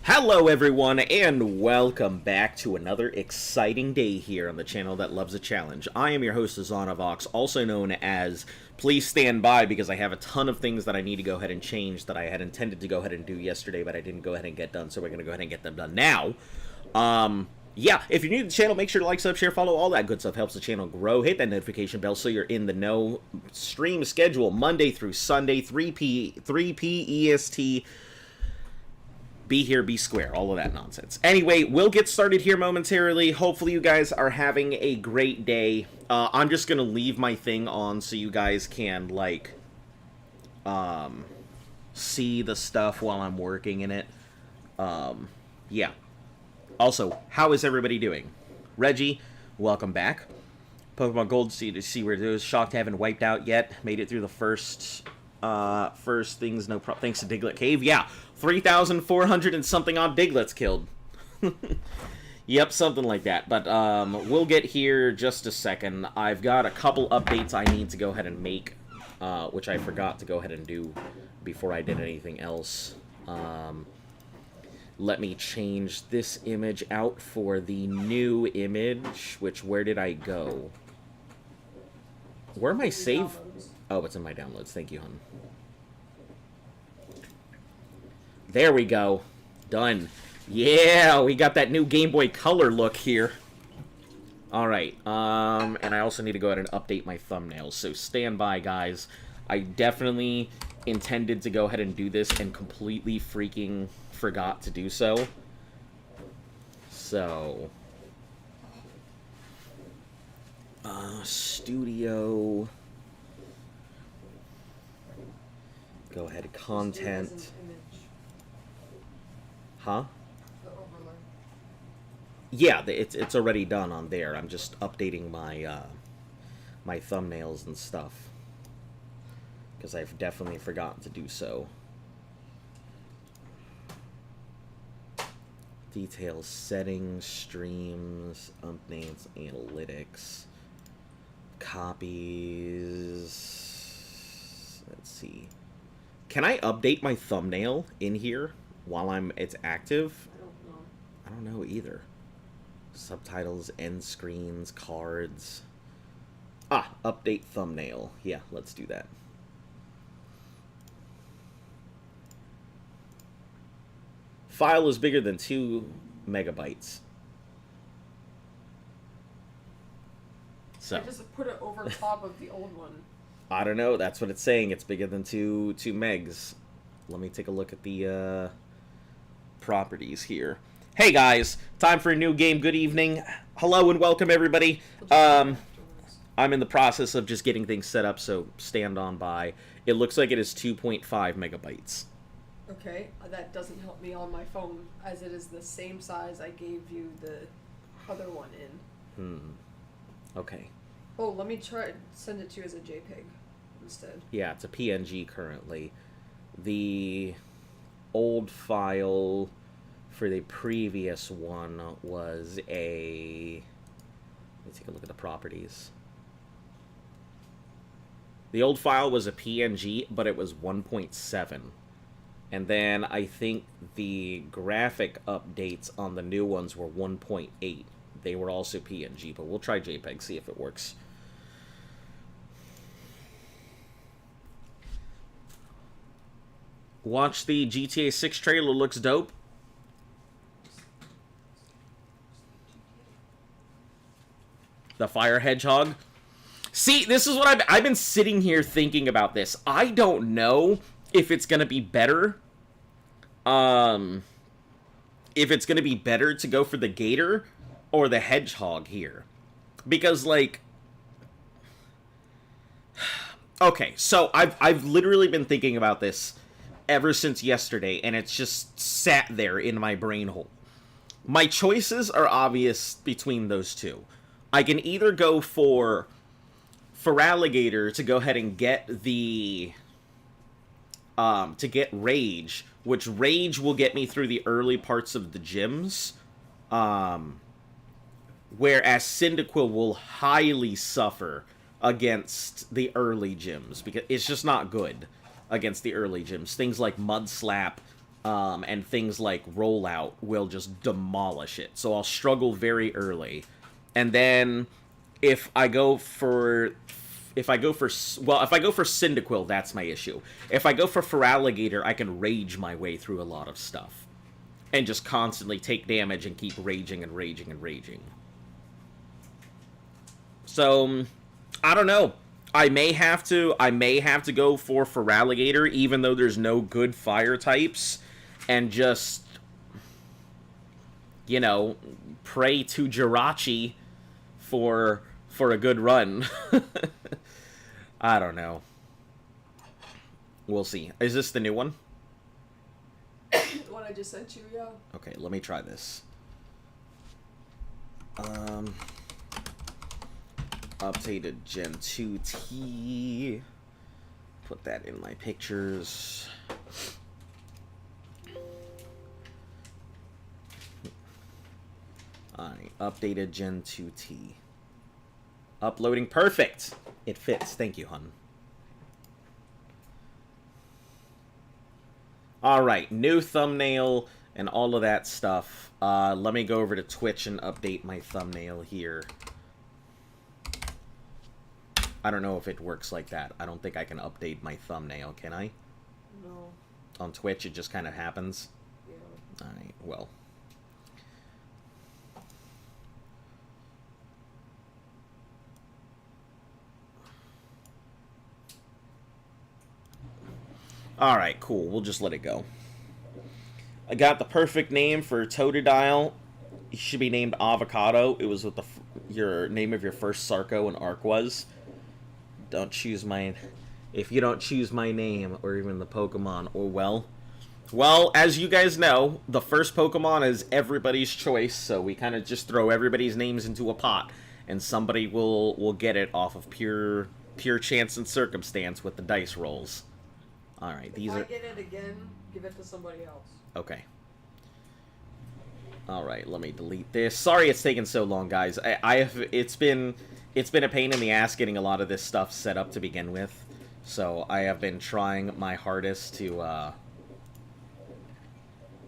Hello everyone, and welcome back to another exciting day here on the channel that loves a challenge. I am your host, Zonavox, also known as Please Stand By, because I have a ton of things that I need to go ahead and change that I had intended to go ahead and do yesterday, but I didn't go ahead and get done, so we're going to go ahead and get them done now. Yeah, if you're new to the channel, make sure to like, sub, share, follow, all that good stuff. Helps the channel grow. Hit that notification bell so you're in the know. Stream schedule Monday through Sunday, 3 p EST. Be here, be square, all of that nonsense. Anyway, we'll get started here momentarily. Hopefully you guys are having a great day. I'm just going to leave my thing on so you guys can, like, see the stuff while I'm working in it. Yeah. Also, how is everybody doing? Reggie, welcome back. Pokemon Gold, see where it is. Shocked I haven't wiped out yet. Made it through the first things, no problem. Thanks to Diglett Cave. Yeah, 3,400 and something odd Diglets killed. Yep, something like that. But we'll get here just a second. I've got a couple updates I need to go ahead and make, which I forgot to go ahead and do before I did anything else. Let me change this image out for the new image, which, where did I go? Where am I saved? Oh, it's in my downloads. Thank you, hon. There we go. Done. Yeah, we got that new Game Boy Color look here. Alright, and I also need to go ahead and update my thumbnails, so stand by, guys. I definitely intended to go ahead and do this and completely freaking forgot to do so. So... studio... Go ahead, content. Huh? Yeah, it's already done on there. I'm just updating my my thumbnails and stuff, because I've definitely forgotten to do so. Details, settings, streams, updates, analytics, copies. Let's see. Can I update my thumbnail in here while it's active? I don't know either. Subtitles, end screens, cards. Ah, update thumbnail. Yeah, let's do that. File is bigger than 2 megabytes. So. I just put it over top of the old one. I don't know. That's what it's saying. It's bigger than 2 megs. Let me take a look at the properties here. Hey guys, time for a new game. Good evening. Hello and welcome everybody. I'm in the process of just getting things set up, so stand on by. It looks like it is 2.5 megabytes. Okay, that doesn't help me on my phone, as it is the same size I gave you the other one in. Okay. Oh, let me try send it to you as a JPEG instead. Yeah, it's a PNG currently. The old file for the previous one was a... Let me take a look at the properties. The old file was a PNG, but it was 1.7. And then I think the graphic updates on the new ones were 1.8. They were also PNG, but we'll try JPEG, see if it works. Watch the GTA 6 trailer, looks dope. The Fire Hedgehog. See, this is what I've been sitting here thinking about this. I don't know if it's gonna be better. If it's gonna be better to go for the Gator or the Hedgehog here. Because, like... Okay, so I've literally been thinking about this ever since yesterday, and it's just sat there in my brain hole. My choices are obvious between those two. I can either go for Alligator to go ahead and get the... to get Rage, which Rage will get me through the early parts of the gyms, whereas Cyndaquil will highly suffer against the early gyms, because it's just not good against the early gyms. Things like Mud Slap and things like rollout will just demolish it. So I'll struggle very early, and then if I go for Cyndaquil, that's my issue. If I go for Feraligatr, I can rage my way through a lot of stuff and just constantly take damage and keep raging and raging and raging. So I don't know. I may have to go for Feraligatr, even though there's no good fire types, and just, you know, pray to Jirachi for a good run. I don't know. We'll see. Is this the new one? The one I just sent you, yeah. Okay, let me try this. Updated Gen 2T. Put that in my pictures. Alright, updated Gen 2T. Uploading perfect! It fits. Thank you, hun. Alright, new thumbnail and all of that stuff. Let me go over to Twitch and update my thumbnail here. I don't know if it works like that. I don't think I can update my thumbnail, can I? No. On Twitch, it just kind of happens? Yeah. Alright, well. Alright, cool. We'll just let it go. I got the perfect name for Totodile. He should be named Avocado. It was what your name of your first Sarco and Arc was. Don't choose mine. If you don't choose my name, or even the Pokemon, or well, as you guys know, the first Pokemon is everybody's choice, so we kind of just throw everybody's names into a pot, and somebody will get it off of pure chance and circumstance with the dice rolls. Alright, these are... If I get it again, give it to somebody else. Okay. Alright, let me delete this. Sorry it's taken so long, guys. It's been a pain in the ass getting a lot of this stuff set up to begin with. So I have been trying my hardest to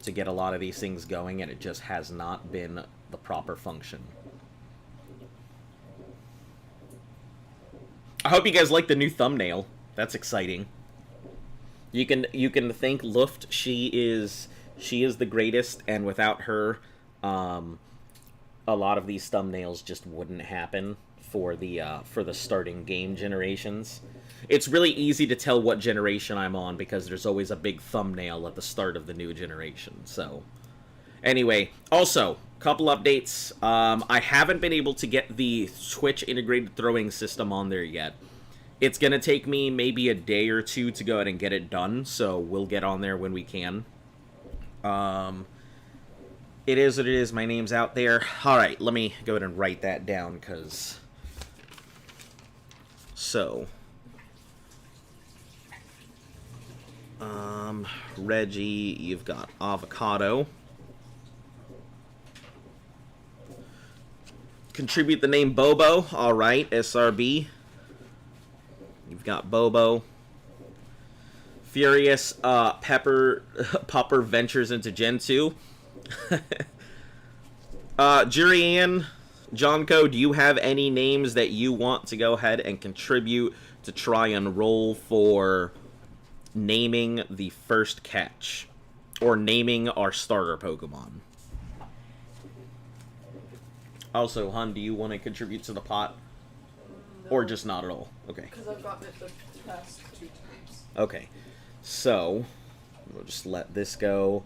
get a lot of these things going, and it just has not been the proper function. I hope you guys like the new thumbnail. That's exciting. You can thank Luft. She is the greatest, and without her, a lot of these thumbnails just wouldn't happen for the starting game generations. It's really easy to tell what generation I'm on because there's always a big thumbnail at the start of the new generation. So, anyway, also, couple updates. I haven't been able to get the Twitch integrated throwing system on there yet. It's going to take me maybe a day or two to go ahead and get it done, so we'll get on there when we can. It is what it is. My name's out there. Alright, let me go ahead and write that down, because... So... Reggie, you've got Avocado. Contribute the name Bobo. Alright, SRB. You've got Bobo. Furious Pupper ventures into Gen 2. Jurian, Jonko, do you have any names that you want to go ahead and contribute to try and roll for naming the first catch? Or naming our starter Pokemon? Also, hun, do you want to contribute to the pot? No. Or just not at all? Okay. Because I've gotten it the past 2 times. Okay. So, we'll just let this go.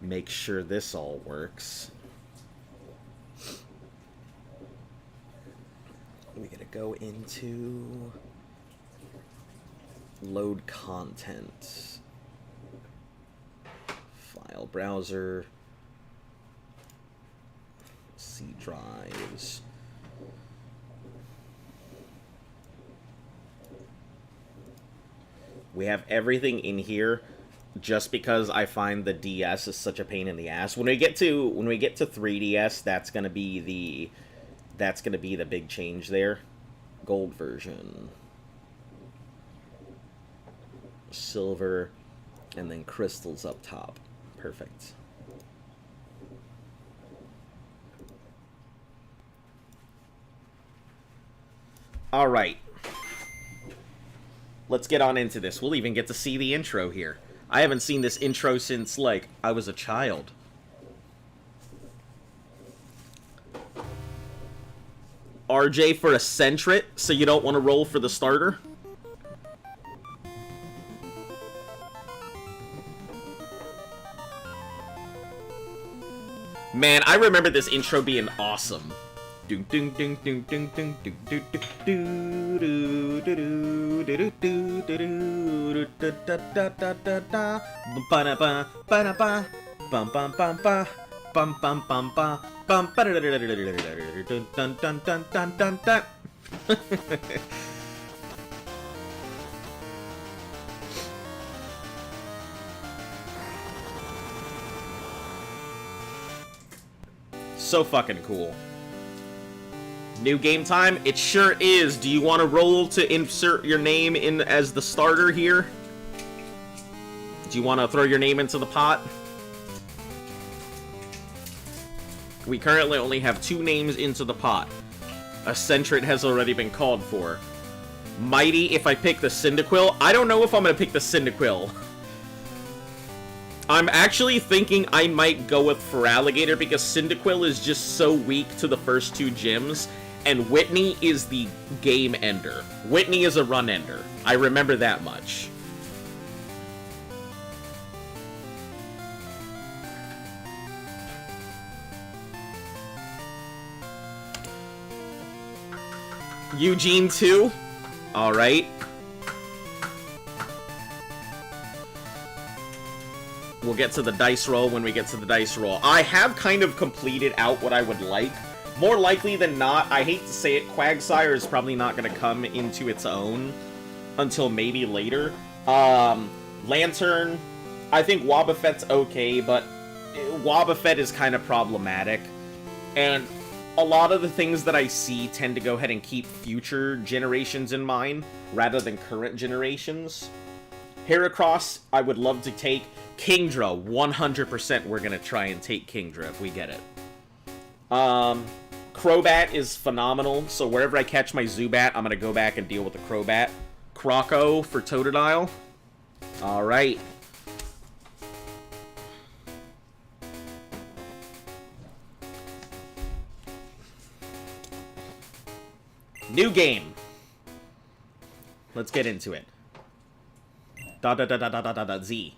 Make sure this all works. We gotta go into load content. File browser. C drives. We have everything in here just because I find the DS is such a pain in the ass. When we get to 3DS, that's gonna be the big change there. Gold version. silver, and then crystals up top. Perfect. All right. Let's get on into this. We'll even get to see the intro here. I haven't seen this intro since, like, I was a child. RJ for a Sentret, so you don't want to roll for the starter? Man, I remember this intro being awesome. Ding ding ding ding ding ding ding ding ding ding ding ding ding ding da da da da da ba da ba da ba bum bum bum ba bum bum bum ba bum ba da da da da dun dun dun dun dun dun dun. So fucking cool. New game time? It sure is. Do you want to roll to insert your name in as the starter here? Do you want to throw your name into the pot? We currently only have 2 names into the pot. A Sentret has already been called for. Mighty if I pick the Cyndaquil. I don't know if I'm going to pick the Cyndaquil. I'm actually thinking I might go with Feraligatr because Cyndaquil is just so weak to the first 2 gyms, and Whitney is the game ender. Whitney is a run ender. I remember that much. Eugene too? Alright. We'll get to the dice roll when we get to the dice roll. I have kind of completed out what I would like. More likely than not, I hate to say it, Quagsire is probably not going to come into its own until maybe later. Lantern, I think Wobbuffet's okay, but Wobbuffet is kind of problematic. And a lot of the things that I see tend to go ahead and keep future generations in mind, rather than current generations. Heracross, I would love to take. Kingdra, 100% we're going to try and take Kingdra if we get it. Crobat is phenomenal, so wherever I catch my Zubat, I'm going to go back and deal with the Crobat. Croco for Totodile. Alright. New game. Let's get into it. Z.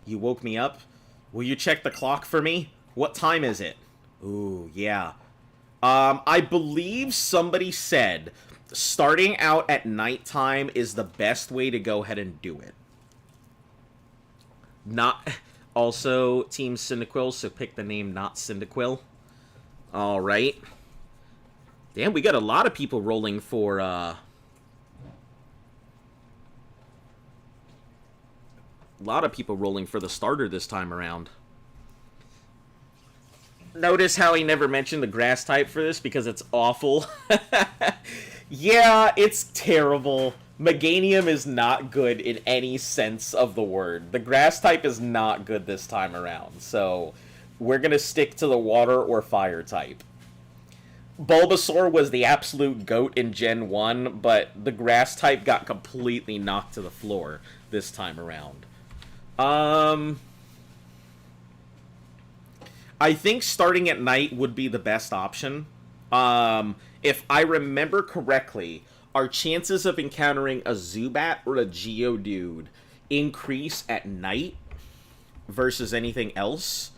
You woke me up? Will you check the clock for me? What time is it? Ooh, yeah. I believe somebody said starting out at nighttime is the best way to go ahead and do it. Not... Also, Team Cyndaquil, so pick the name not Cyndaquil. Alright. Damn, we got a lot of people rolling for, A lot of people rolling for the starter this time around. Notice how he never mentioned the grass type for this because it's awful. Yeah, it's terrible. Meganium is not good in any sense of the word. The grass type is not good this time around, so we're going to stick to the water or fire type. Bulbasaur was the absolute GOAT in Gen 1, but the grass type got completely knocked to the floor this time around. I think starting at night would be the best option. If I remember correctly, our chances of encountering a Zubat or a Geodude increase at night versus anything else.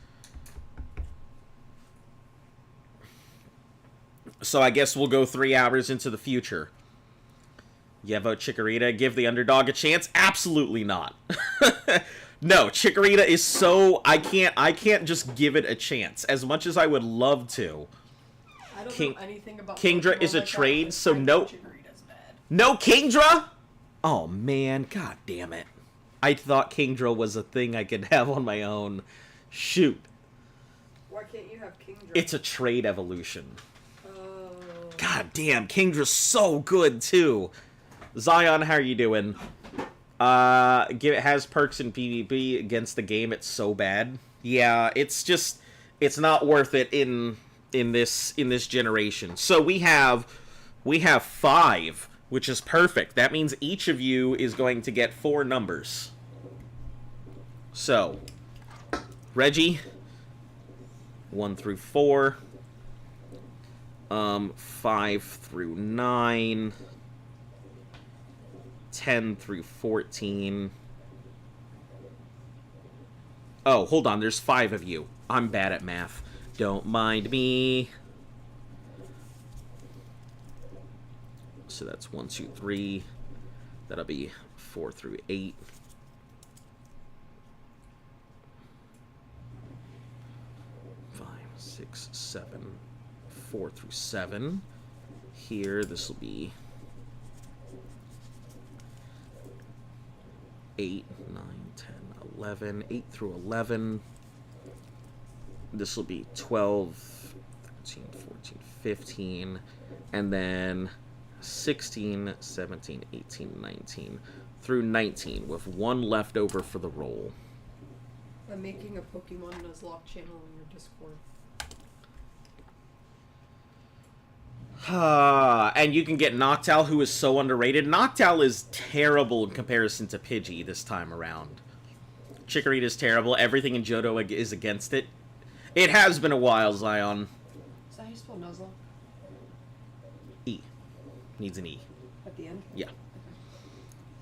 So I guess we'll go 3 hours into the future. Yeah, vote Chikorita. Give the underdog a chance? Absolutely not. No, Chikorita is so... I can't just give it a chance. As much as I would love to. I don't know anything about Kingdra Pokemon is a like trade, that, so I no... think Chikorita's bad. No Kingdra? Oh, man. God damn it. I thought Kingdra was a thing I could have on my own. Shoot. Why can't you have Kingdra? It's a trade evolution. Oh. God damn, Kingdra's so good, too. Zion, how are you doing? Has perks in PvP against the game. It's so bad. Yeah, it's not worth it in this generation. So we have 5, which is perfect. That means each of you is going to get 4 numbers. So, Reggie, 1 through 4, 5 through 9, 10 through 14. Oh, hold on, there's 5 of you. I'm bad at math. Don't mind me. So that's 1, 2, 3. That'll be 4 through 8. 5, 6, 7. 4 through 7. Here, this will be 8, 9, 10, 11. 8 through 11. This will be 12, 13, 14, 15. And then 16, 17, 18, 19 through 19 with 1 left over for the roll. I'm making a Pokemon Nuzlocke channel in your Discord. And you can get Noctowl, who is so underrated. Noctowl is terrible in comparison to Pidgey this time around. Chikorita's terrible. Everything in Johto is against it. It has been a while, Zion. Is that how you spell Nuzlocke? E. Needs an E. At the end? Yeah. Okay.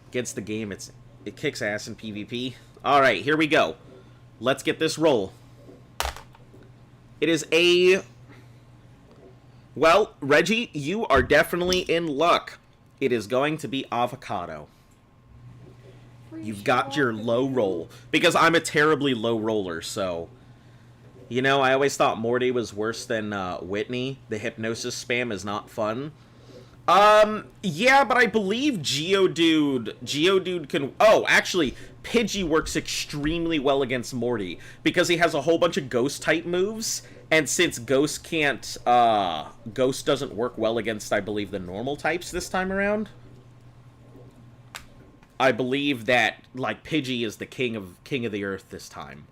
Against the game, it kicks ass in PvP. Alright, here we go. Let's get this roll. It is a... Well, Reggie, you are definitely in luck. It is going to be avocado. You've got your low roll. Because I'm a terribly low roller, so... You know, I always thought Morty was worse than Whitney. The hypnosis spam is not fun. Yeah, but I believe Geodude can... Oh, actually, Pidgey works extremely well against Morty. Because he has a whole bunch of Ghost-type moves. And since Ghost can't... Ghost doesn't work well against, I believe, the normal types this time around. I believe that, like, Pidgey is the king of the earth this time.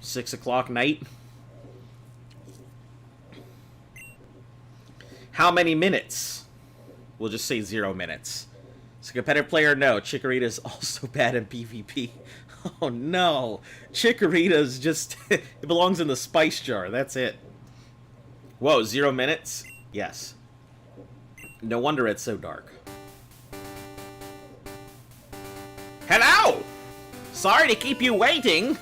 6 o'clock night. How many minutes? We'll just say 0 minutes. It's a competitive player? No. Chikorita's also bad in PvP. Oh no. Chikorita's just... it belongs in the spice jar. That's it. Whoa, 0 minutes? Yes. No wonder it's so dark. Hello! Sorry to keep you waiting.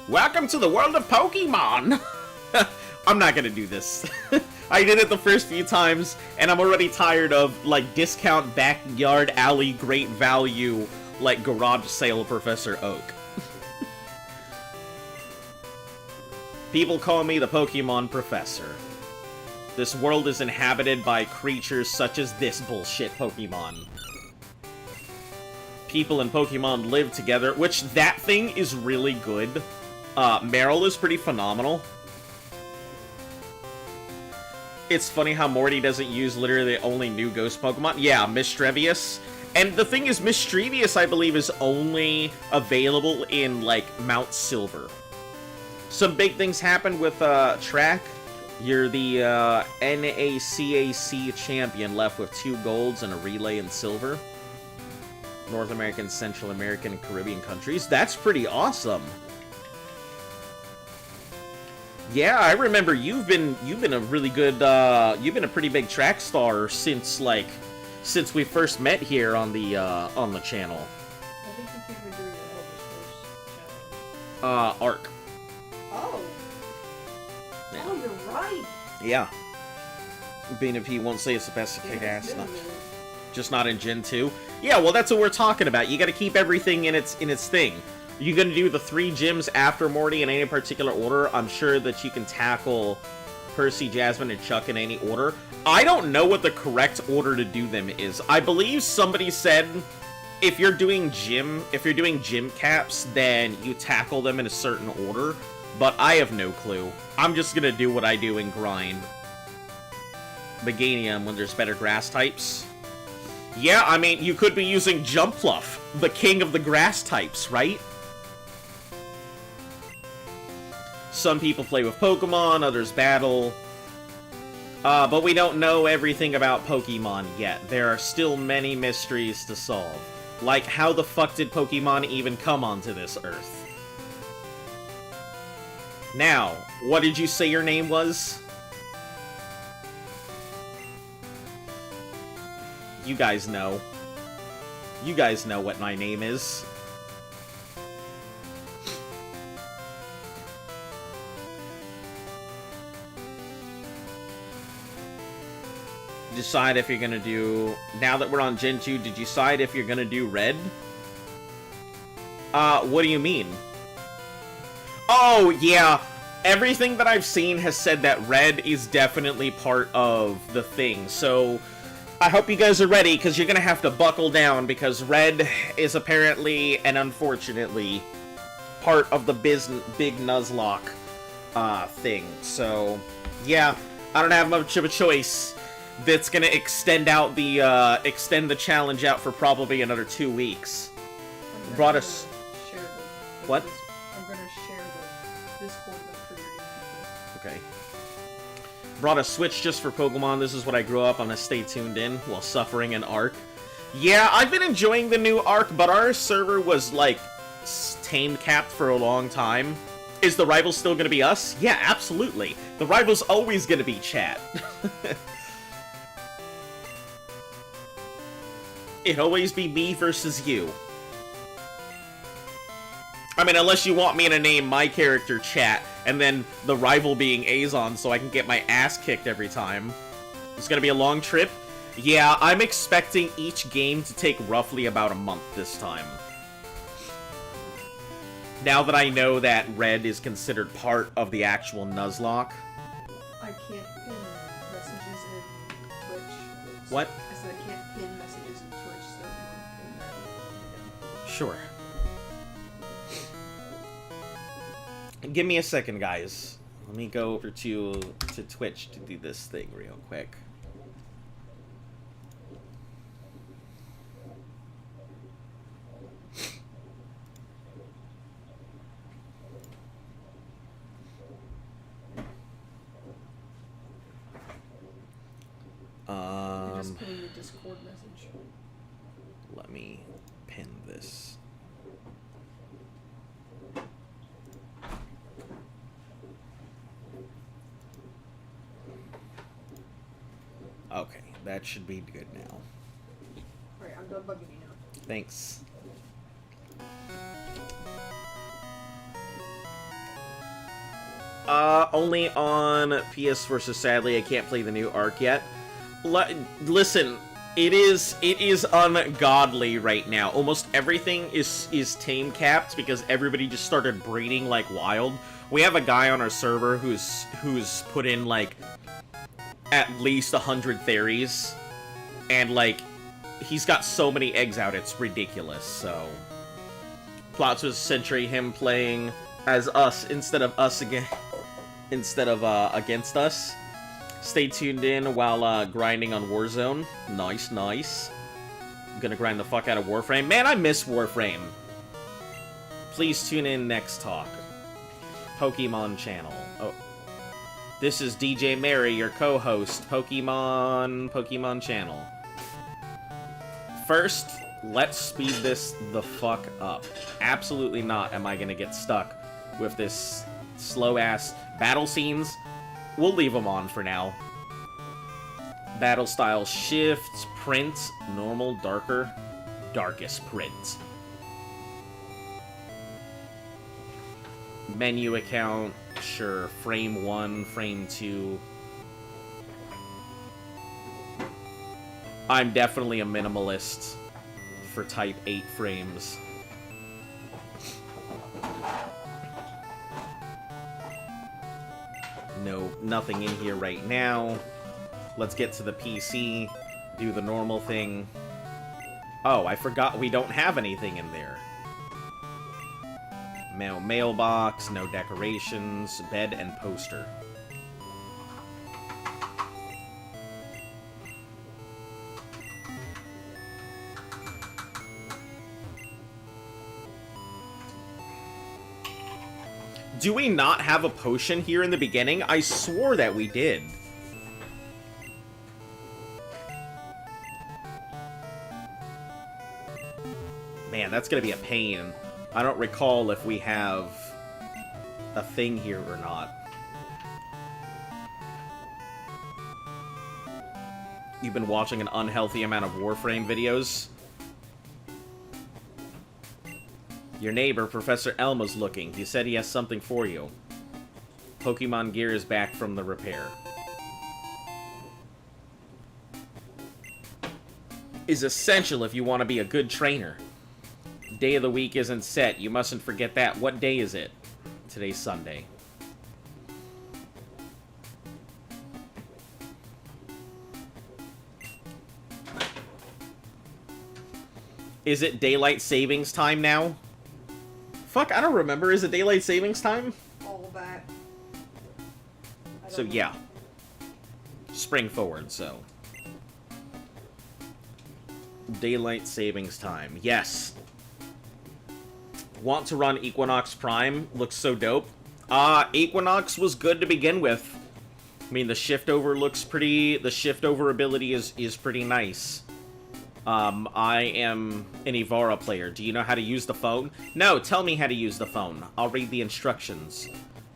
Welcome to the world of Pokemon! I'm not gonna do this. I did it the first few times, and I'm already tired of, like, discount backyard alley great value, like, garage sale Professor Oak. People call me the Pokemon Professor. This world is inhabited by creatures such as this bullshit Pokemon. People and Pokemon live together, which that thing is really good. Meryl is pretty phenomenal. It's funny how Morty doesn't use literally the only new ghost Pokemon. Yeah, Mischievous. And the thing is, Mischievous, I believe, is only available in, like, Mount Silver. Some big things happen with, track. You're the, NACAC champion, left with 2 golds and a relay in silver. North American, Central American, and Caribbean countries. That's pretty awesome. Yeah, I remember you've been a really good, you've been a pretty big track star since we first met here on the channel. I think you were doing the Elvis first challenge. Arc. Oh. Yeah. Oh, you're right. Yeah. Being if he won't say it's the best to kick ass, just not in Gen 2. Yeah, well, that's what we're talking about. You gotta keep everything in its thing. You're gonna do the 3 gyms after Morty in any particular order. I'm sure that you can tackle Percy, Jasmine, and Chuck in any order. I don't know what the correct order to do them is. I believe somebody said if you're doing gym caps, then you tackle them in a certain order. But I have no clue. I'm just gonna do what I do and grind. Meganium when there's better grass types. Yeah, I mean, you could be using Jumpluff, the king of the grass types, right? Some people play with Pokemon, others battle. But we don't know everything about Pokemon yet. There are still many mysteries to solve. Like, how the fuck did Pokemon even come onto this Earth? Now, what did you say your name was? You guys know. You guys know what my name is. Decide if you're gonna do... Now that we're on Gen 2, did you decide if you're gonna do red? What do you mean? Oh, yeah. Everything that I've seen has said that red is definitely part of the thing, so... I hope you guys are ready, because you're gonna have to buckle down, because red is apparently, and unfortunately, part of the big Nuzlocke, thing. So, yeah, I don't have much of a choice. That's gonna extend out the, extend the challenge out for probably another 2 weeks. Brought us... What? I'm gonna share the Discord link for your people. Okay. Brought a Switch just for Pokemon. This is what I grew up. I'm gonna stay tuned in while suffering an arc. Yeah, I've been enjoying the new arc, but our server was, like, tamed capped for a long time. Is the rival still gonna be us? Yeah, absolutely. The rival's always gonna be chat. It'd always be me versus you. I mean, unless you want me to name my character Chat, and then the rival being Azon, so I can get my ass kicked every time. It's gonna be a long trip? Yeah, I'm expecting each game to take roughly about a month this time. Now that I know that red is considered part of the actual Nuzlocke. I can't pin messages in Twitch. What? I said I can't pin messages in Twitch, so if you want to pin that. Sure. Give me a second, guys. Let me go over to Twitch to do this thing real quick. You're just pinning the Discord message. Let me pin this. Okay, that should be good now. Alright, I'm done bugging you now. Thanks. Only on PS4, so sadly I can't play the new arc yet. Listen, it is ungodly right now. Almost everything is tame capped because everybody just started breeding like wild. We have a guy on our server who's put in like at least 100 theories, and like he's got so many eggs out it's ridiculous. So plots was essentially him playing as us instead of against us. Stay tuned in while grinding on Warzone. Nice, nice. I'm gonna grind the fuck out of Warframe. Man, I miss Warframe. Please tune in next talk. Pokemon channel. Oh. This is DJ Mary, your co-host. Pokemon channel. First, let's speed this the fuck up. Absolutely not am I gonna get stuck with this slow-ass battle scenes. We'll leave them on for now. Battle style shift, print, normal, darker, darkest print. Menu account, sure, frame 1, frame 2. I'm definitely a minimalist for type 8 frames. No, nothing in here right now. Let's get to the PC, do the normal thing. Oh, I forgot we don't have anything in there. Mailbox, no decorations, bed and poster. Do we not have a potion here in the beginning? I swore that we did. Man, that's gonna be a pain. I don't recall if we have a thing here or not. You've been watching an unhealthy amount of Warframe videos? Your neighbor, Professor Elma's looking. He said he has something for you. Pokemon gear is back from the repair. Is essential if you want to be a good trainer. Day of the week isn't set. You mustn't forget that. What day is it? Today's Sunday. Is it daylight savings time now? Fuck, I don't remember. Is it daylight savings time? All that. So, yeah. Spring forward, so. Daylight savings time. Yes. Want to run Equinox Prime? Looks so dope. Equinox was good to begin with. I mean, the shift over looks pretty... The shift over ability is pretty nice. I am an Ivara player. Do you know how to use the phone? No, tell me how to use the phone. I'll read the instructions.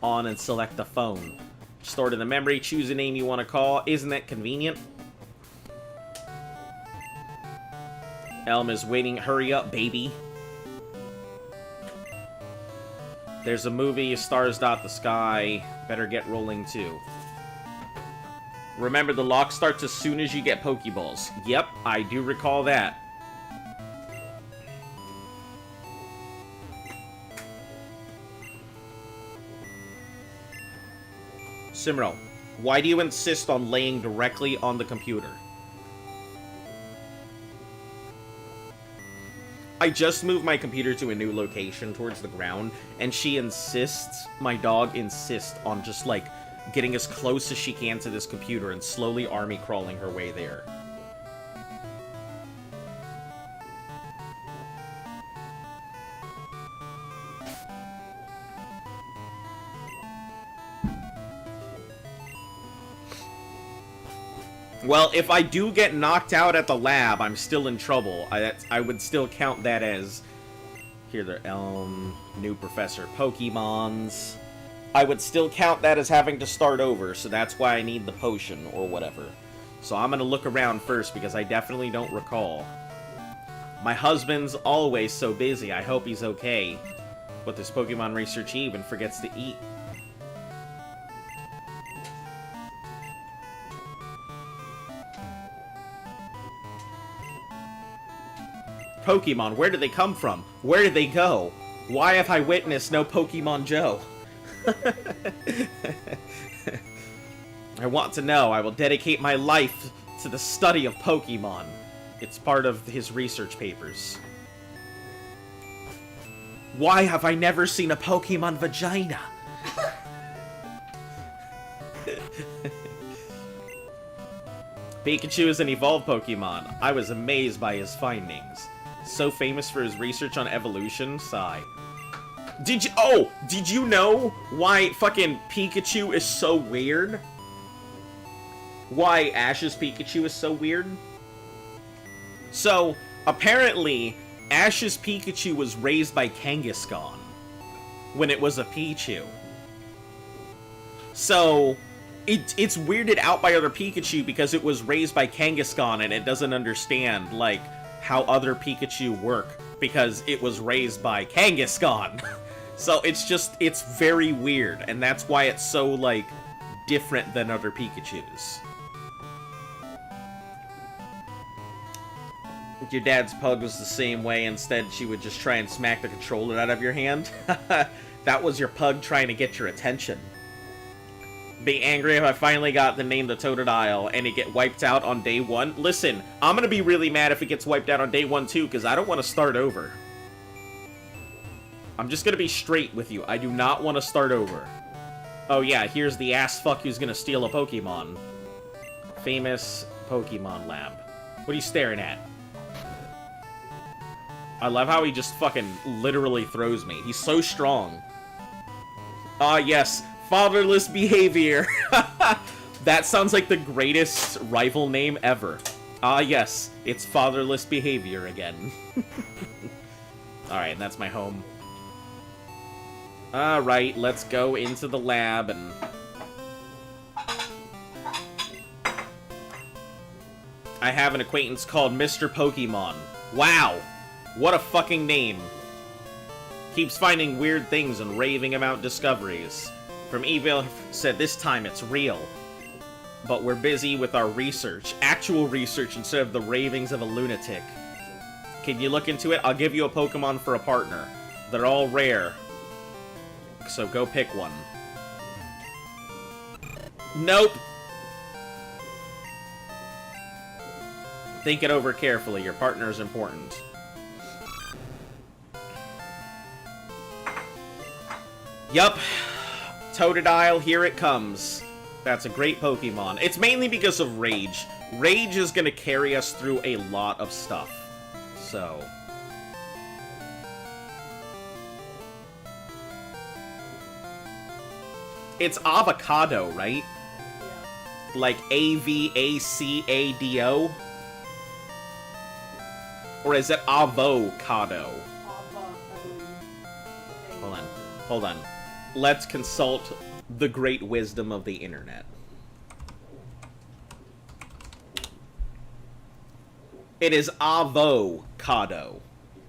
On and select the phone. Stored in the memory, choose a name you want to call. Isn't that convenient? Elm is waiting. Hurry up, baby. There's a movie, Stars Dot the Sky. Better get rolling, too. Remember, the lock starts as soon as you get Pokeballs. Yep, I do recall that. Simro, why do you insist on laying directly on the computer? I just moved my computer to a new location towards the ground, and she insists, my dog insists on just, like, getting as close as she can to this computer and slowly army crawling her way there. Well, if I do get knocked out at the lab, I'm still in trouble. I would still count that as... Here, the Elm, new Professor Pokemons... I would still count that as having to start over, so that's why I need the potion, or whatever. So I'm gonna look around first, because I definitely don't recall. My husband's always so busy, I hope he's okay. But this Pokemon Research even forgets to eat. Pokemon, where did they come from? Where did they go? Why have I witnessed no Pokemon Joe? I want to know. I will dedicate my life to the study of Pokemon. It's part of his research papers. Why have I never seen a Pokemon vagina? Pikachu is an evolved Pokemon. I was amazed by his findings. So famous for his research on evolution. Sigh. Did you know why fucking Pikachu is so weird? Why Ash's Pikachu is so weird? So, apparently, Ash's Pikachu was raised by Kangaskhan when it was a Pichu. So, it's weirded out by other Pikachu because it was raised by Kangaskhan and it doesn't understand, like, how other Pikachu work because it was raised by Kangaskhan. So it's very weird, and that's why it's so, like, different than other Pikachus. Your dad's pug was the same way. Instead, she would just try and smack the controller out of your hand. That was your pug trying to get your attention. Be angry if I finally got the name the Totodile and it get wiped out on day one. Listen, I'm gonna be really mad if it gets wiped out on day one too, because I don't want to start over. I'm just gonna be straight with you. I do not want to start over. Oh yeah, here's the ass fuck who's gonna steal a Pokemon. Famous Pokemon Lab. What are you staring at? I love how he just fucking literally throws me. He's so strong. Ah, yes. Fatherless behavior. That sounds like the greatest rival name ever. Ah, yes. It's fatherless behavior again. Alright, that's my home. Alright, let's go into the lab and... I have an acquaintance called Mr. Pokemon. Wow! What a fucking name. Keeps finding weird things and raving about discoveries. From email said this time it's real. But we're busy with our research. Actual research instead of the ravings of a lunatic. Can you look into it? I'll give you a Pokemon for a partner. They're all rare. So go pick one. Nope! Think it over carefully. Your partner is important. Yup. Totodile, here it comes. That's a great Pokemon. It's mainly because of Rage. Rage is gonna carry us through a lot of stuff. So... It's avocado, right? Yeah. Like A-V-A-C-A-D-O? Or is it avocado? Hold on. Let's consult the great wisdom of the internet. It is avocado,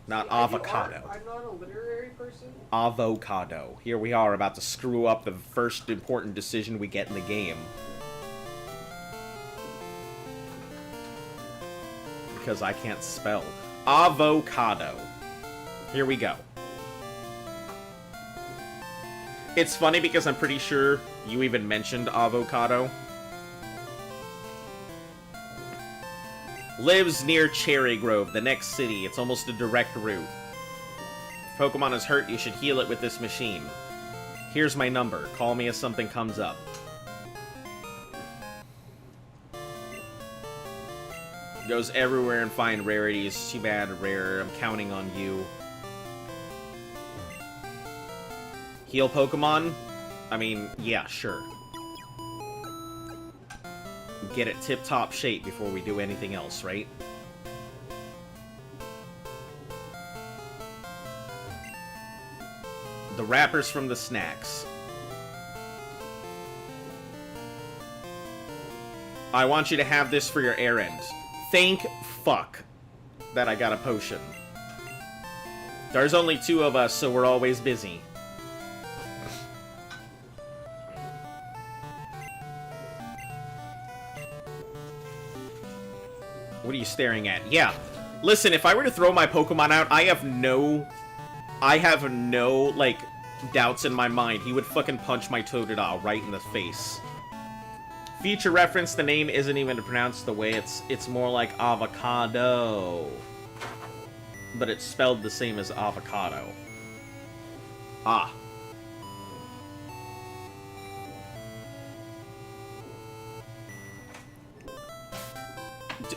not avocado. I'm not a literary person. Avocado. Here we are about to screw up the first important decision we get in the game. Because I can't spell. Avocado. Here we go. It's funny because I'm pretty sure you even mentioned avocado. Lives near Cherry Grove, the next city. It's almost a direct route. If Pokemon is hurt, you should heal it with this machine. Here's my number. Call me if something comes up. Goes everywhere and find rarities. Too bad, rare. I'm counting on you. Heal Pokemon? I mean, yeah, sure. Get it tip-top shape before we do anything else, right? The wrappers from the snacks. I want you to have this for your errand. Thank fuck that I got a potion. There's only 2 of us, so we're always busy. What are you staring at? Yeah. Listen, if I were to throw my Pokemon out, I have no, like, doubts in my mind. He would fucking punch my Totodile right in the face. Feature reference, the name isn't even pronounced the way it's more like avocado. But it's spelled the same as avocado. Ah.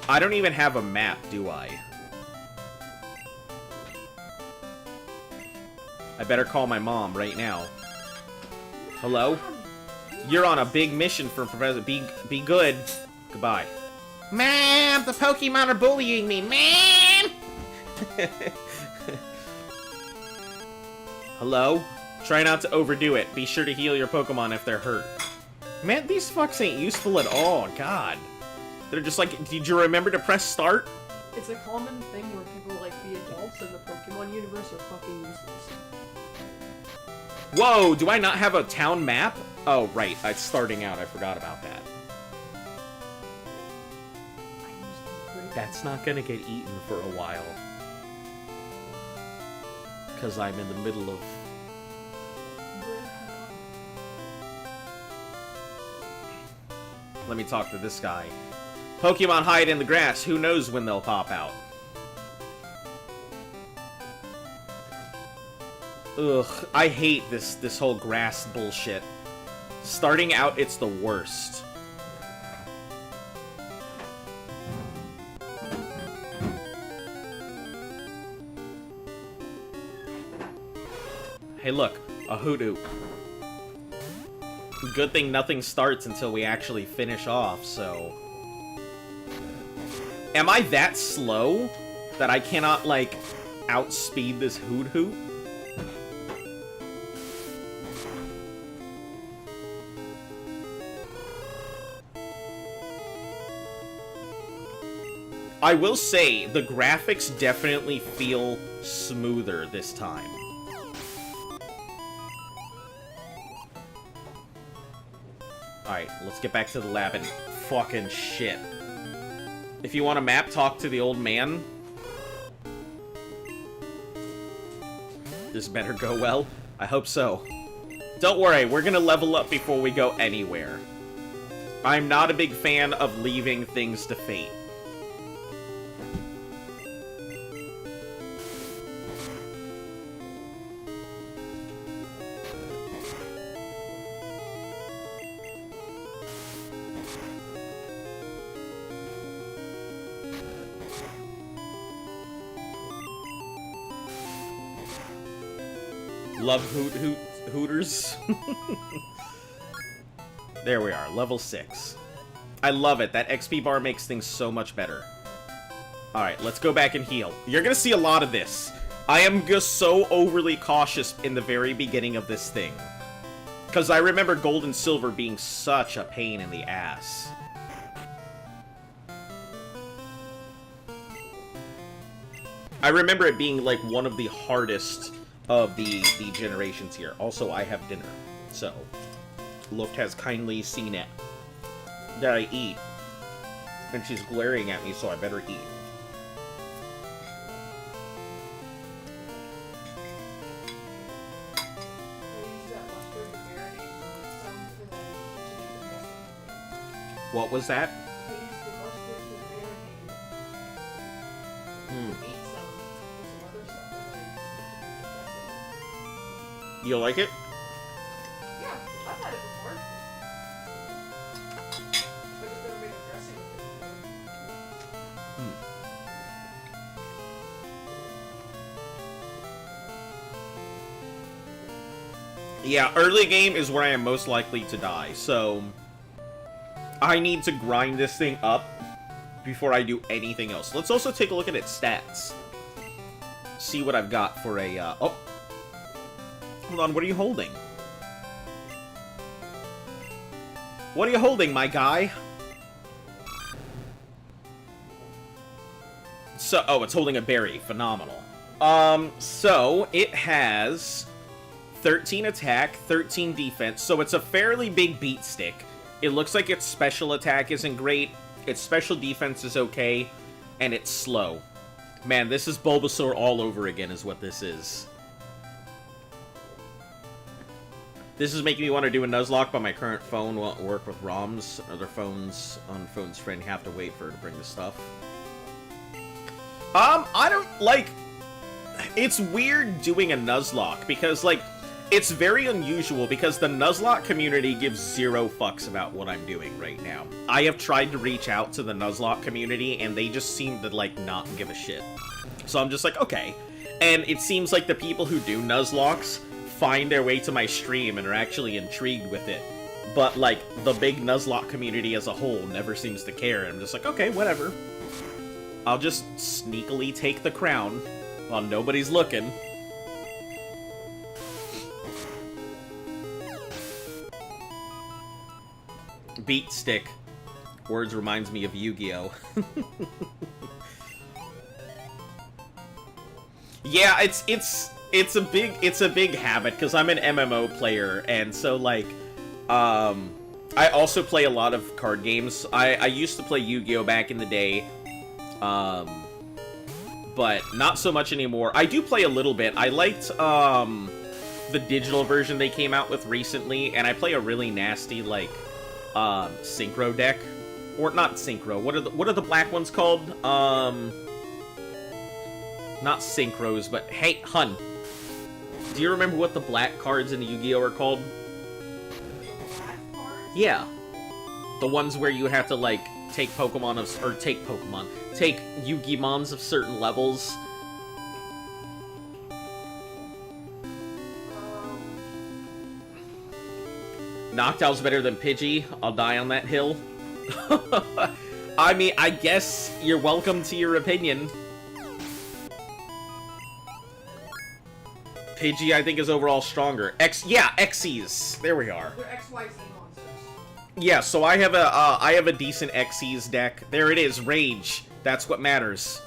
I don't even have a map, do I? I better call my mom right now. Hello? You're on a big mission for Professor. Be good. Goodbye. Ma'am, the Pokemon are bullying me, ma'am! Hello? Try not to overdo it. Be sure to heal your Pokemon if they're hurt. Man, these fucks ain't useful at all. God. They're just like, did you remember to press start? It's a common thing where people like the adults in the Pokemon universe are fucking useless. Whoa, do I not have a town map? Oh, right, it's starting out. I forgot about that. That's not gonna get eaten for a while. Because I'm in the middle of... Let me talk to this guy. Pokemon hide in the grass. Who knows when they'll pop out? Ugh, I hate this whole grass bullshit. Starting out, it's the worst. Hey, look, a Hoodoo. Good thing nothing starts until we actually finish off, so... Am I that slow that I cannot, like, outspeed this Hoot Hoot? I will say, the graphics definitely feel smoother this time. Alright, let's get back to the lab and fucking shit. If you want a map, talk to the old man. This better go well. I hope so. Don't worry, we're gonna level up before we go anywhere. I'm not a big fan of leaving things to fate. Love Hooters. There we are, level 6. I love it. That XP bar makes things so much better. Alright, let's go back and heal. You're gonna see a lot of this. I am just so overly cautious in the very beginning of this thing. Because I remember gold and silver being such a pain in the ass. I remember it being like one of the hardest of the generations here. Also, I have dinner, so Luft has kindly seen it that I eat, and she's glaring at me, so I better eat. What was that? You like it? Yeah, I've had it before. I just never made a dressing with it. Yeah, early game is where I am most likely to die, so I need to grind this thing up before I do anything else. Let's also take a look at its stats. See what I've got for a, oh. Hold on, what are you holding? What are you holding, my guy? So, oh, it's holding a berry. Phenomenal. So, it has 13 attack, 13 defense, so it's a fairly big beat stick. It looks like its special attack isn't great, its special defense is okay, and it's slow. Man, this is Bulbasaur all over again is what this is. This is making me want to do a Nuzlocke, but my current phone won't work with ROMs. Other phones on phone's friend have to wait for her to bring the stuff. I don't, like... It's weird doing a Nuzlocke, because, like, it's very unusual, because the Nuzlocke community gives zero fucks about what I'm doing right now. I have tried to reach out to the Nuzlocke community, and they just seem to, like, not give a shit. So I'm just like, okay. And it seems like the people who do Nuzlocks find their way to my stream and are actually intrigued with it. But, like, the big Nuzlocke community as a whole never seems to care. I'm just like, okay, whatever. I'll just sneakily take the crown while nobody's looking. Beat stick. Words reminds me of Yu-Gi-Oh! Yeah, it's a big habit, because I'm an MMO player, and so, like, I also play a lot of card games. I used to play Yu-Gi-Oh! Back in the day, but not so much anymore. I do play a little bit. I liked, the digital version they came out with recently, and I play a really nasty, like, synchro deck. Or, not synchro, what are the black ones called? Not synchros, but, hey, hun. Do you remember what the black cards in Yu-Gi-Oh! Are called? Black cards? Yeah. The ones where you have to, like, take Pokemon of... Or take Pokemon. Take Yu-Gi-Mons of certain levels. Noctowl's better than Pidgey. I'll die on that hill. I mean, I guess you're welcome to your opinion. Pidgey, I think, is overall stronger. Yeah, Xyz. There we are. They're XYZ monsters. Yeah, so I have a decent Xyz deck. There it is, Rage. That's what matters.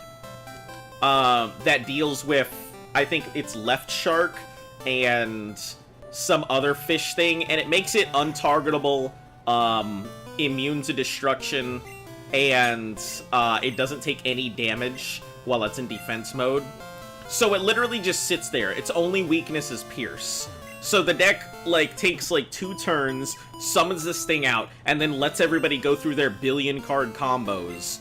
That deals with, I think it's Left Shark and some other fish thing, and it makes it untargetable, immune to destruction, and it doesn't take any damage while it's in defense mode. So it literally just sits there. Its only weakness is Pierce. So the deck, like, takes, like, 2 turns, summons this thing out, and then lets everybody go through their billion-card combos.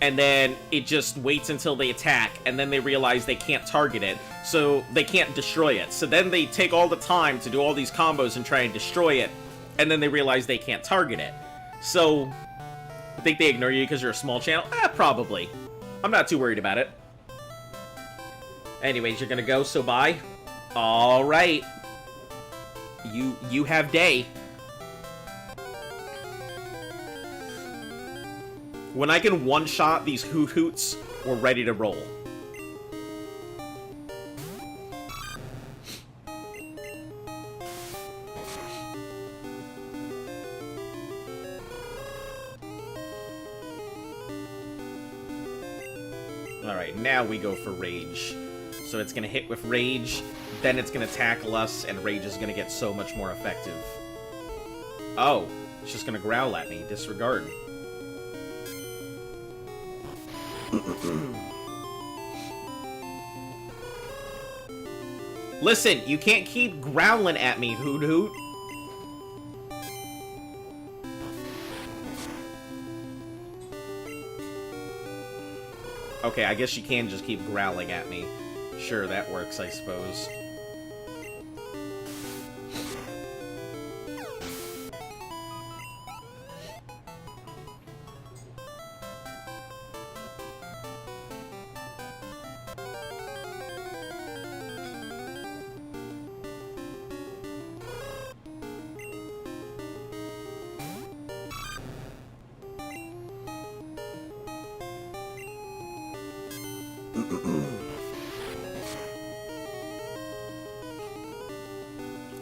And then it just waits until they attack, and then they realize they can't target it, so they can't destroy it. So then they take all the time to do all these combos and try and destroy it, and then they realize they can't target it. So, I think they ignore you because you're a small channel? Probably. I'm not too worried about it. Anyways, you're gonna go, so bye. Alright. You have day. When I can one-shot these Hoot-Hoots, we're ready to roll. Alright, now we go for Rage. So it's gonna hit with Rage, then it's gonna tackle us, and Rage is gonna get so much more effective. Oh, it's just gonna growl at me. Disregard. Listen, you can't keep growling at me, Hoot-Hoot. Okay, I guess you can just keep growling at me. Sure, that works, I suppose.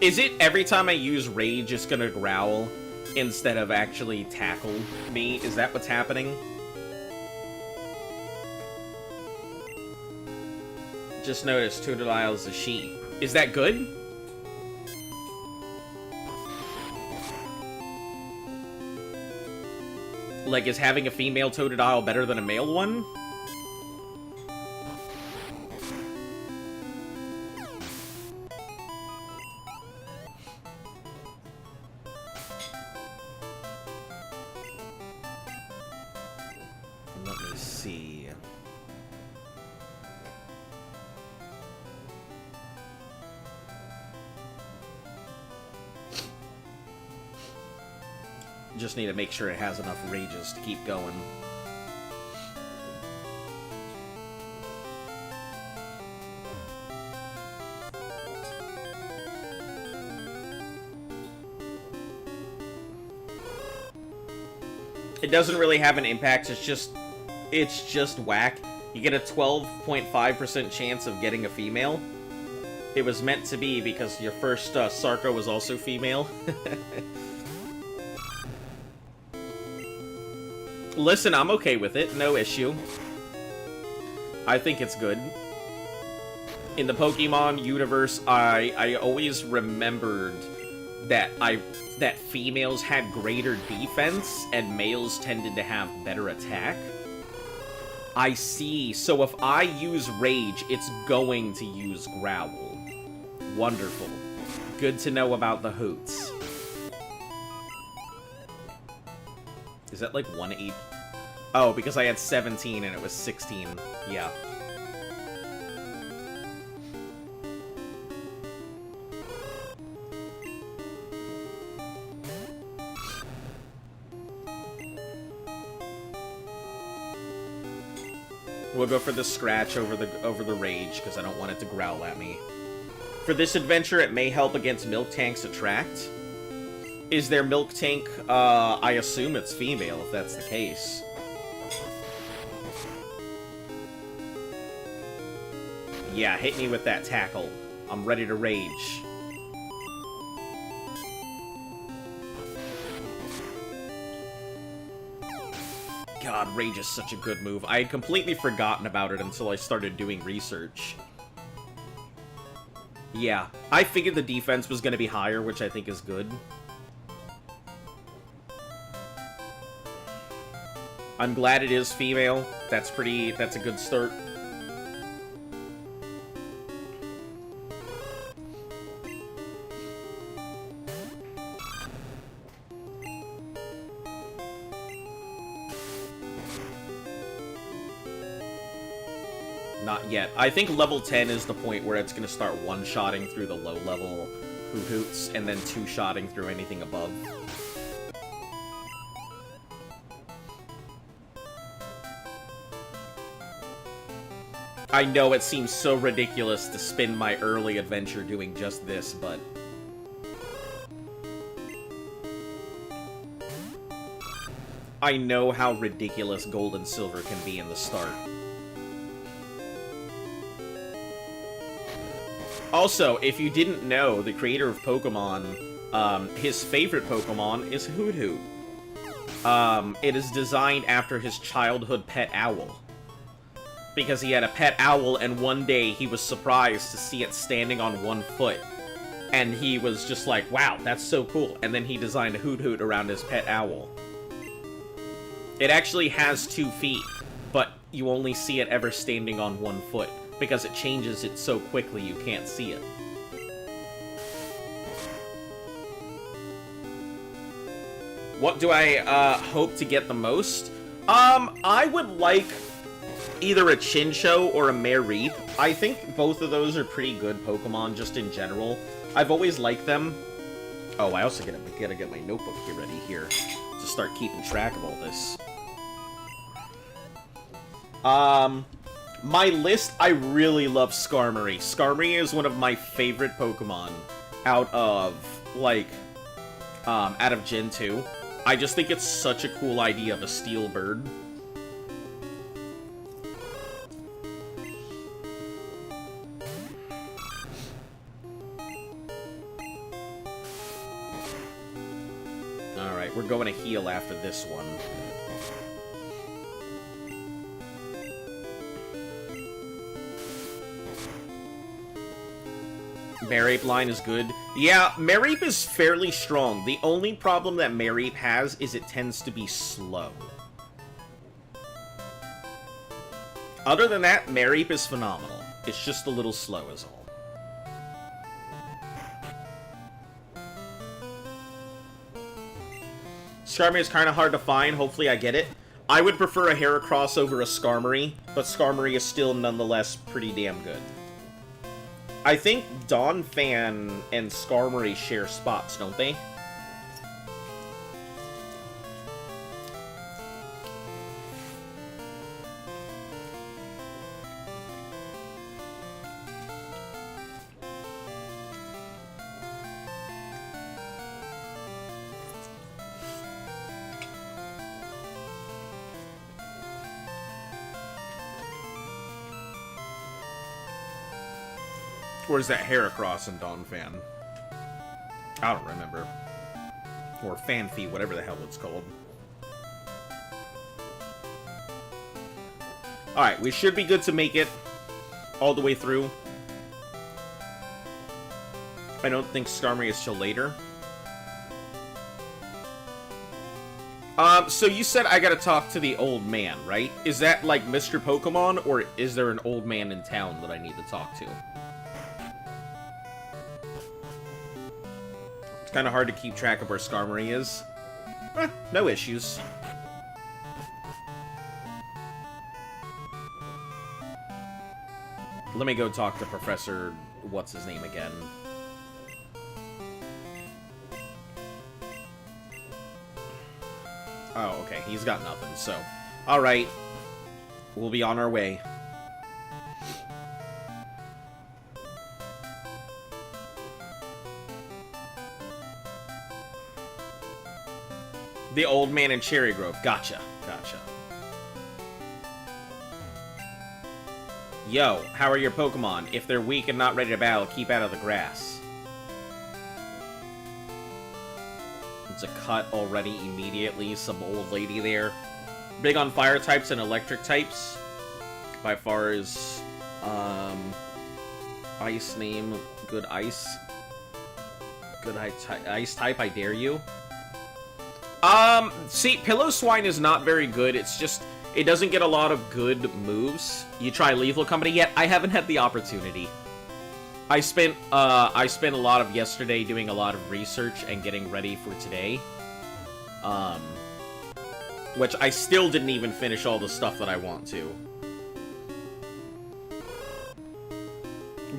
Is it every time I use Rage, it's gonna growl instead of actually tackle me? Is that what's happening? Just noticed Totodile is a she. Is that good? Like, is having a female Totodile better than a male one? Let me see. Just need to make sure it has enough rages to keep going. It doesn't really have an impact, it's just whack. You get a 12.5% chance of getting a female. It was meant to be because your first Sarko was also female. Listen, I'm okay with it, no issue. I think it's good. In the Pokemon universe, I always remembered that females had greater defense and males tended to have better attack. I see. So if I use Rage, it's going to use Growl. Wonderful. Good to know about the Hoots. Is that like 1/8? Oh, because I had 17 and it was 16. Yeah. We'll go for the Scratch over the Rage, because I don't want it to growl at me. For this adventure, it may help against Miltank's Attract. Is their milk tank, I assume it's female, if that's the case. Yeah, hit me with that tackle. I'm ready to rage. God, rage is such a good move. I had completely forgotten about it until I started doing research. Yeah, I figured the defense was going to be higher, which I think is good. I'm glad it is female. That's a good start. Not yet. I think level 10 is the point where it's going to start one-shotting through the low-level hoo-hoots, and then two-shotting through anything above. I know it seems so ridiculous to spend my early adventure doing just this, but... I know how ridiculous gold and silver can be in the start. Also, if you didn't know, the creator of Pokemon, his favorite Pokemon is Hoot-Hoot. It is designed after his childhood pet owl. Because he had a pet owl, and one day he was surprised to see it standing on one foot. And he was just like, wow, that's so cool. And then he designed a Hoot-Hoot around his pet owl. It actually has 2 feet, but you only see it ever standing on 1 foot. Because it changes it so quickly you can't see it. What do I hope to get the most? I would like either a Chinchou or a Mareep. I think both of those are pretty good Pokemon just in general. I've always liked them. Oh, I also gotta get my notebook ready here to start keeping track of all this. My list, I really love Skarmory. Skarmory is one of my favorite Pokemon out of Gen 2. I just think it's such a cool idea of a steel bird. Alright, we're going to heal after this one. Mareep line is good. Yeah, Mareep is fairly strong. The only problem that Mareep has is it tends to be slow. Other than that, Mareep is phenomenal. It's just a little slow is all. Skarmory is kind of hard to find. Hopefully I get it. I would prefer a Heracross over a Skarmory, but Skarmory is still nonetheless pretty damn good. I think Donphan and Skarmory share spots, don't they? Or is that Heracross and Donphan? I don't remember. Or Fanphy, whatever the hell it's called. Alright, we should be good to make it all the way through. I don't think Skarmory is till later. So you said I gotta talk to the old man, right? Is that like Mr. Pokemon, or is there an old man in town that I need to talk to? It's kind of hard to keep track of where Skarmory is. No issues. Let me go talk to Professor... what's his name again? Oh, okay. He's got nothing, so... Alright. We'll be on our way. The old man in Cherry Grove. Gotcha. Gotcha. Yo, how are your Pokemon? If they're weak and not ready to battle, keep out of the grass. It's a cut already immediately. Some old lady there. Big on fire types and electric types. By far is, ice name. Good ice. Good ice type, I dare you. See, Pillow-Swine is not very good. It's just, it doesn't get a lot of good moves. You try Lethal Company yet? I haven't had the opportunity. I spent a lot of yesterday doing a lot of research and getting ready for today. Which I still didn't even finish all the stuff that I want to.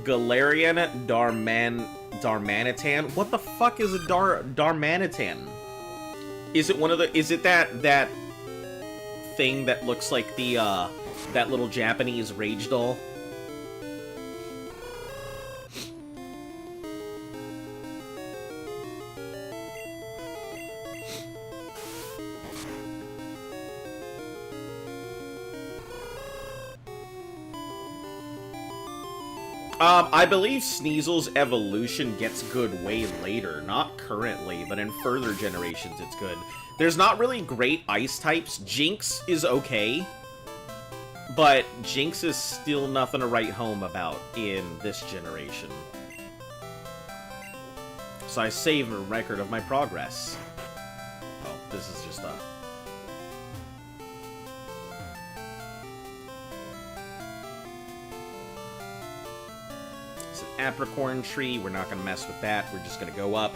Galarian Darmanitan? What the fuck is a Darmanitan? Is it one of the... Is it that thing that looks like the, that little Japanese rage doll? I believe Sneasel's evolution gets good way later. Not currently, but in further generations it's good. There's not really great ice types. Jinx is okay, but Jinx is still nothing to write home about in this generation. So I save a record of my progress. Oh, this is just a... Apricorn tree, we're not gonna mess with that, we're just gonna go up.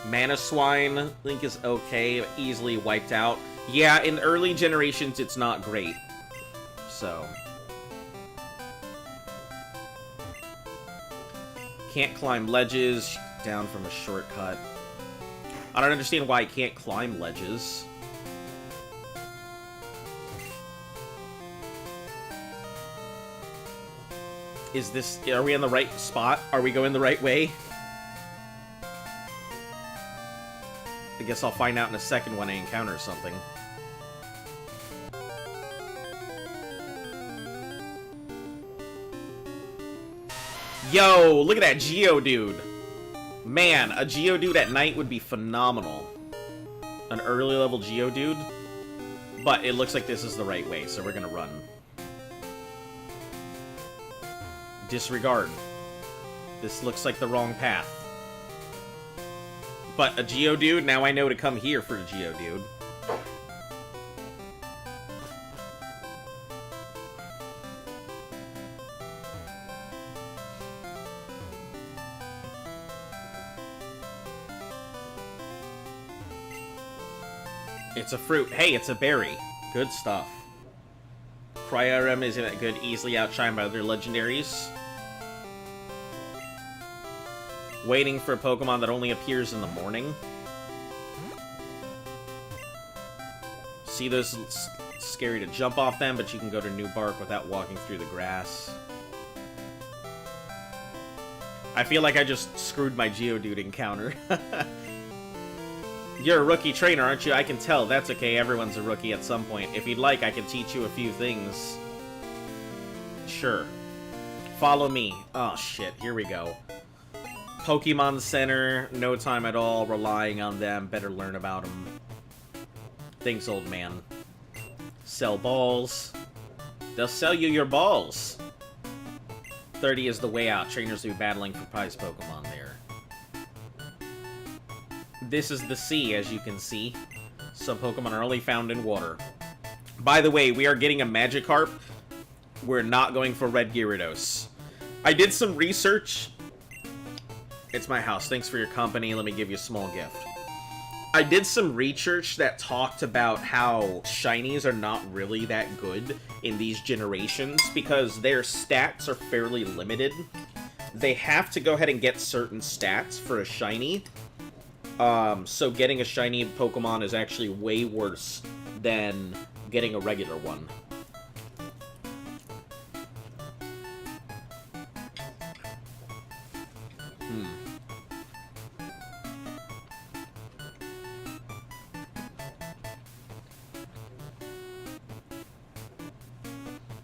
Manaswine, I think is okay, easily wiped out. Yeah, in early generations it's not great. So. Can't climb ledges, down from a shortcut. I don't understand why I can't climb ledges. Is this... Are we in the right spot? Are we going the right way? I guess I'll find out in a second when I encounter something. Yo, look at that Geodude. Man, a Geodude at night would be phenomenal. An early level Geodude. But it looks like this is the right way, so we're gonna run. Disregard. This looks like the wrong path. But a Geodude, now I know to come here for a Geodude. It's a fruit. Hey, it's a berry. Good stuff. Cryorim isn't that good, easily outshined by other legendaries. Waiting for a Pokemon that only appears in the morning. See, those scary to jump off them, but you can go to New Bark without walking through the grass. I feel like I just screwed my Geodude encounter. You're a rookie trainer, aren't you? I can tell. That's okay, everyone's a rookie at some point. If you'd like, I can teach you a few things. Sure. Follow me. Oh, shit. Here we go. Pokemon Center. No time at all. Relying on them. Better learn about them. Thanks, old man. Sell balls. They'll sell you your balls. 30 is the way out. Trainers will be battling for prize Pokemon there. This is the sea, as you can see. Some Pokemon are only found in water. By the way, we are getting a Magikarp. We're not going for Red Gyarados. I did some research. It's my house. Thanks for your company. Let me give you a small gift. I did some research that talked about how shinies are not really that good in these generations because their stats are fairly limited. They have to go ahead and get certain stats for a shiny. So getting a shiny Pokemon is actually way worse than getting a regular one.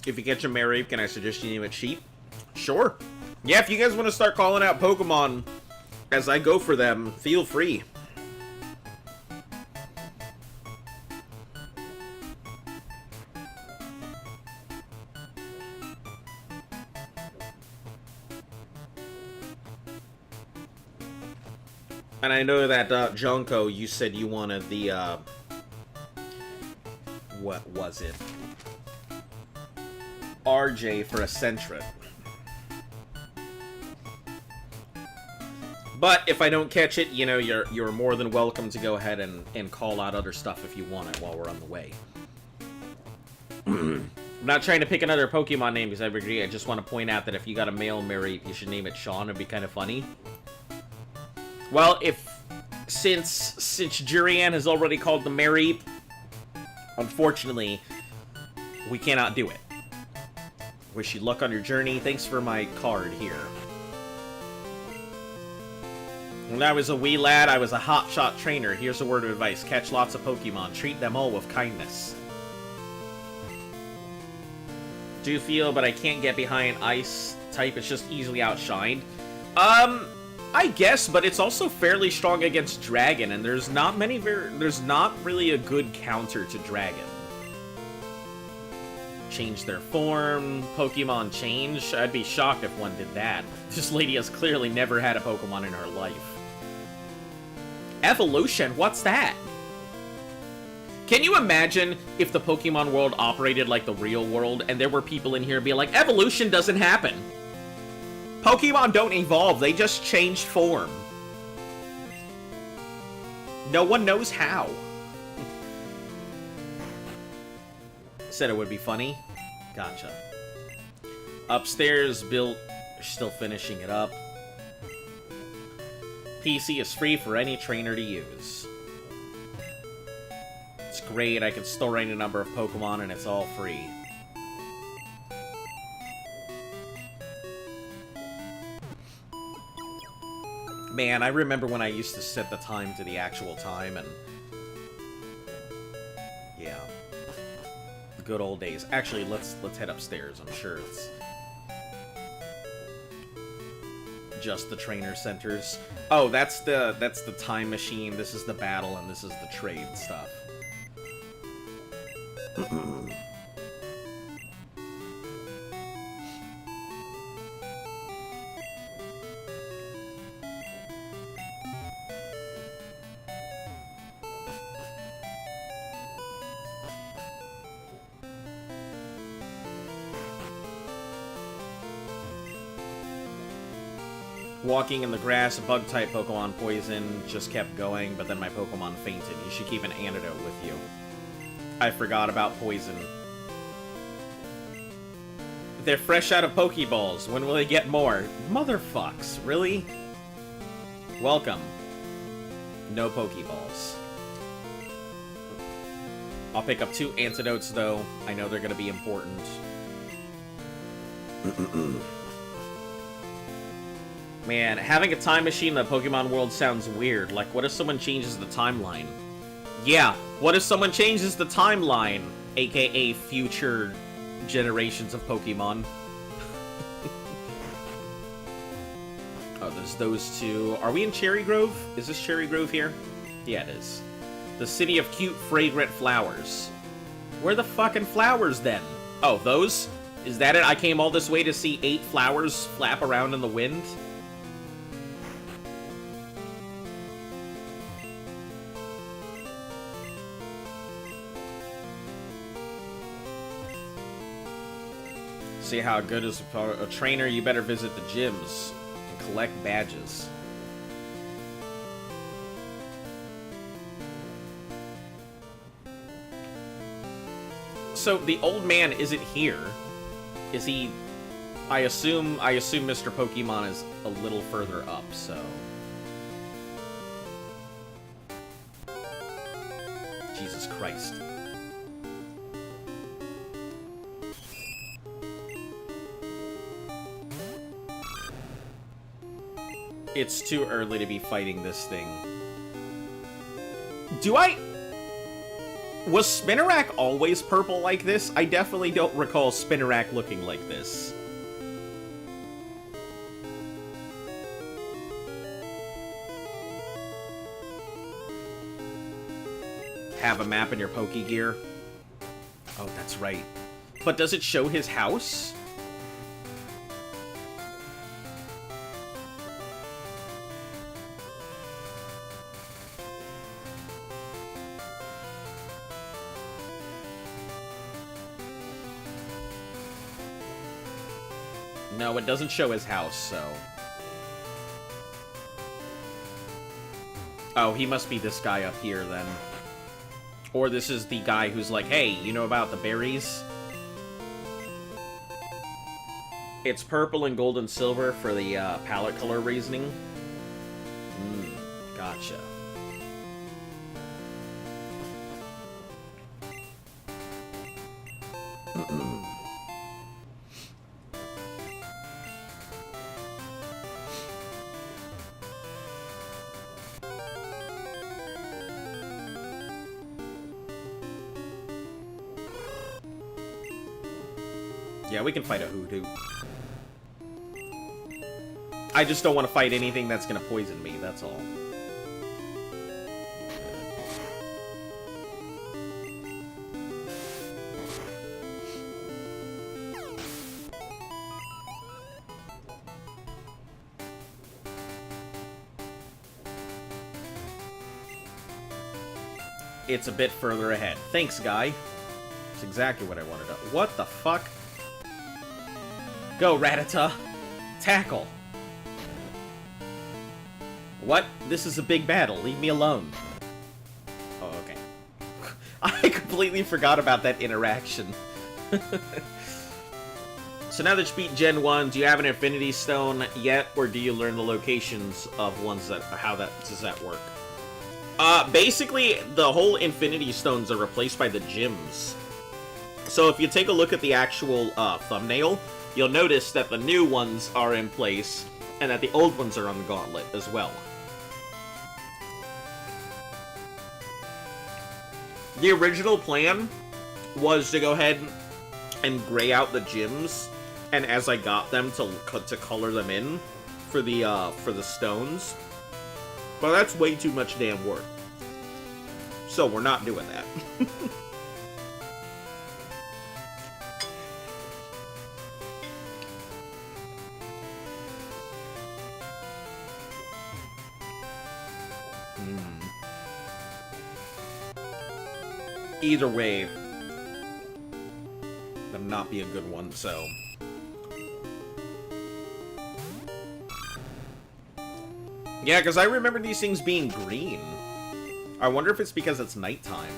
If you catch a Mareep, can I suggest you name it Sheep? Sure. Yeah, if you guys want to start calling out Pokemon as I go for them, feel free. And I know that, Junko, you said you wanted the, what was it? RJ for a Sentret. But if I don't catch it, you know, you're more than welcome to go ahead and call out other stuff if you want it while we're on the way. I'm not trying to pick another Pokemon name because I agree. I just want to point out that if you got a male Mareep, you should name it Sean. It'd be kind of funny. Well, since Jurian has already called the Mareep, unfortunately, we cannot do it. Wish you luck on your journey. Thanks for my card here. When I was a wee lad, I was a hotshot trainer. Here's a word of advice. Catch lots of Pokemon. Treat them all with kindness. Do feel, but I can't get behind Ice type. It's just easily outshined. I guess, but it's also fairly strong against Dragon, and there's not really a good counter to Dragon. Change their form, Pokemon change. I'd be shocked if one did that. This lady has clearly never had a Pokemon in her life. Evolution, what's that? Can you imagine if the Pokemon world operated like the real world, and there were people in here being like, evolution doesn't happen. Pokemon don't evolve, they just change form. No one knows how. Said it would be funny. Gotcha. Upstairs, built, still finishing it up. PC is free for any trainer to use. It's great, I can store any number of Pokemon and it's all free. Man, I remember when I used to set the time to the actual time, and yeah, the good old days. Actually, let's head upstairs. I'm sure it's just the trainer centers. Oh, that's the time machine. This is the battle, and this is the trade stuff. Walking in the grass, a bug-type Pokemon poison just kept going, but then my Pokemon fainted. You should keep an antidote with you. I forgot about poison. They're fresh out of Pokeballs. When will they get more? Motherfucks, really? Welcome. No Pokeballs. I'll pick up 2 antidotes, though. I know they're gonna be important. Man, having a time machine in the Pokemon world sounds weird. Like, what if someone changes the timeline? Yeah, what if someone changes the timeline? AKA future generations of Pokemon. Oh, there's those 2. Are we in Cherry Grove? Is this Cherry Grove here? Yeah, it is. The city of cute, fragrant flowers. Where the fucking flowers, then? Oh, those? Is that it? I came all this way to see 8 flowers flap around in the wind? See how good is a trainer, you better visit the gyms and collect badges. So the old man isn't here. Is he? I assume Mr. Pokemon is a little further up, so. Jesus Christ. It's too early to be fighting this thing. Do I? Was Spinarak always purple like this? I definitely don't recall Spinarak looking like this. Have a map in your Pokegear. Oh, that's right. But does it show his house? No, it doesn't show his house, so... Oh, he must be this guy up here, then. Or this is the guy who's like, hey, you know about the berries? It's purple and gold and silver for the palette color reasoning. Gotcha. Yeah, we can fight a hoodoo. I just don't want to fight anything that's gonna poison me, that's all. It's a bit further ahead. Thanks, guy. That's exactly what I wanted to... What the fuck? Go, Rattata. Tackle. What? This is a big battle. Leave me alone. Oh, okay. I completely forgot about that interaction. So now that you beat Gen 1, do you have an Infinity Stone yet, or do you learn the locations of ones that... How does that work? Basically, the whole Infinity Stones are replaced by the gyms. So if you take a look at the actual thumbnail, you'll notice that the new ones are in place, and that the old ones are on the Gauntlet as well. The original plan was to go ahead and gray out the gyms, and as I got them to color them in for the stones. But that's way too much damn work. So we're not doing that. Either way, that'll not be a good one, so... Yeah, because I remember these things being green. I wonder if it's because it's nighttime.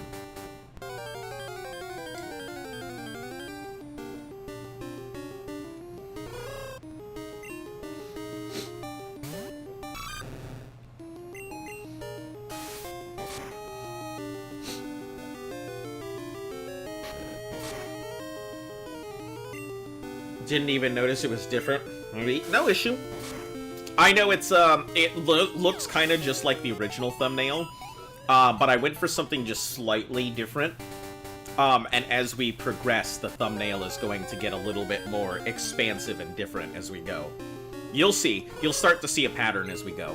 Didn't even notice it was different. No issue. I know it's, looks kind of just like the original thumbnail, but I went for something just slightly different. And as we progress, the thumbnail is going to get a little bit more expansive and different as we go. You'll see. You'll start to see a pattern as we go.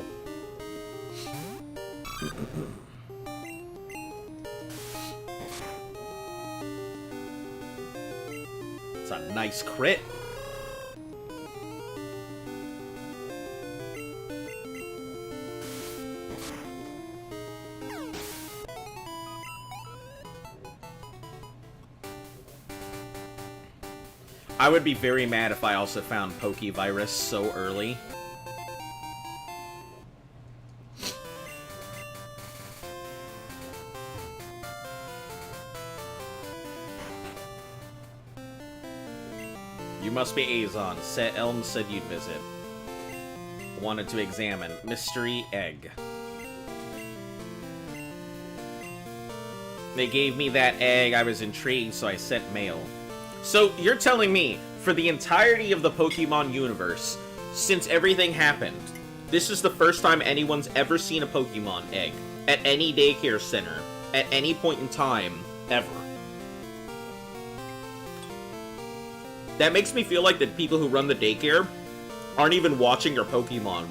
It's a nice crit. I would be very mad if I also found Pokevirus so early. You must be Azon. Elm said you'd visit. Wanted to examine. Mystery egg. They gave me that egg. I was intrigued, so I sent mail. So, you're telling me, for the entirety of the Pokemon universe, since everything happened, this is the first time anyone's ever seen a Pokemon egg, at any daycare center, at any point in time, Ever. That makes me feel like the people who run the daycare aren't even watching your Pokemon.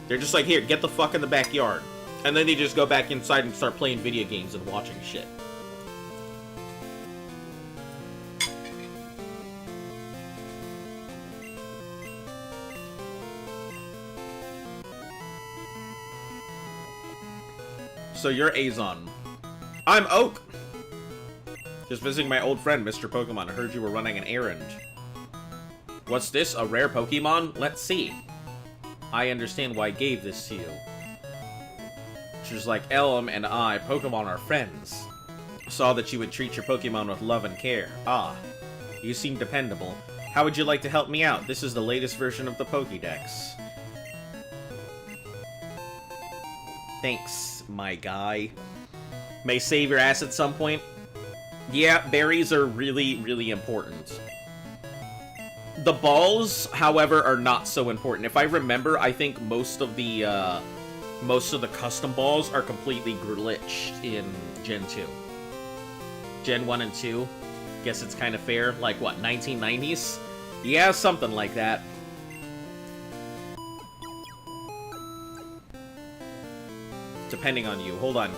They're just like, here, get the fuck in the backyard. And then they just go back inside and start playing video games and watching shit. So you're Azon. I'm Oak! Just visiting my old friend, Mr. Pokemon. I heard you were running an errand. What's this? A rare Pokemon? Let's see. I understand why I gave this to you. She's like, Elm and I, Pokemon are friends. Saw that you would treat your Pokemon with love and care. Ah, you seem dependable. How would you like to help me out? This is the latest version of the Pokédex. Thanks, my guy. May save your ass at some point. Yeah, berries are really, really important. The balls, however, are not so important. If I remember, I think most of the custom balls are completely glitched in Gen 2. Gen 1 and 2, guess it's kind of fair. Like, what, 1990s? Yeah, something like that. Depending on you. Hold on.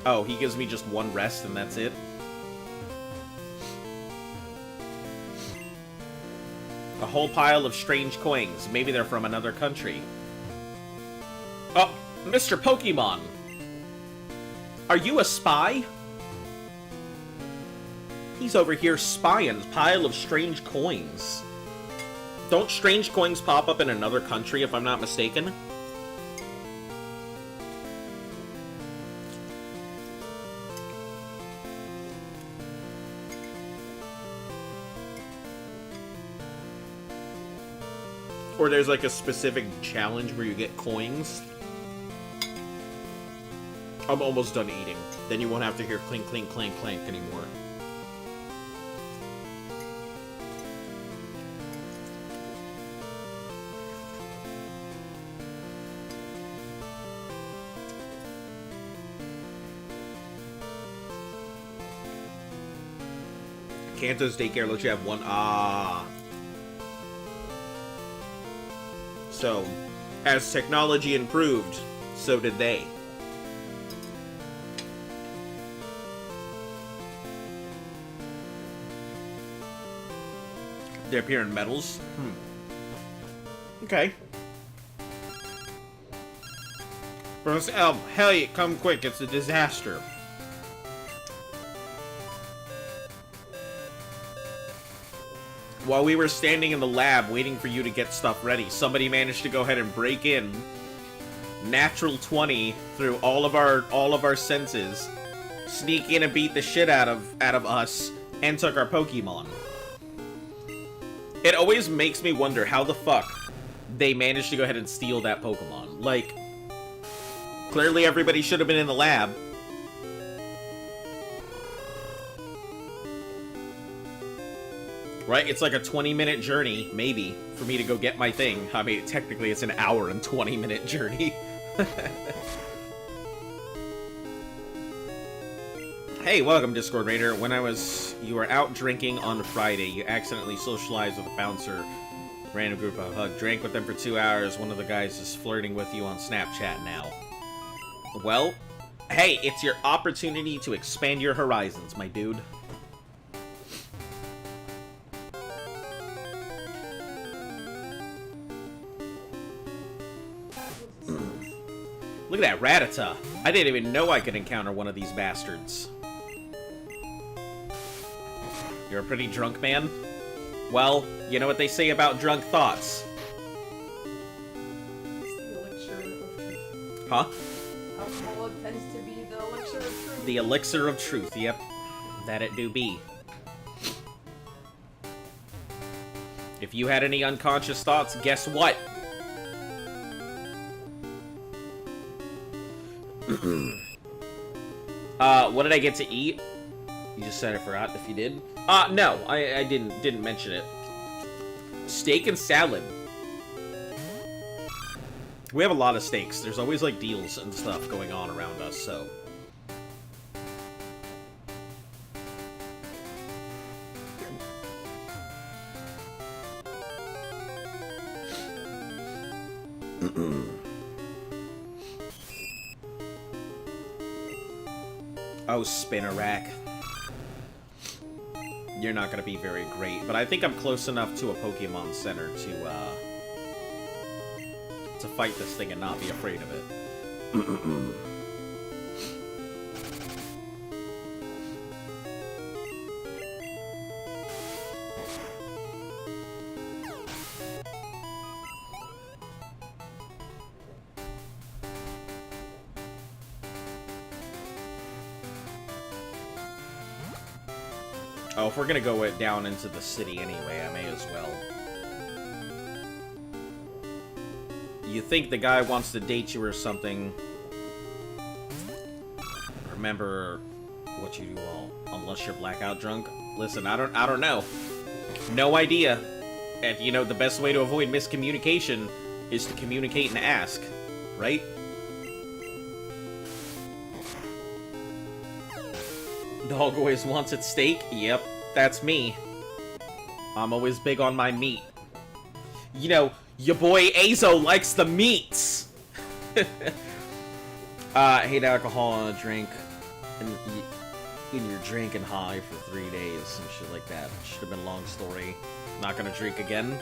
Oh, he gives me just one rest and that's it? A whole pile of strange coins. Maybe they're from another country. Oh, Mr. Pokemon! Are you a spy? He's over here spying a pile of strange coins. Don't strange coins pop up in another country, if I'm not mistaken? Or there's like a specific challenge where you get coins. I'm almost done eating. Then you won't have to hear clink, clink, clank, clank anymore. Kanto's daycare lets you have one. Ah. So, as technology improved, so did they. They appear in metals? Okay. Prince Elm, hell yeah, come quick, it's a disaster. While we were standing in the lab waiting for you to get stuff ready, somebody managed to go ahead and break in. Natural 20 through all of our senses, sneak in and beat the shit out of us, and took our Pokemon. It always makes me wonder how the fuck they managed to go ahead and steal that Pokemon. Like, clearly everybody should have been in the lab. Right? It's like a 20-minute journey, maybe, for me to go get my thing. I mean, technically it's an hour and 20-minute journey. Hey, welcome, Discord Raider. When you were out drinking on Friday, you accidentally socialized with a bouncer. Random group of hug. Drank with them for 2 hours. One of the guys is flirting with you on Snapchat now. Well, hey, it's your opportunity to expand your horizons, my dude. Look at that Rattata. I didn't even know I could encounter one of these bastards. You're a pretty drunk man? Well, you know what they say about drunk thoughts. It's the elixir of truth. Huh? Alcohol tends to be the elixir of truth. The elixir of truth, yep. That it do be. If you had any unconscious thoughts, guess what? What did I get to eat? You just said I forgot if you did. No, I didn't mention it. Steak and salad. We have a lot of steaks. There's always like deals and stuff going on around us, so. Oh, Spinnerack. You're not gonna be very great, but I think I'm close enough to a Pokemon Center to fight this thing and not be afraid of it. Oh, if we're gonna go down into the city anyway, I may as well. You think the guy wants to date you or something. Remember what you do all, unless you're blackout drunk. Listen, I don't know. No idea. And you know, the best way to avoid miscommunication is to communicate and ask, right? Dog always wants its steak? Yep, that's me. I'm always big on my meat. You know, your boy Azo likes the meats! I hate alcohol and a drink. And you're drinking high for 3 days and shit like that. Should have been a long story. Not gonna drink again.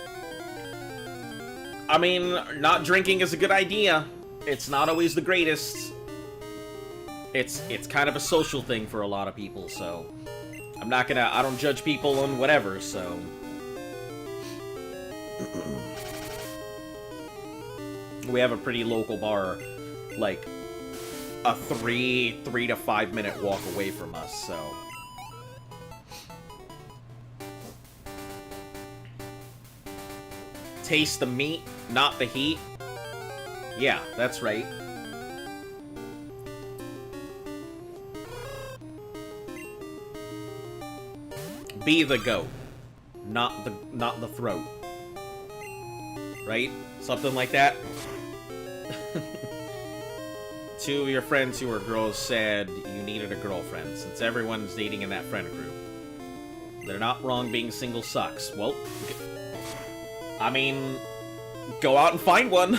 I mean, not drinking is a good idea. It's not always the greatest. It's kind of a social thing for a lot of people, so I don't judge people on whatever, so. We have a pretty local bar, like a 3 to 5 minute walk away from us, so. Taste the meat, not the heat. Yeah, that's right. Be the goat, not the throat. Right? Something like that. Two of your friends who are girls said you needed a girlfriend, since everyone's dating in that friend group. They're not wrong, being single sucks. Well, I mean, go out and find one.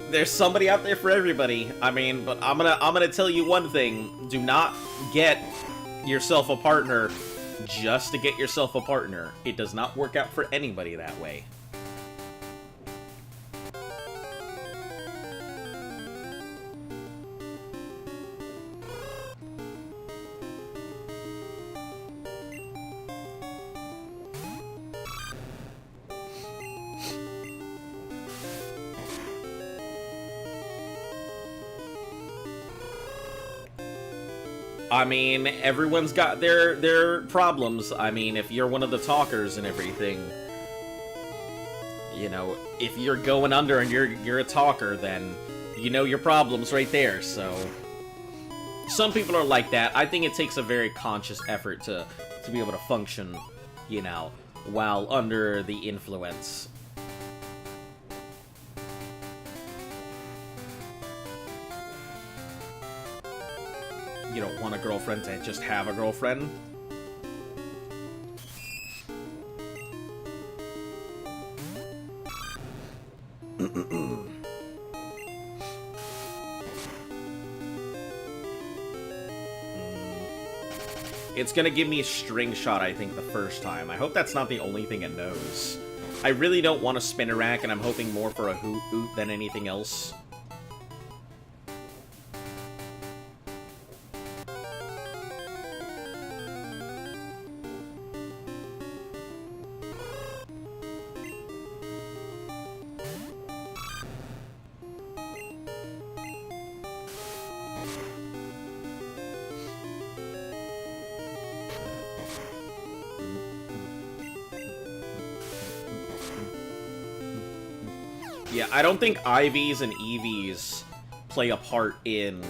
There's somebody out there for everybody. I mean, but I'm gonna tell you one thing. Do not get yourself a partner just to get yourself a partner. It does not work out for anybody that way. I mean, everyone's got their problems. I mean, if you're one of the talkers and everything, you know, if you're going under and you're a talker, then you know your problems right there, so. Some people are like that. I think it takes a very conscious effort to be able to function, you know, while under the influence. You don't want a girlfriend to just have a girlfriend. It's gonna give me a string shot, I think, the first time. I hope that's not the only thing it knows. I really don't want a Spinnerack, and I'm hoping more for a Hoot than anything else. Yeah, I don't think IVs and EVs play a part in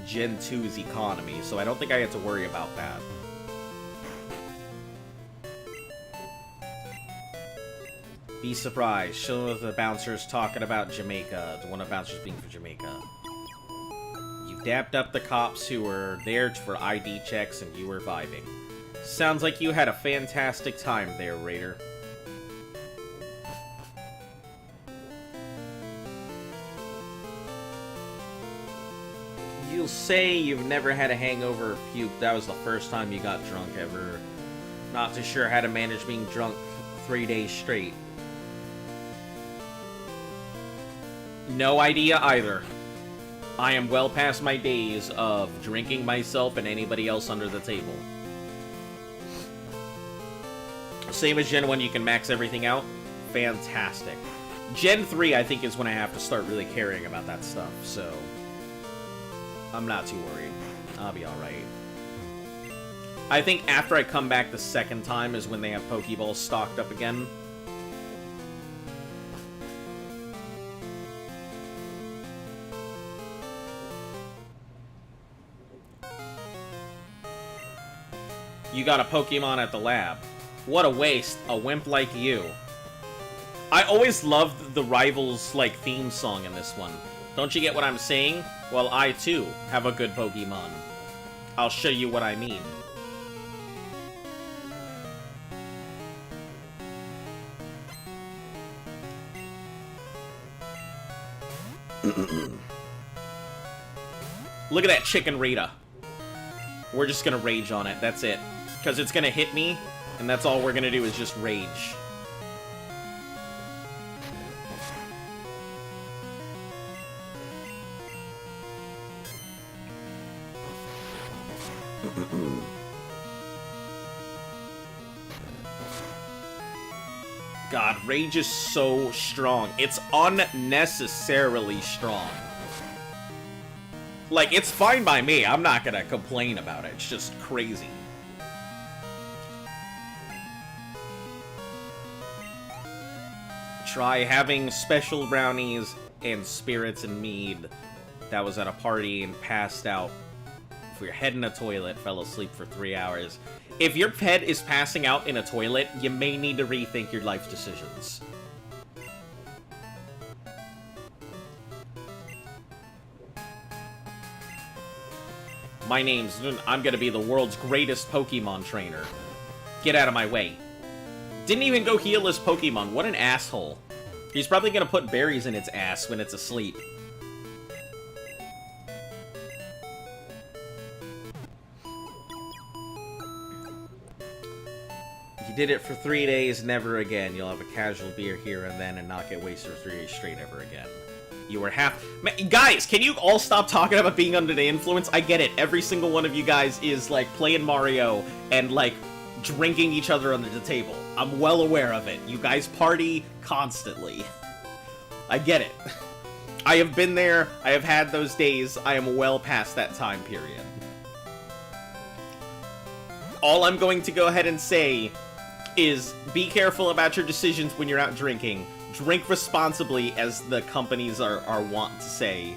Gen 2's economy, so I don't think I have to worry about that. Be surprised. Show the bouncers talking about Jamaica. One of the bouncers being for Jamaica. You dapped up the cops who were there for ID checks and you were vibing. Sounds like you had a fantastic time there, Raider. you say you've never had a hangover or puke. That was the first time you got drunk ever. Not too sure how to manage being drunk 3 days straight. No idea either. I am well past my days of drinking myself and anybody else under the table. Same as Gen 1, you can max everything out. Fantastic. Gen 3, I think, is when I have to start really caring about that stuff, so I'm not too worried. I'll be alright. I think after I come back the second time is when they have Pokeballs stocked up again. You got a Pokemon at the lab. What a waste, a wimp like you. I always loved the Rivals, like, theme song in this one. Don't you get what I'm saying? Well, I, too, have a good Pokemon. I'll show you what I mean. Look at that chicken Rita. We're just gonna rage on it, that's it. Because it's gonna hit me, and that's all we're gonna do is just rage. God, rage is so strong. It's unnecessarily strong. Like, it's fine by me. I'm not gonna complain about it. It's just crazy. Try having special brownies and spirits and mead. That was at a party and passed out. If your head in a toilet, fell asleep for 3 hours. If your pet is passing out in a toilet, you may need to rethink your life decisions. My name's... I'm gonna be the world's greatest Pokemon trainer. Get out of my way. Didn't even go heal his Pokemon. What an asshole. He's probably gonna put berries in its ass when it's asleep. You did it for 3 days, never again. You'll have a casual beer here and then and not get wasted for 3 days straight ever again. You were half... Guys, can you all stop talking about being under the influence? I get it. Every single one of you guys is, like, playing Mario and, like, drinking each other under the table. I'm well aware of it. You guys party constantly. I get it. I have been there. I have had those days. I am well past that time period. All I'm going to go ahead and say is be careful about your decisions when you're out drinking. Drink responsibly, as the companies are wont to say.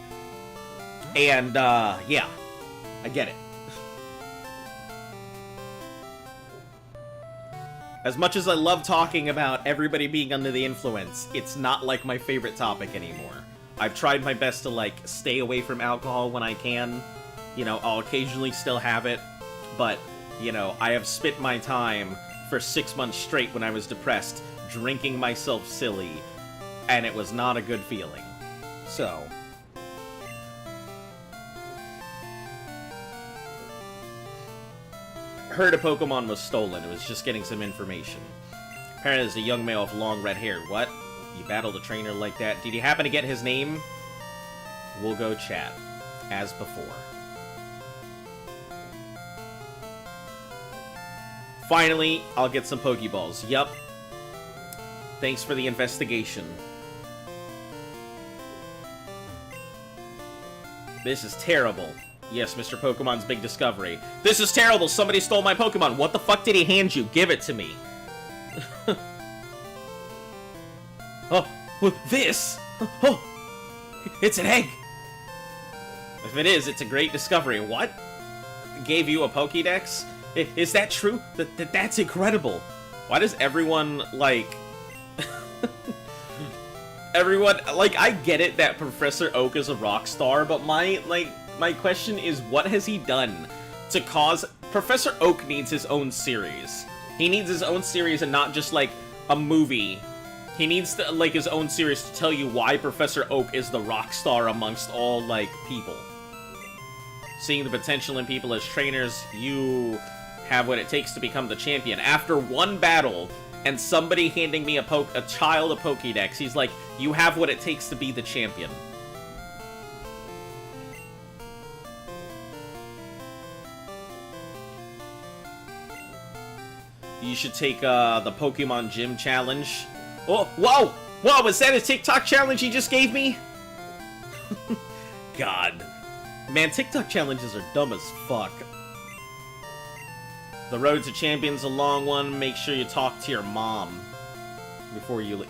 And, yeah. I get it. As much as I love talking about everybody being under the influence, it's not, like, my favorite topic anymore. I've tried my best to, like, stay away from alcohol when I can. You know, I'll occasionally still have it. But, you know, I have spent my time for 6 months straight when I was depressed, drinking myself silly, and it was not a good feeling. So... heard a Pokemon was stolen. It was just getting some information. Apparently there's a young male with long red hair. What? You battled a trainer like that? Did you happen to get his name? We'll go chat. As before. Finally, I'll get some Pokeballs. Yup. Thanks for the investigation. This is terrible. Yes, Mr. Pokemon's big discovery. This is terrible! Somebody stole my Pokemon! What the fuck did he hand you? Give it to me! Oh, this? Oh! It's an egg! If it is, it's a great discovery. What? Gave you a Pokédex? Is that true? That's incredible! Why does everyone, like... everyone... Like, I get it that Professor Oak is a rock star, but my question is, what has he done to cause... Professor Oak needs his own series. He needs his own series and not just, like, a movie. He needs, to, like, his own series to tell you why Professor Oak is the rock star amongst all, like, people. Seeing the potential in people as trainers, you have what it takes to become the champion. After one battle, and somebody handing me a child a Pokédex, he's like, you have what it takes to be the champion. You should take the Pokemon Gym Challenge. Oh, whoa! Whoa, was that a TikTok challenge he just gave me? God. Man, TikTok challenges are dumb as fuck. The road to champion's a long one. Make sure you talk to your mom before you leave.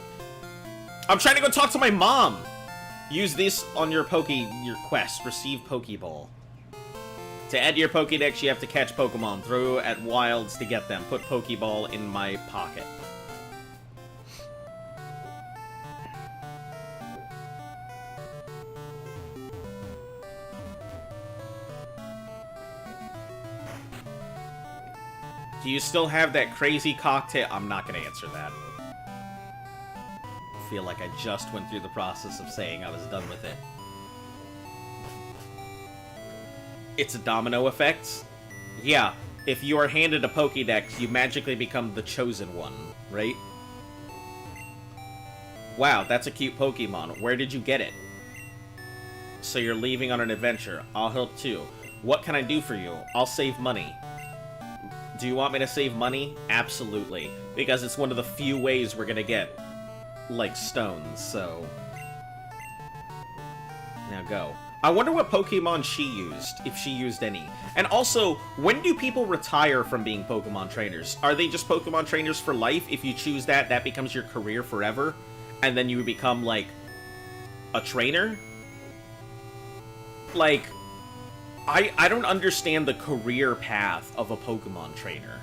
I'm trying to go talk to my mom! Use this on your quest. Receive Pokeball. To add to your Pokédex, you have to catch Pokemon. Throw at wilds to get them. Put Pokeball in my pocket. Do you still have that crazy cocktail? I'm not going to answer that. I feel like I just went through the process of saying I was done with it. It's a domino effect. Yeah, if you are handed a Pokédex, you magically become the chosen one, right? Wow, that's a cute Pokemon. Where did you get it? So you're leaving on an adventure. I'll help too. What can I do for you? I'll save money. Do you want me to save money? Absolutely. Because it's one of the few ways we're gonna get, like, stones, so... Now go. I wonder what Pokemon she used, if she used any. And also, when do people retire from being Pokemon trainers? Are they just Pokemon trainers for life? If you choose that, that becomes your career forever? And then you become, like, a trainer? Like... I don't understand the career path of a Pokemon trainer.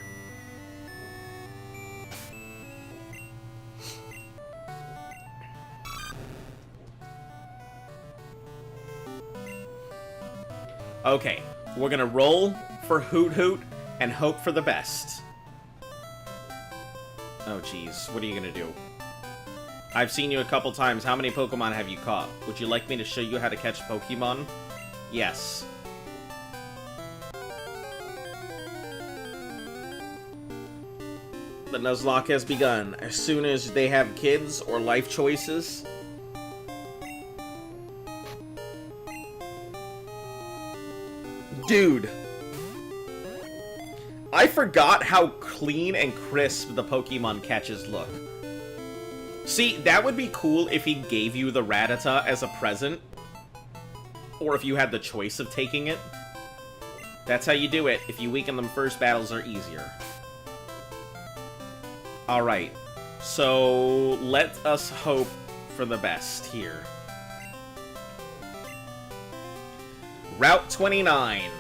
Okay, we're gonna roll for Hoot Hoot and hope for the best. Oh jeez, what are you gonna do? I've seen you a couple times. How many Pokemon have you caught? Would you like me to show you how to catch Pokemon? Yes. The Nuzlocke has begun. As soon as they have kids or life choices... Dude! I forgot how clean and crisp the Pokemon catches look. See, that would be cool if he gave you the Rattata as a present. Or if you had the choice of taking it. That's how you do it. If you weaken them first, battles are easier. Alright, so let us hope for the best here. Route 29.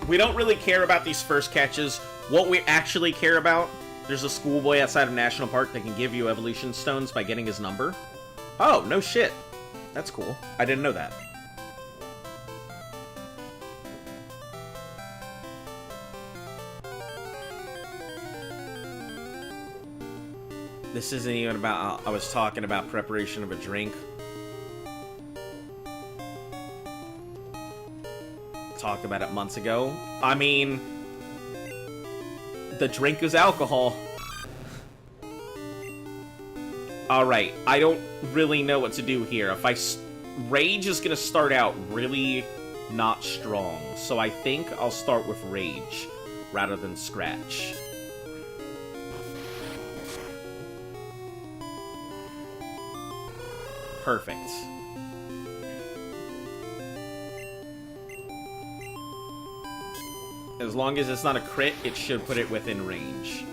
We don't really care about these first catches. What we actually care about, there's a schoolboy outside of National Park that can give you evolution stones by getting his number. Oh, no shit. That's cool. I didn't know that. This isn't even about... I was talking about preparation of a drink. Talked about it months ago. I mean... the drink is alcohol. Alright, I don't really know what to do here. If I... Rage is gonna start out really not strong. So I think I'll start with Rage rather than Scratch. Perfect. As long as it's not a crit, it should put it within range.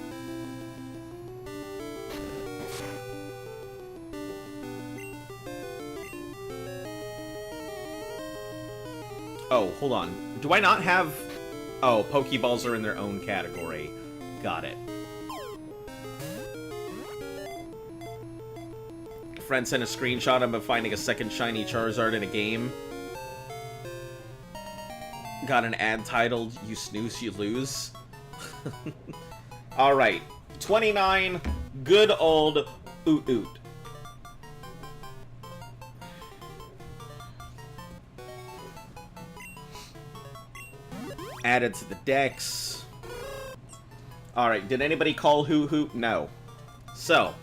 Oh, hold on. Do I not have... Oh, Pokeballs are in their own category. Got it. Friend sent a screenshot of him finding a second shiny Charizard in a game. Got an ad titled, "You snooze, you lose." Alright. 29. Good old Oot oot. Added to the decks. Alright, did anybody call Hoot Hoot? No. So,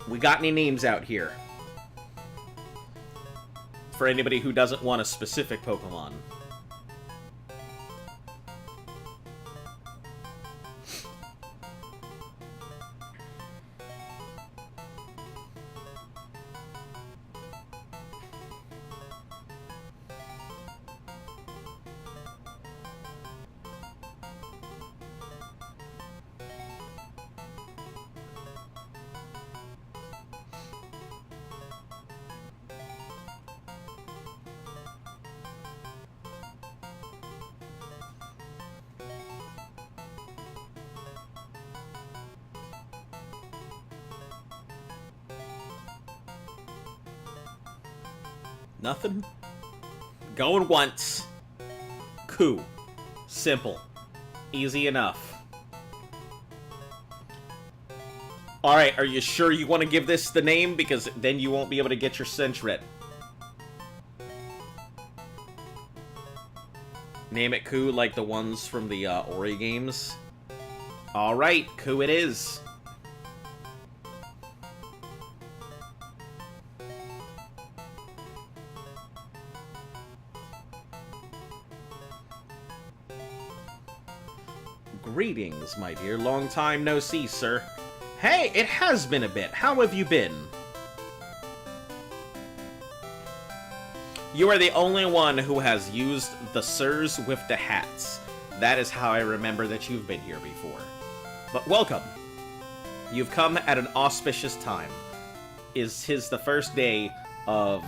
we got any names out here? For anybody who doesn't want a specific Pokemon. Nothing? Going once. Coup. Simple. Easy enough. Alright, are you sure you want to give this the name? Because then you won't be able to get your Sentret. Name it Coup like the ones from the Ori games. Alright, Coup it is. Greetings, my dear. Long time no see, sir. Hey, it has been a bit. How have you been? You are the only one who has used the sirs with the hats. That is how I remember that you've been here before. But welcome. You've come at an auspicious time. Tis the first day of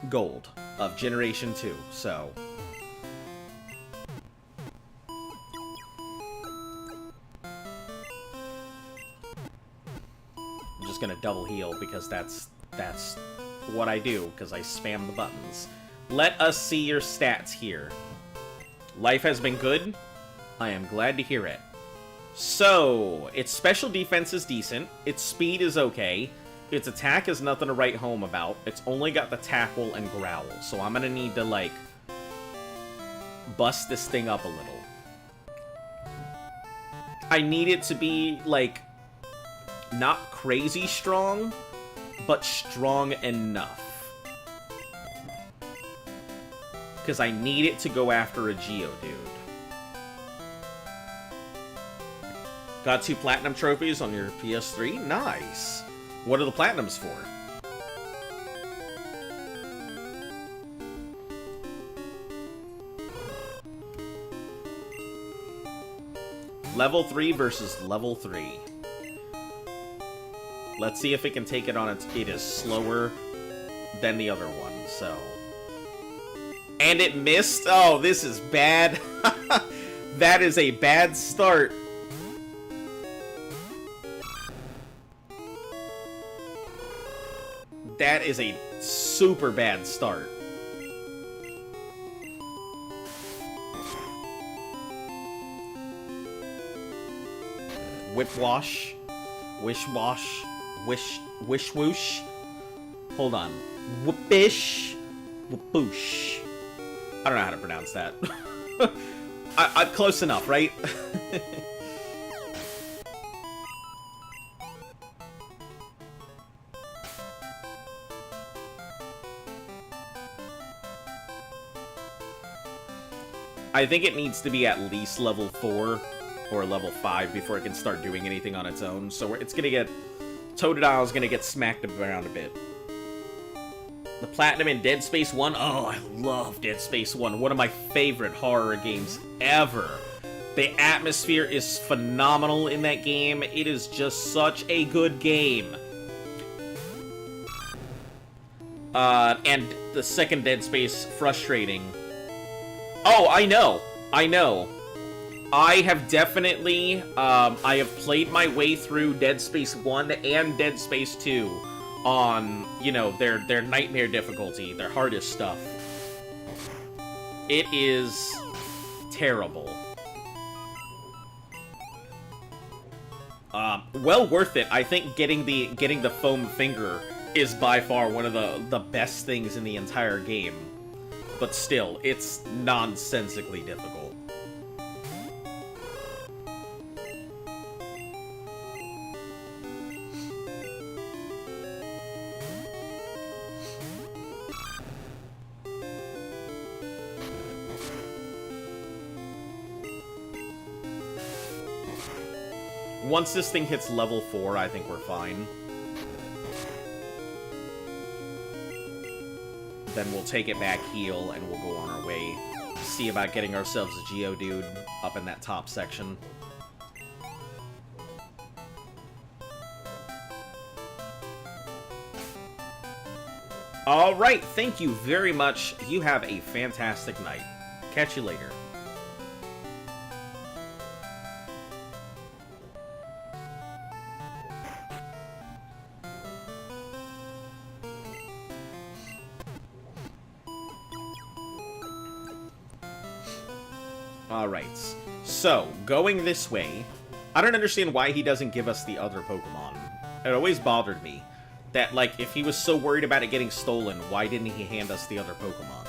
Gold, of Generation 2, so... gonna double heal because that's what I do, because I spam the buttons. Let us see your stats here. Life has been good. I am glad to hear it. So, its special defense is decent. Its speed is okay. Its attack is nothing to write home about. It's only got the tackle and growl. So I'm gonna need to, like, bust this thing up a little. I need it to be, like, not crazy strong, but strong enough. Because I need it to go after a Geodude. Got 2 Platinum trophies on your PS3? Nice! What are the Platinums for? Level 3 versus level 3. Let's see if it can take it on its... It is slower than the other one, so... And it missed? Oh, this is bad. That is a bad start. That is a super bad start. Whipwash. Wishwash. Wish whoosh. Hold on. Whoopish. Whoopoosh. I don't know how to pronounce that. I'm close enough, right? I think it needs to be at least level 4 or level 5 before it can start doing anything on its own. So it's gonna get... Totodile's gonna get smacked around a bit. The Platinum in Dead Space 1? Oh, I love Dead Space 1. One of my favorite horror games ever. The atmosphere is phenomenal in that game. It is just such a good game. And the second Dead Space, frustrating. Oh, I know. I know. I have definitely, I have played my way through Dead Space 1 and Dead Space 2 on, you know, their nightmare difficulty, their hardest stuff. It is terrible. Well worth it. I think getting the foam finger is by far one of the best things in the entire game. But still, it's nonsensically difficult. Once this thing hits level 4, I think we're fine. Then we'll take it back, heal, and we'll go on our way. See about getting ourselves a Geodude up in that top section. Alright, thank you very much. You have a fantastic night. Catch you later. Alright, so, going this way, I don't understand why he doesn't give us the other Pokemon. It always bothered me that, like, if he was so worried about it getting stolen, why didn't he hand us the other Pokemon?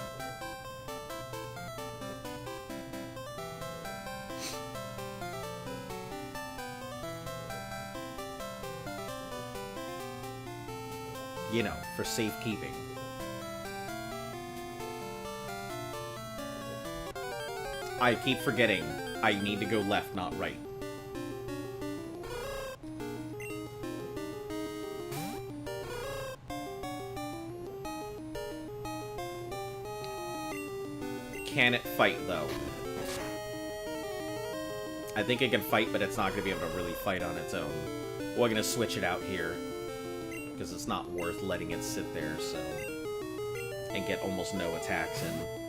You know, for safekeeping. I keep forgetting. I need to go left, not right. Can it fight, though? I think it can fight, but it's not going to be able to really fight on its own. We're going to switch it out here, because it's not worth letting it sit there, so... and get almost no attacks in.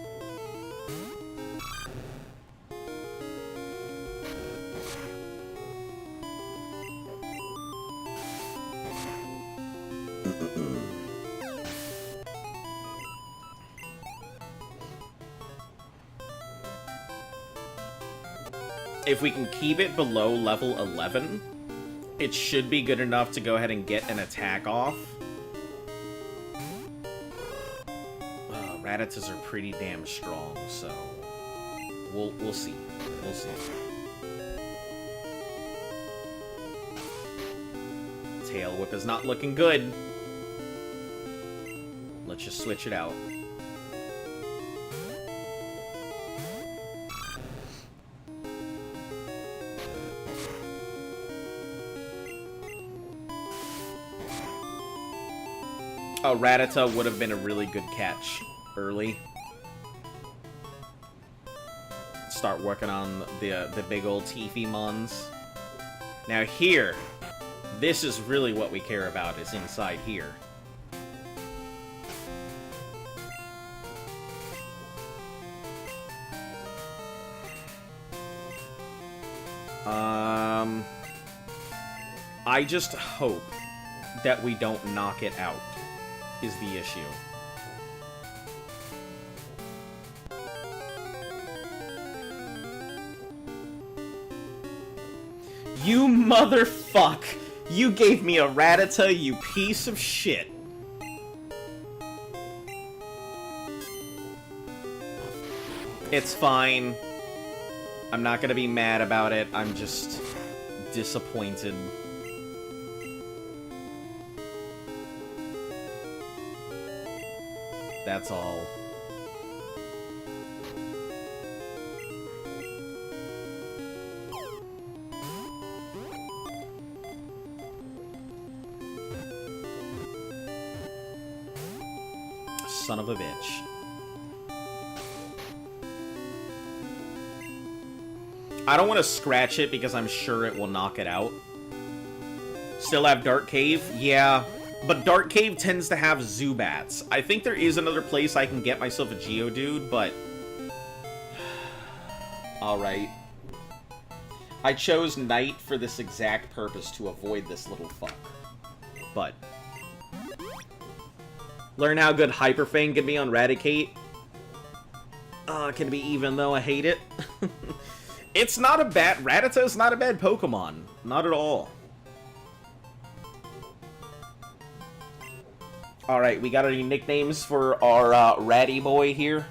If we can keep it below level 11, it should be good enough to go ahead and get an attack off. Rattatas are pretty damn strong, so we'll see. We'll see. Tail Whip is not looking good. Let's just switch it out. Oh, Rattata would have been a really good catch early. Start working on the big old Teefy Mons. Now here, this is really what we care about, is inside here. I just hope that we don't knock it out, is the issue. You motherfuck! You gave me a Rattata, you piece of shit. It's fine. I'm not gonna be mad about it. I'm just disappointed. That's all. Son of a bitch. I don't want to scratch it because I'm sure it will knock it out. Still have Dark Cave? Yeah. But Dark Cave tends to have Zubats. I think there is another place I can get myself a Geodude, but... Alright. I chose Night for this exact purpose, to avoid this little fuck. But... learn how good Hyper Fang can be on Raticate. Can be even though I hate it. It's not a bad... Rattata is not a bad Pokemon. Not at all. Alright, we got any nicknames for our ratty boy here?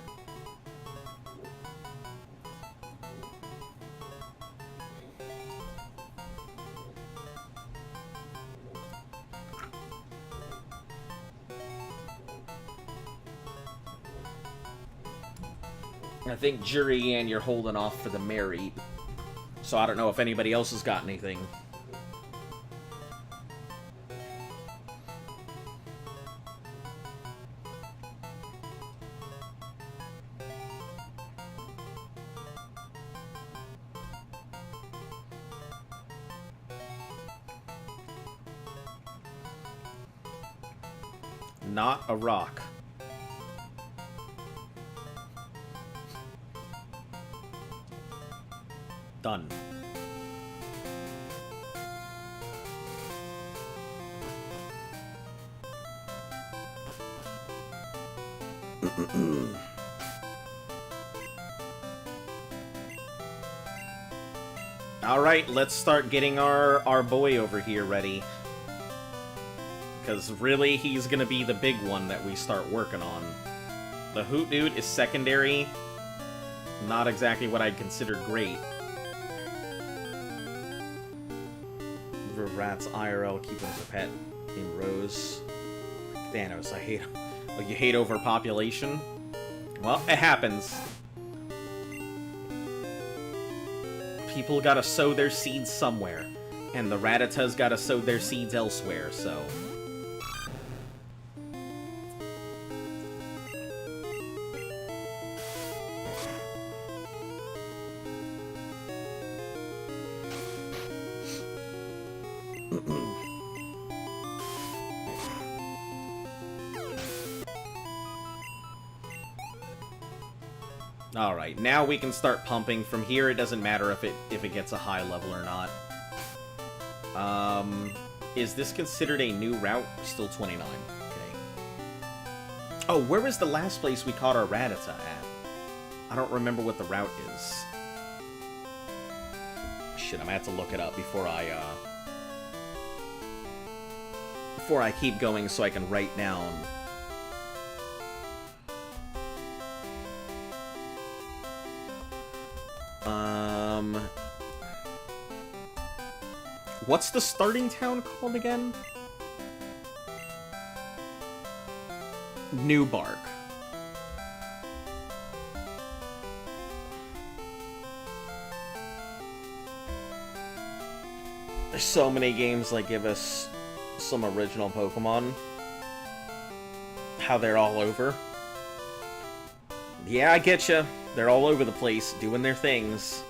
I think Jury and you're holding off for the Mary, so I don't know if anybody else has got anything. Not a rock. Done. Alright, let's start getting our boy over here ready. Because really, he's gonna be the big one that we start working on. The Hoot Dude is secondary. Not exactly what I'd consider great. Rats IRL, keep him as a pet. Named Rose. Thanos, I hate him. Oh, you hate overpopulation? Well, it happens. People gotta sow their seeds somewhere. And the Rattatas gotta sow their seeds elsewhere, so... Alright, now we can start pumping. From here, it doesn't matter if it gets a high level or not. Is this considered a new route? Still 29. Okay. Oh, where was the last place we caught our Rattata at? I don't remember what the route is. Shit, I'm gonna have to look it up before I keep going so I can write down. What's the starting town called again? New Bark. There's so many games that give us some original Pokemon. How they're all over. Yeah, I getcha. They're all over the place, doing their things.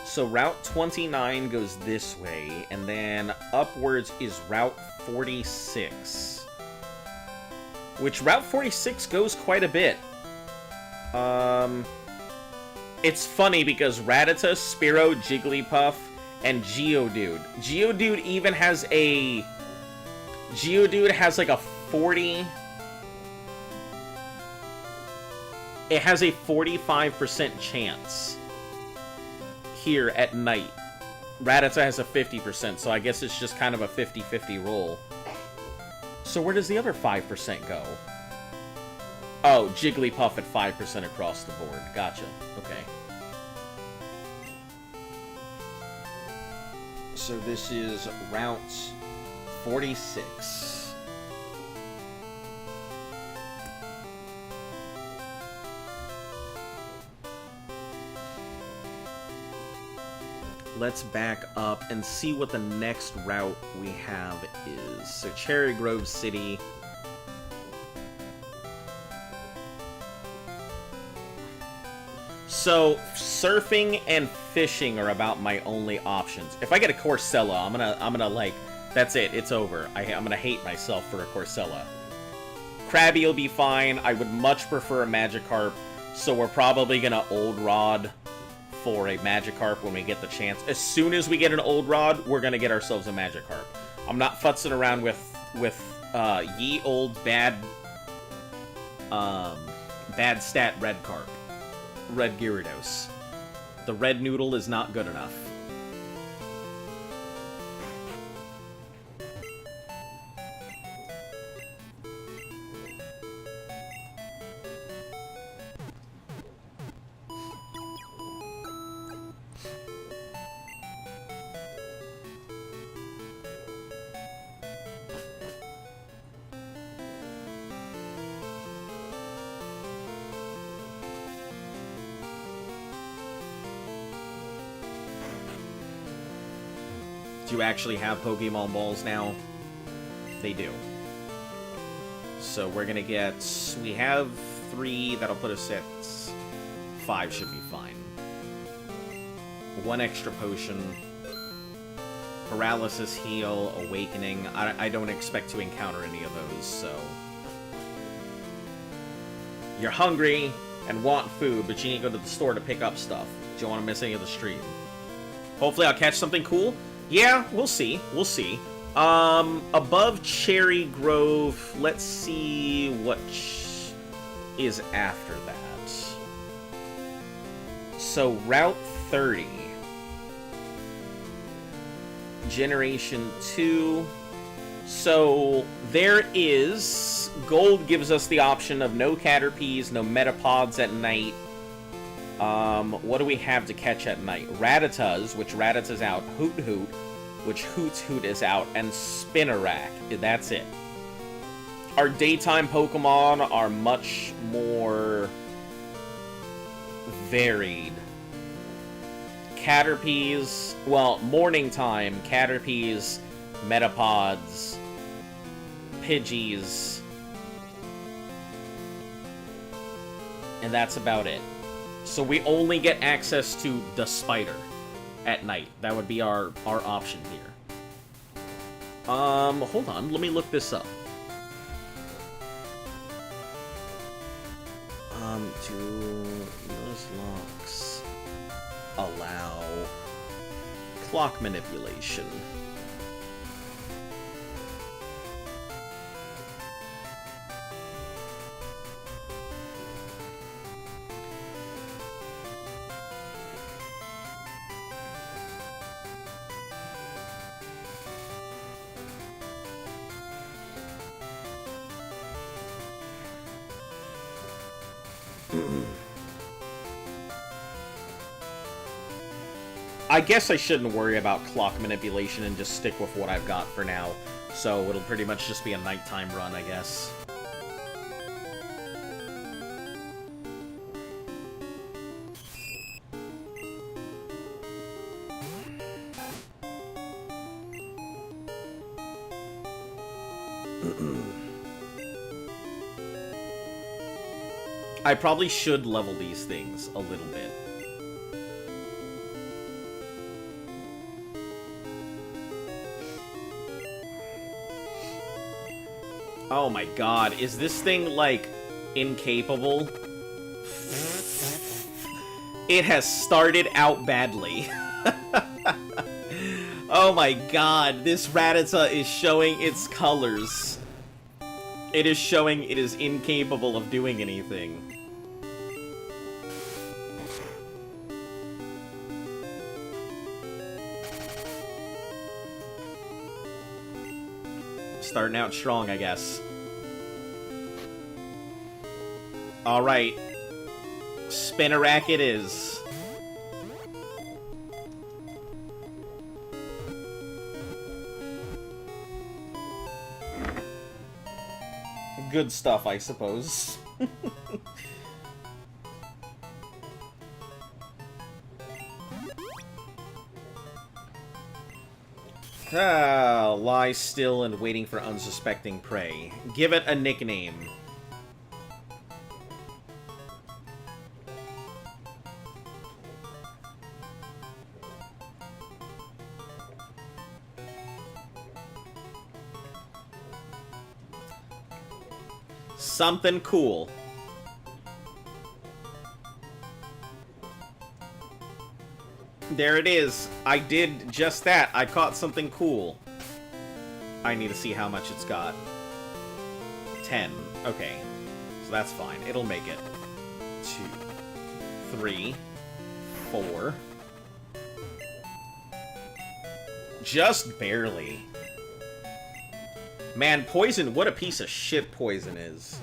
So Route 29 goes this way, and then upwards is Route 46. Which Route 46 goes quite a bit. It's funny because Rattata, Spearow, Jigglypuff, and Geodude. Geodude even has a... Geodude has like a 40... It has a 45% chance here at night. Rattata has a 50%, so I guess it's just kind of a 50-50 roll. So where does the other 5% go? Oh, Jigglypuff at 5% across the board. Gotcha. Okay. So this is Route 46. Let's back up and see what the next route we have is. So Cherry Grove City. So surfing and fishing are about my only options. If I get a Corcella, I'm gonna like, that's it, it's over. I'm gonna hate myself for a Corcella. Krabby will be fine. I would much prefer a Magikarp, so we're probably gonna Old Rod for a Magikarp when we get the chance. As soon as we get an Old Rod, we're gonna get ourselves a Magikarp. I'm not futzing around with ye old bad stat Red Carp. Red Gyarados. The red noodle is not good enough. do actually have Pokemon Balls now. They do. So we're gonna get... We have 3, that'll put us at 5 should be fine. 1 extra potion. Paralysis, Heal, Awakening. I don't expect to encounter any of those, so... You're hungry and want food, but you need to go to the store to pick up stuff. Do you want to miss any of the stream? Hopefully I'll catch something cool. Yeah, we'll see. We'll see. Above Cherry Grove, let's see what is after that. So, Route 30. Generation 2. So, there is... Gold gives us the option of no Caterpies, no Metapods at night. What do we have to catch at night? Rattatas, which Rattata's out. Hoot Hoot, which Hoot is out. And Spinarak. That's it. Our daytime Pokemon are much more varied. Caterpies, well, morning time, Caterpies, Metapods, Pidgeys, and that's about it. So we only get access to the spider at night. That would be our option here. Hold on, let me look this up. Do Nuzlocke allow clock manipulation? I guess I shouldn't worry about clock manipulation and just stick with what I've got for now. So it'll pretty much just be a nighttime run, I guess. I probably should level these things a little bit. Oh my god, is this thing, like, incapable? It has started out badly. Oh my god, this Rattata is showing its colors. It is showing it is incapable of doing anything. Starting out strong, I guess. Alright. Spinarak it is. Good stuff, I suppose. Lie still and waiting for unsuspecting prey. Give it a nickname. Something cool. There it is. I did just that. I caught something cool. I need to see how much it's got. 10. Okay. So that's fine. It'll make it. 2, 3, 4. Just barely. Man, poison, what a piece of shit poison is.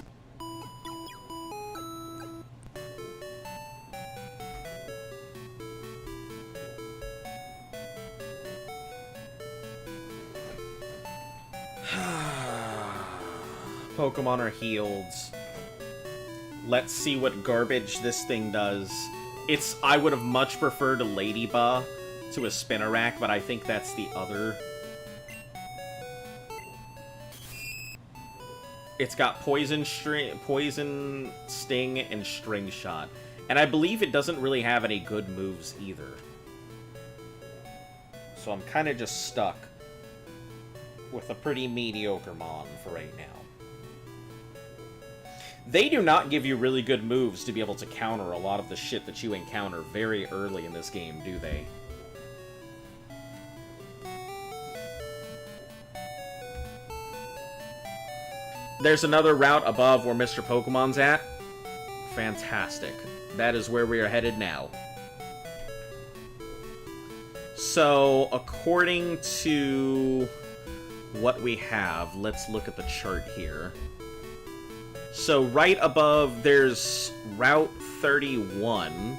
Pokemon are healed. Let's see what garbage this thing does. I would have much preferred a Ladybug, to a Spinnerack, but I think that's the other. It's got Poison, Sting, and String Shot. And I believe it doesn't really have any good moves either. So I'm kind of just stuck with a pretty mediocre Mon for right now. They do not give you really good moves to be able to counter a lot of the shit that you encounter very early in this game, do they? There's another route above where Mr. Pokemon's at. Fantastic. That is where we are headed now. So, according to what we have, let's look at the chart here. So, right above, there's Route 31.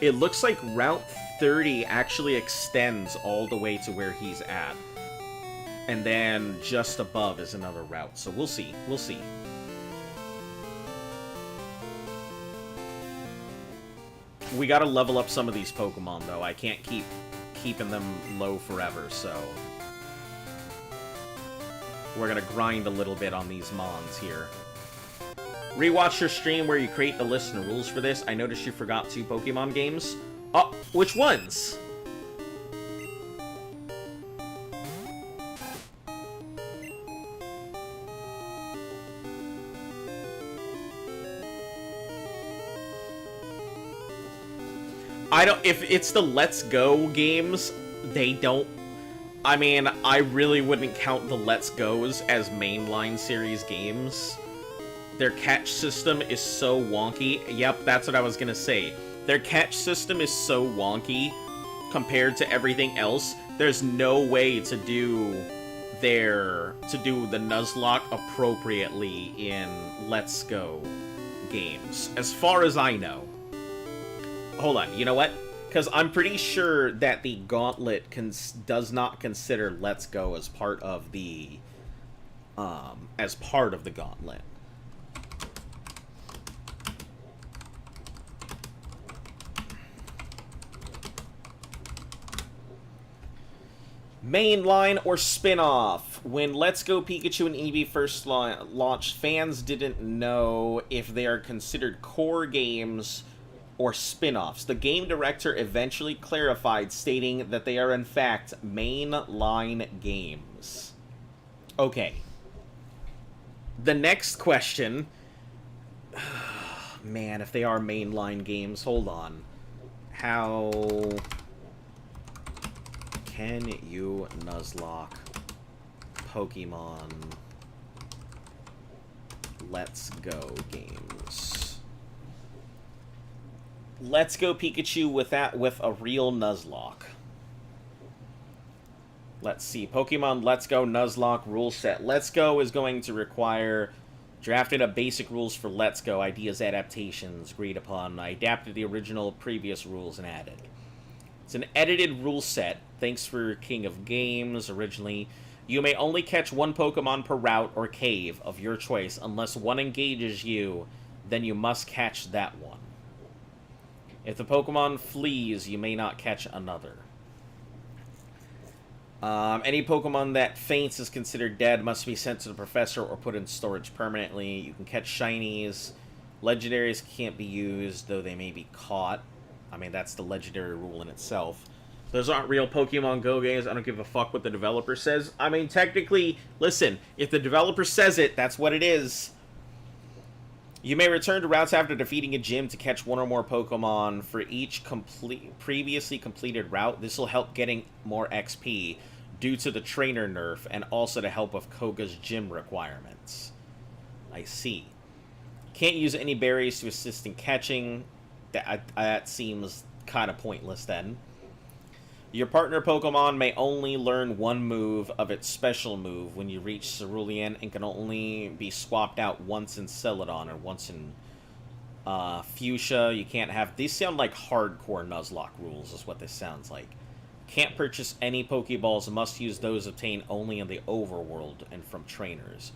It looks like Route 30 actually extends all the way to where he's at. And then just above is another route. So we'll see. We'll see. We gotta level up some of these Pokemon, though. I can't keep keeping them low forever, so... we're gonna grind a little bit on these Mons here. Rewatch your stream where you create the list and rules for this. I noticed you forgot 2 Pokemon games. Oh, which ones? I don't... if it's the Let's Go games, they don't... I mean, I really wouldn't count the Let's Go's as mainline series games. Their catch system is so wonky. Yep, that's what I was gonna say. Their catch system is so wonky compared to everything else. There's no way to do the Nuzlocke appropriately in Let's Go games, as far as I know. Hold on, you know what? Because I'm pretty sure that the Gauntlet does not consider Let's Go as part of the Gauntlet. Mainline or spin-off? When Let's Go Pikachu and Eevee first launched, fans didn't know if they are considered core games or spin-offs. The game director eventually clarified, stating that they are in fact mainline games. Okay. The next question... man, if they are mainline games, hold on. How... can you Nuzlocke Pokemon Let's Go games? Let's Go Pikachu with a real Nuzlocke. Let's see. Pokemon Let's Go Nuzlocke rule set. Let's Go is going to require drafted up basic rules for Let's Go, ideas, adaptations agreed upon. I adapted the original previous rules and added. It's an edited rule set. Thanks for King of Games. Originally, you may only catch 1 Pokemon per route or cave of your choice. Unless one engages you, then you must catch that one. If the Pokemon flees, you may not catch another. Any Pokemon that faints is considered dead, must be sent to the professor or put in storage permanently. You can catch shinies. Legendaries can't be used, though they may be caught. I mean, that's the legendary rule in itself. Those aren't real Pokemon Go games. I don't give a fuck what the developer says. I mean, technically, listen, if the developer says it, that's what it is. You may return to routes after defeating a gym to catch 1 or more Pokemon for each previously completed route. This will help getting more XP due to the trainer nerf and also to help with Koga's gym requirements. I see. Can't use any berries to assist in catching. That seems kind of pointless then. Your partner Pokemon may only learn 1 move of its special move when you reach Cerulean and can only be swapped out once in Celadon or once in Fuchsia. You can't have... these sound like hardcore Nuzlocke rules is what this sounds like. Can't purchase any Pokeballs, must use those obtained only in the overworld and from trainers.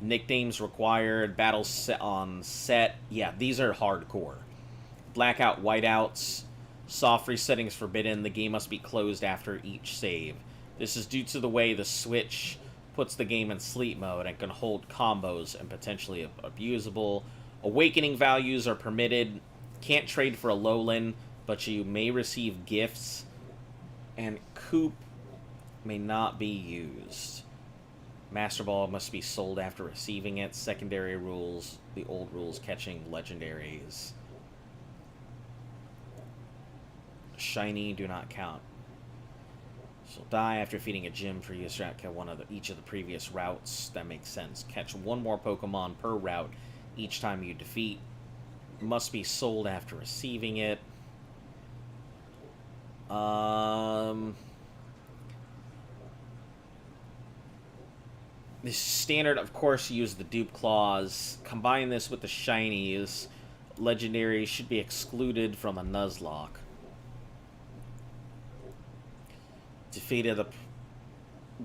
Nicknames required, battles set on set. Yeah, these are hardcore. Blackout, whiteouts, soft resettings forbidden. The game must be closed after each save. This is due to the way the Switch puts the game in sleep mode and can hold combos and potentially abusable. Awakening values are permitted. Can't trade for a lowland, but you may receive gifts. And Coop may not be used. Master Ball must be sold after receiving it. Secondary rules, the old rules catching legendaries. Shiny do not count. She'll die after feeding a gym for use route. Catch one of each of the previous routes. That makes sense. Catch one more Pokemon per route each time you defeat. Must be sold after receiving it. This standard, of course, use the dupe clause. Combine this with the shinies. Legendary should be excluded from a Nuzlocke. Defeated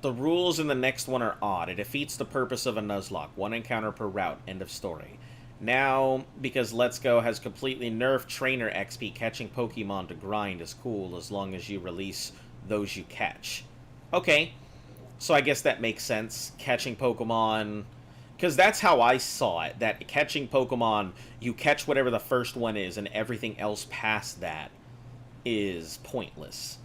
the rules in the next one are odd. It defeats the purpose of a Nuzlocke. One encounter per route. End of story. Now, because Let's Go has completely nerfed trainer XP, catching Pokemon to grind is cool as long as you release those you catch. Okay. So I guess that makes sense. Catching Pokemon... Because that's how I saw it. That catching Pokemon, you catch whatever the first one is, and everything else past that is pointless.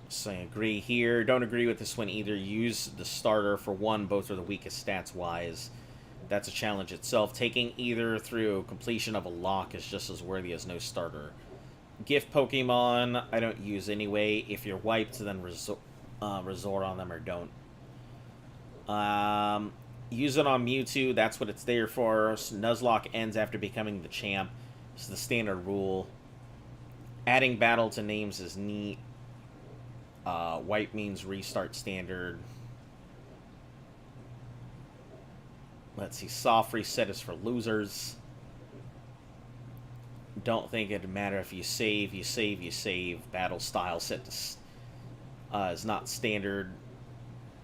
So I agree here. Don't agree with this one either. Use the starter for one. Both are the weakest stats-wise. That's a challenge itself. Taking either through completion of a lock is just as worthy as no starter. Gift Pokemon, I don't use anyway. If you're wiped, then resort on them or don't. Use it on Mewtwo. That's what it's there for. Nuzlocke ends after becoming the champ. This is the standard rule. Adding battle to names is neat. Wipe means restart standard. Let's see. Soft reset is for losers. Don't think it'd matter if you save. You save, you save. Battle style set to... is not standard.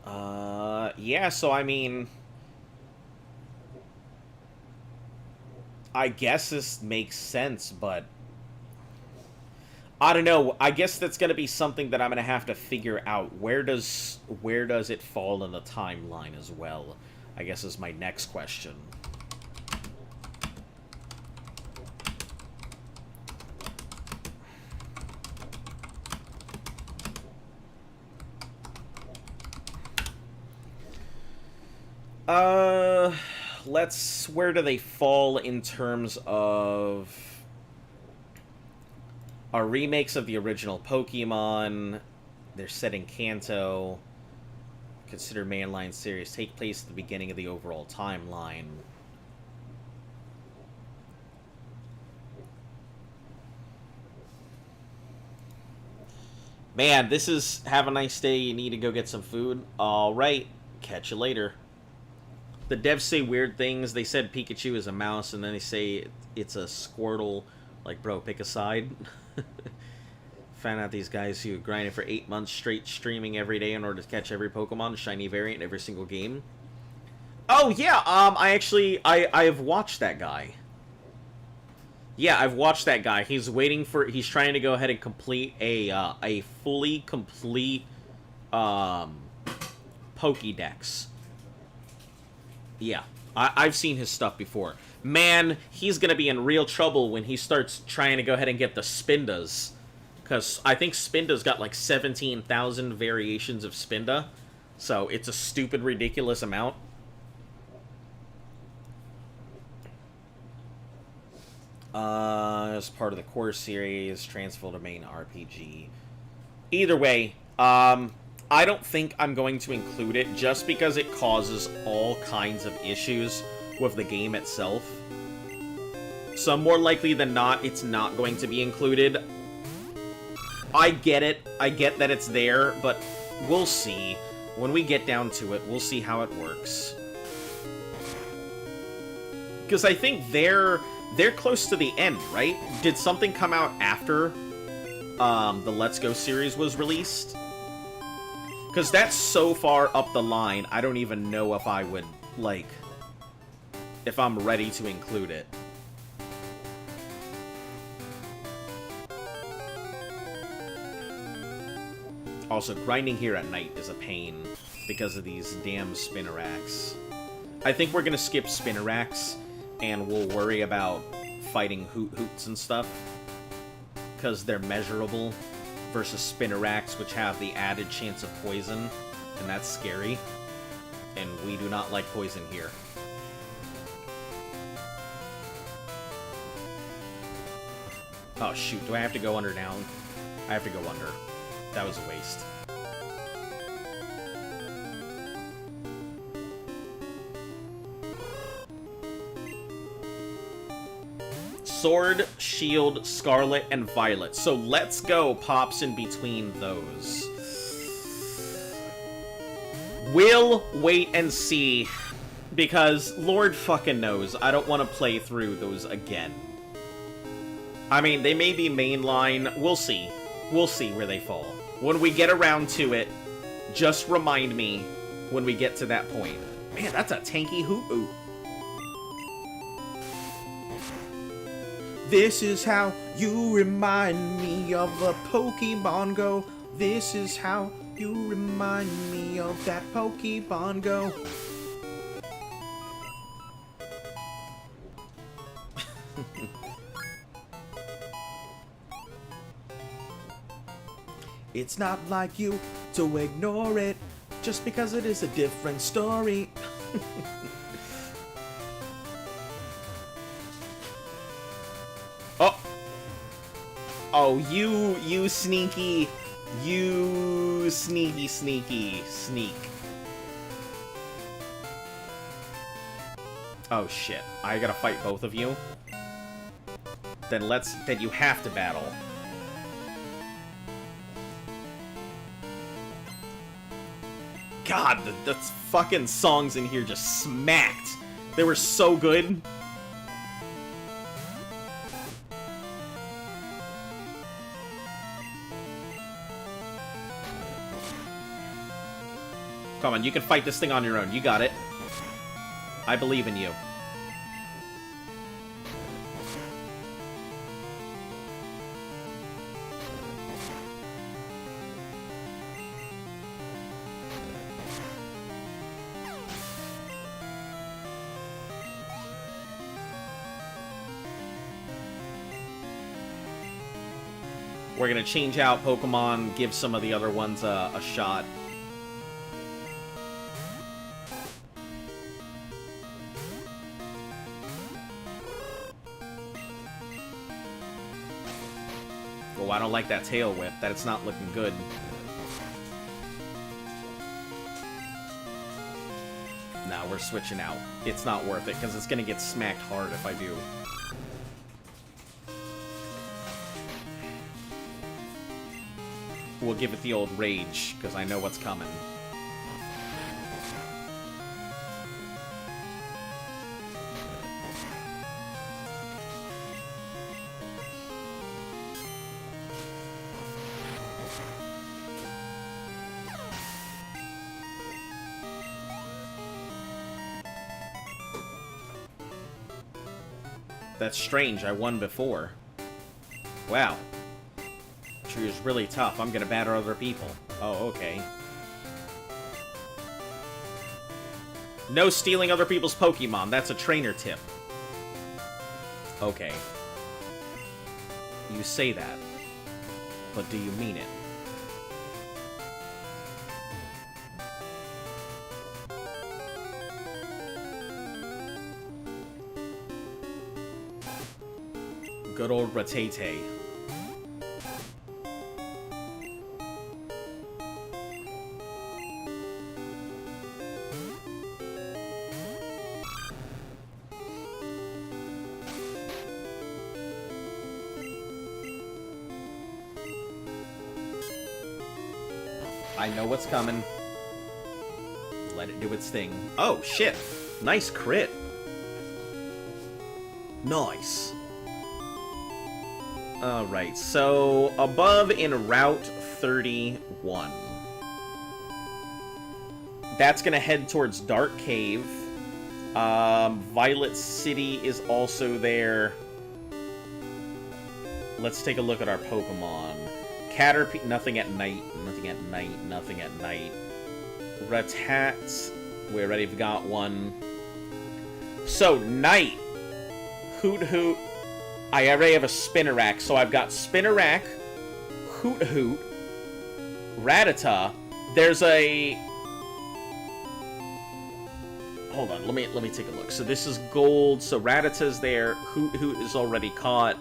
Yeah, so I mean... I guess this makes sense, but... I don't know. I guess that's going to be something that I'm going to have to figure out. Where does it fall in the timeline as well? I guess is my next question. Where do they fall in terms of our remakes of the original Pokemon? They're set in Kanto. Consider mainline series. Take place at the beginning of the overall timeline. Man, this is have a nice day. You need to go get some food. Alright. Catch you later. The devs say weird things. They said Pikachu is a mouse, and then they say it's a Squirtle. Like, bro, pick a side. Found out these guys who grinded for 8 months straight streaming every day in order to catch every Pokemon, shiny variant in every single game. Oh, yeah, I have watched that guy. Yeah, I've watched that guy. He's trying to go ahead and complete a fully complete, Pokédex. Yeah, I've seen his stuff before. Man, he's gonna be in real trouble when he starts trying to go ahead and get the Spindas. Because I think Spinda's got like 17,000 variations of Spinda. So it's a stupid, ridiculous amount. As part of the core series, transfer to main RPG. Either way, I don't think I'm going to include it just because it causes all kinds of issues with the game itself. So more likely than not, it's not going to be included. I get it. I get that it's there, but we'll see. When we get down to it, we'll see how it works. Because I think they're close to the end, right? Did something come out after the Let's Go series was released? Because that's so far up the line, I don't even know if I would like, if I'm ready to include it. Also, grinding here at night is a pain because of these damn spinneracks. I think we're gonna skip spinneracks, and we'll worry about fighting hoots and stuff, because they're measurable, versus spinneracks, which have the added chance of poison, and that's scary. And we do not like poison here. Oh shoot, do I have to go under now? I have to go under. That was a waste. Sword, Shield, Scarlet, and Violet. So let's go pops in between those. We'll wait and see, because Lord fucking knows, I don't want to play through those again. I mean, they may be mainline. We'll see. We'll see where they fall. When we get around to it, just remind me when we get to that point. Man, that's a tanky hoot-oot. This is how you remind me of a Pokemon Go. This is how you remind me of that Pokemon Go. It's not like you to ignore it just because it is a different story. Oh! Oh, you sneaky, sneak. Oh shit, I gotta fight both of you? Then you have to battle. God, the fucking songs in here just smacked. They were so good. Come on, you can fight this thing on your own. You got it. I believe in you. We're gonna change out Pokemon, give some of the other ones a shot. Oh, I don't like that tail whip. That's not looking good. Nah, we're switching out. It's not worth it, because it's gonna get smacked hard if I do. We'll give it the old rage, because I know what's coming. That's strange, I won before. Wow. She was really tough. I'm gonna batter other people. Oh, okay. No stealing other people's Pokemon. That's a trainer tip. Okay. You say that. But do you mean it? Good old Rattata. I know what's coming. Let it do its thing. Oh, shit. Nice crit. Nice. Alright, so above in Route 31. That's gonna head towards Dark Cave, Violet City is also there. Let's take a look at our Pokemon. Caterpie, nothing at night, nothing at night, nothing at night. Rattata, we already got one. So, night. Hoot Hoot. I already have a Spinarak, so I've got Spinarak, Hoot Hoot, Rattata. There's a... Hold on, let me take a look. So this is gold, so Rattata's there. Hoot Hoot is already caught.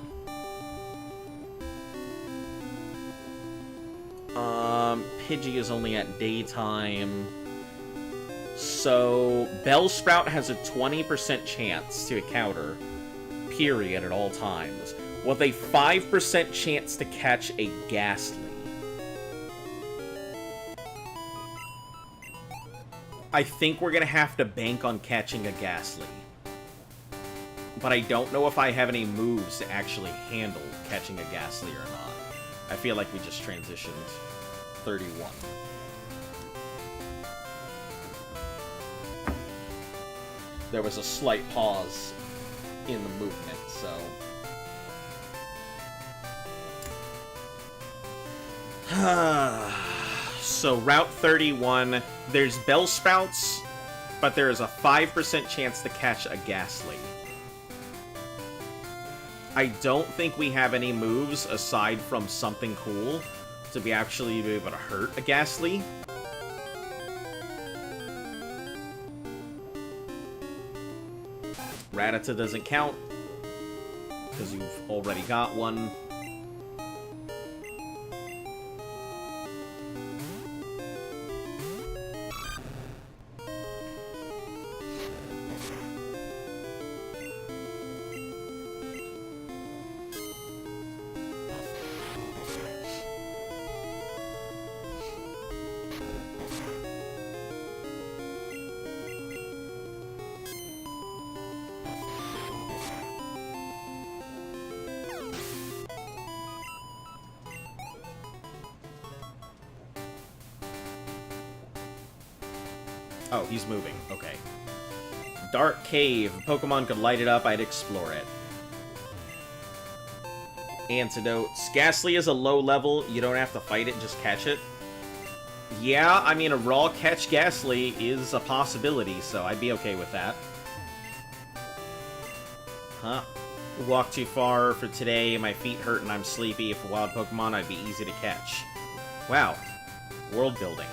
Pidgey is only at daytime. So Bellsprout has a 20% chance to encounter, period, at all times, with a 5% chance to catch a Ghastly. I think we're gonna have to bank on catching a Ghastly. But I don't know if I have any moves to actually handle catching a Ghastly or not. I feel like we just transitioned 31. There was a slight pause in the movement, so... So, Route 31, there's Bellsprouts, but there is a 5% chance to catch a Ghastly. I don't think we have any moves, aside from something cool, to be actually be able to hurt a Ghastly. Rattata doesn't count, because you've already got one. Oh, he's moving. Okay. Dark Cave. If a Pokemon could light it up, I'd explore it. Antidotes. Ghastly is a low level. You don't have to fight it, just catch it. Yeah, I mean, a raw catch Ghastly is a possibility, so I'd be okay with that. Huh. Walk too far for today. My feet hurt and I'm sleepy. If a wild Pokemon, I'd be easy to catch. Wow. World building.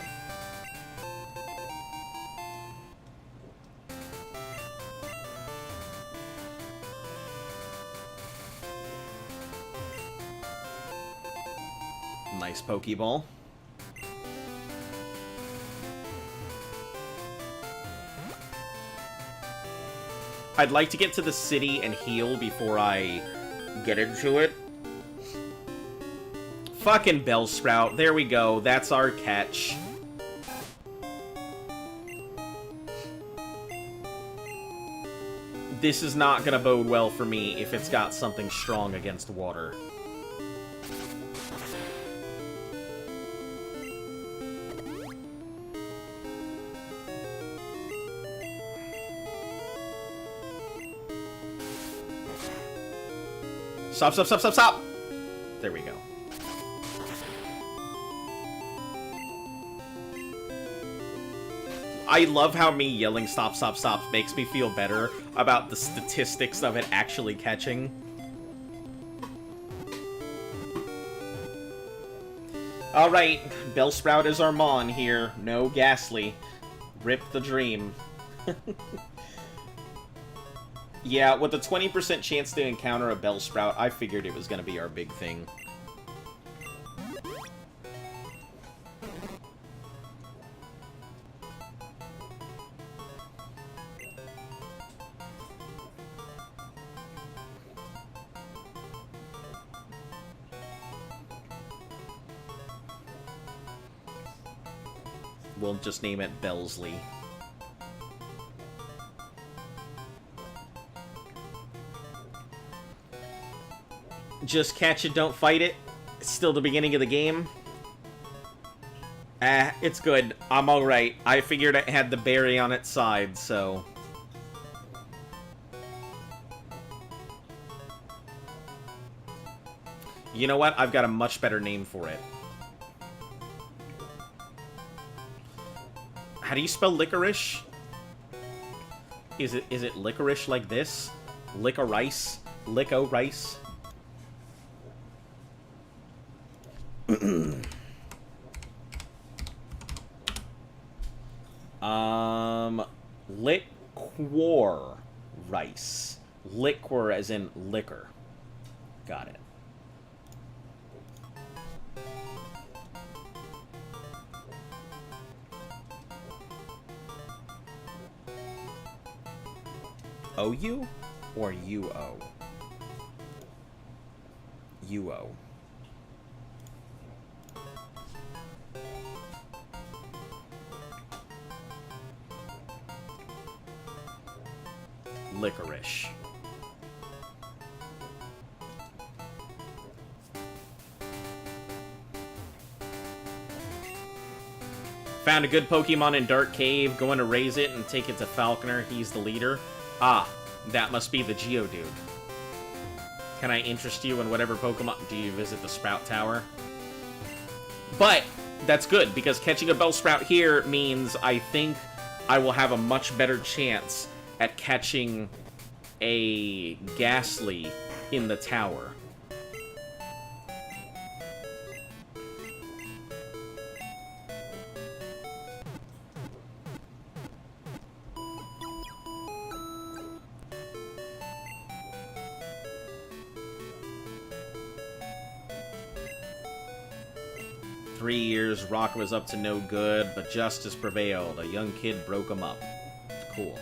Nice Pokeball. I'd like to get to the city and heal before I get into it. Fucking Bellsprout. There we go. That's our catch. This is not gonna bode well for me if it's got something strong against water. Stop, stop, stop, stop, stop! There we go. I love how me yelling stop, stop, stop makes me feel better about the statistics of it actually catching. Alright, Bellsprout is our Mon here. No Ghastly. Rip the dream. Yeah, with a 20% chance to encounter a Bellsprout, I figured it was going to be our big thing. We'll just name it Belsley. Just catch it, don't fight it. It's still the beginning of the game. It's good. I'm alright. I figured it had the berry on its side, so... You know what? I've got a much better name for it. How do you spell licorice? Is it licorice like this? Licorice? Licorice? Liquor rice. Liquor as in liquor. Got it. OU or UO? UO. Licorice. Found a good Pokemon in Dark Cave. Going to raise it and take it to Falconer. He's the leader. Ah, that must be the Geodude. Can I interest you in whatever Pokemon... Do you visit the Sprout Tower? But that's good, because catching a Bellsprout here means I think I will have a much better chance at catching a Ghastly in the tower. Rock was up to no good, but justice prevailed. A young kid broke him up. Cool.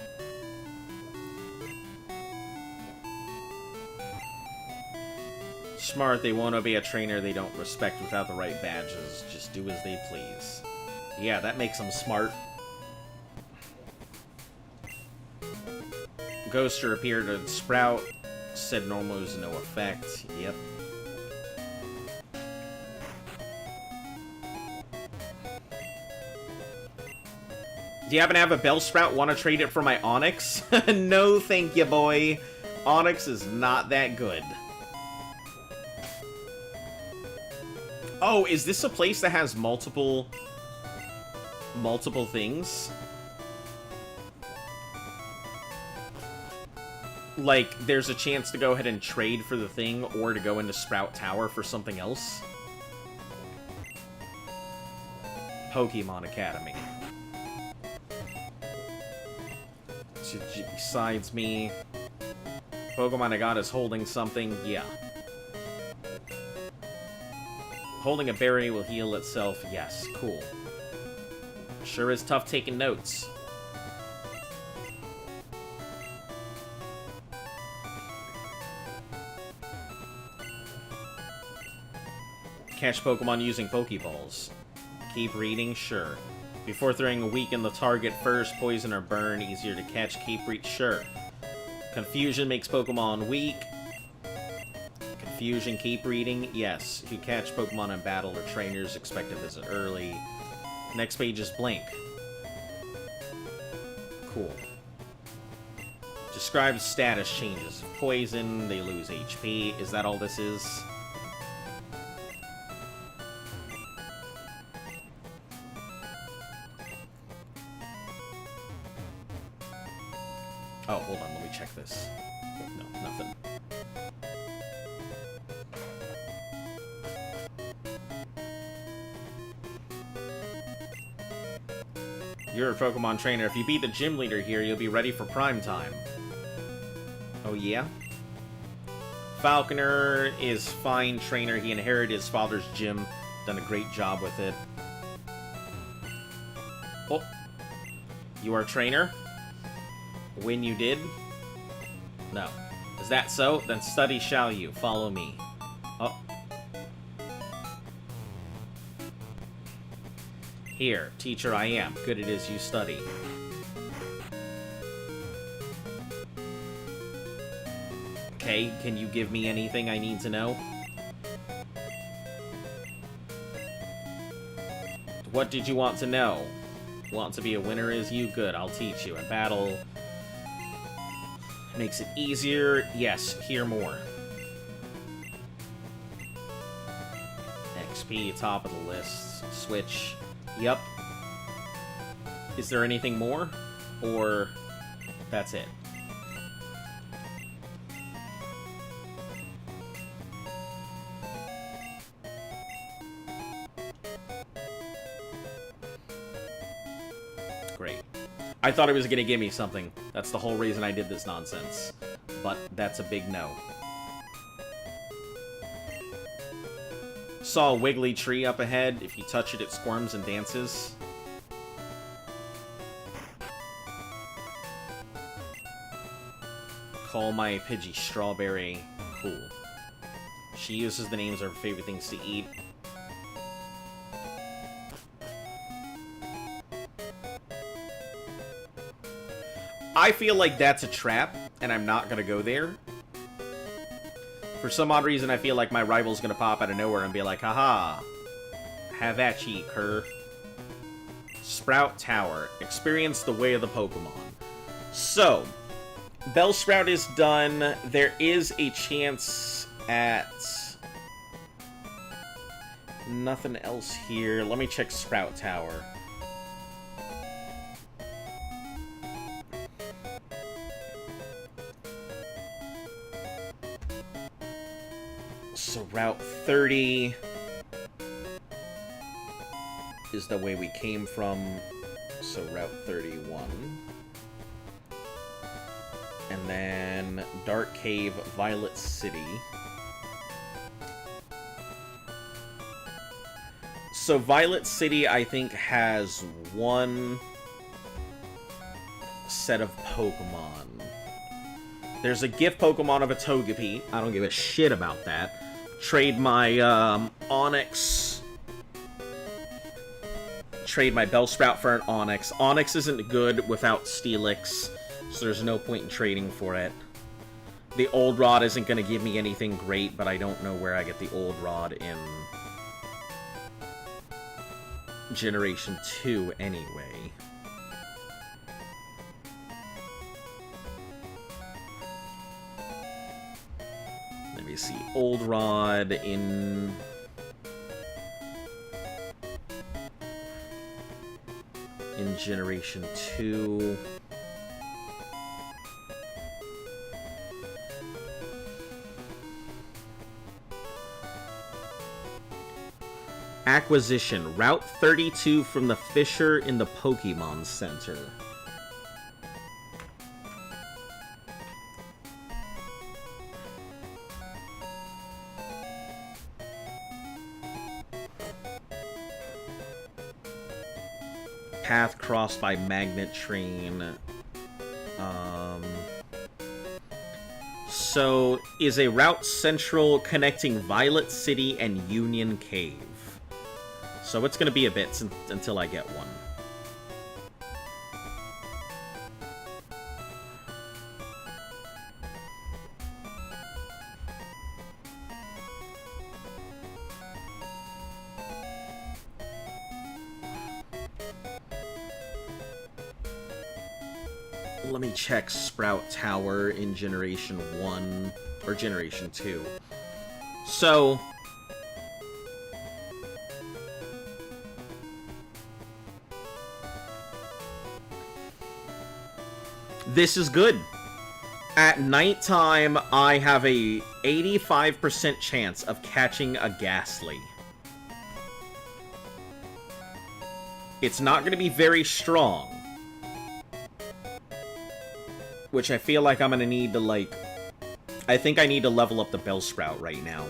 Smart, they won't obey a trainer they don't respect without the right badges. Just do as they please. Yeah, that makes them smart. Ghoster appeared at Sprout. Said normal is no effect. Yep. Do you happen to have a Bellsprout? Want to trade it for my Onix? No, thank you, boy. Onix is not that good. Oh, is this a place that has multiple things? Like, there's a chance to go ahead and trade for the thing, or to go into Sprout Tower for something else? Pokemon Academy. Besides me, Pokemon I got is holding something. Yeah. Holding a berry will heal itself. Yes, cool. Sure is tough taking notes. Catch Pokemon using Pokeballs. Keep reading? Sure. Before throwing a weaken the target first, poison or burn, easier to catch, keep reach, sure. Confusion makes Pokemon weak. Confusion, keep reading, yes. If you catch Pokemon in battle or trainers, expect a visit early. Next page is blank. Cool. Describes status changes. Poison, they lose HP. Is that all this is? Oh, hold on, let me check this. No, nothing. You're a Pokemon trainer. If you beat the gym leader here, you'll be ready for prime time. Oh, yeah? Falconer is fine trainer. He inherited his father's gym. Done a great job with it. Oh. You are a trainer? When you did? No. Is that so? Then study shall you. Follow me. Oh. Here, teacher I am. Good it is you study. Okay, can you give me anything I need to know? What did you want to know? Want to be a winner as you? Good, I'll teach you. In battle... Makes it easier. Yes, hear more. XP, top of the list. Switch. Yep. Is there anything more? Or that's it? Great. I thought it was going to give me something. That's the whole reason I did this nonsense. But that's a big no. Saw a wiggly tree up ahead. If you touch it, it squirms and dances. Call my Pidgey Strawberry. Cool. She uses the names of her favorite things to eat. I feel like that's a trap, and I'm not gonna go there. For some odd reason, I feel like my rival's gonna pop out of nowhere and be like, haha, have at ye, cur. Sprout Tower. Experience the way of the Pokemon. So, Bellsprout is done. There is a chance at nothing else here. Let me check Sprout Tower. So Route 30 is the way we came from. So Route 31. And then Dark Cave, Violet City. So Violet City, I think, has one set of Pokemon. There's a gift Pokemon of a Togepi. I don't give a shit about that. Trade my Onix. Trade my Bellsprout for an Onix. Onix isn't good without Steelix, so there's no point in trading for it. The Old Rod isn't going to give me anything great, but I don't know where I get the Old Rod in Generation 2 anyway. Let me see. Old Rod in Generation 2. Acquisition. Route 32 from the Fisher in the Pokemon Center. Path crossed by Magnet Train. So, is a route central connecting Violet City and Union Cave. So it's going to be a bit until I get one. Let me check Sprout Tower in Generation 1, or Generation 2. So, this is good. At nighttime, I have a 85% chance of catching a Ghastly. It's not going to be very strong, which I feel like I'm going to need to, like... I think I need to level up the Bellsprout right now.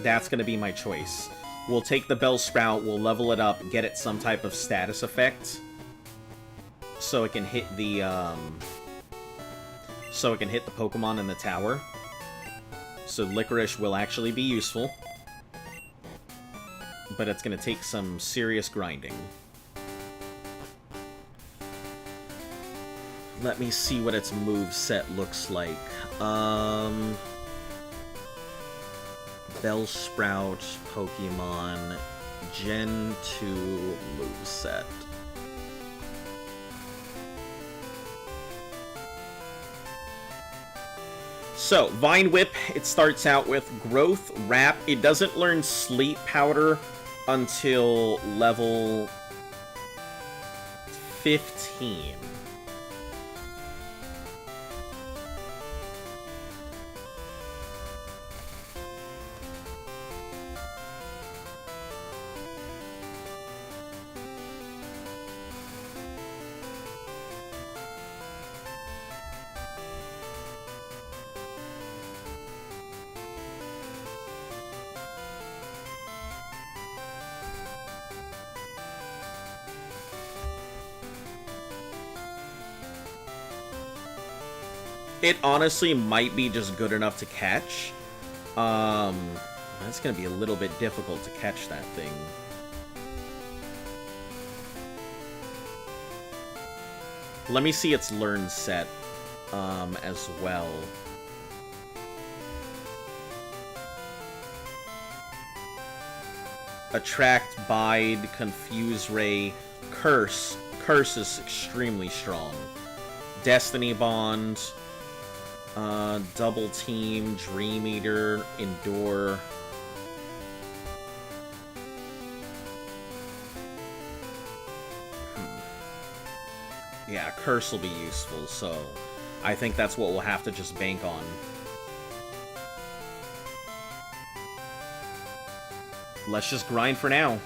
That's going to be my choice. We'll take the Bellsprout, we'll level it up, get it some type of status effect, so it can hit the, Pokemon in the tower. So Licorice will actually be useful, but it's going to take some serious grinding. Let me see what its moveset looks like. Bellsprout Pokemon Gen 2 moveset. So, Vine Whip, it starts out with Growth, Wrap. It doesn't learn Sleep Powder until level 15. It honestly might be just good enough to catch. That's gonna be a little bit difficult to catch that thing. Let me see its learn set, as well. Attract, Bide, Confuse Ray, Curse. Curse is extremely strong. Destiny Bond, Double Team, Dream Eater, Endure. Yeah, Curse will be useful, so I think that's what we'll have to just bank on. Let's just grind for now.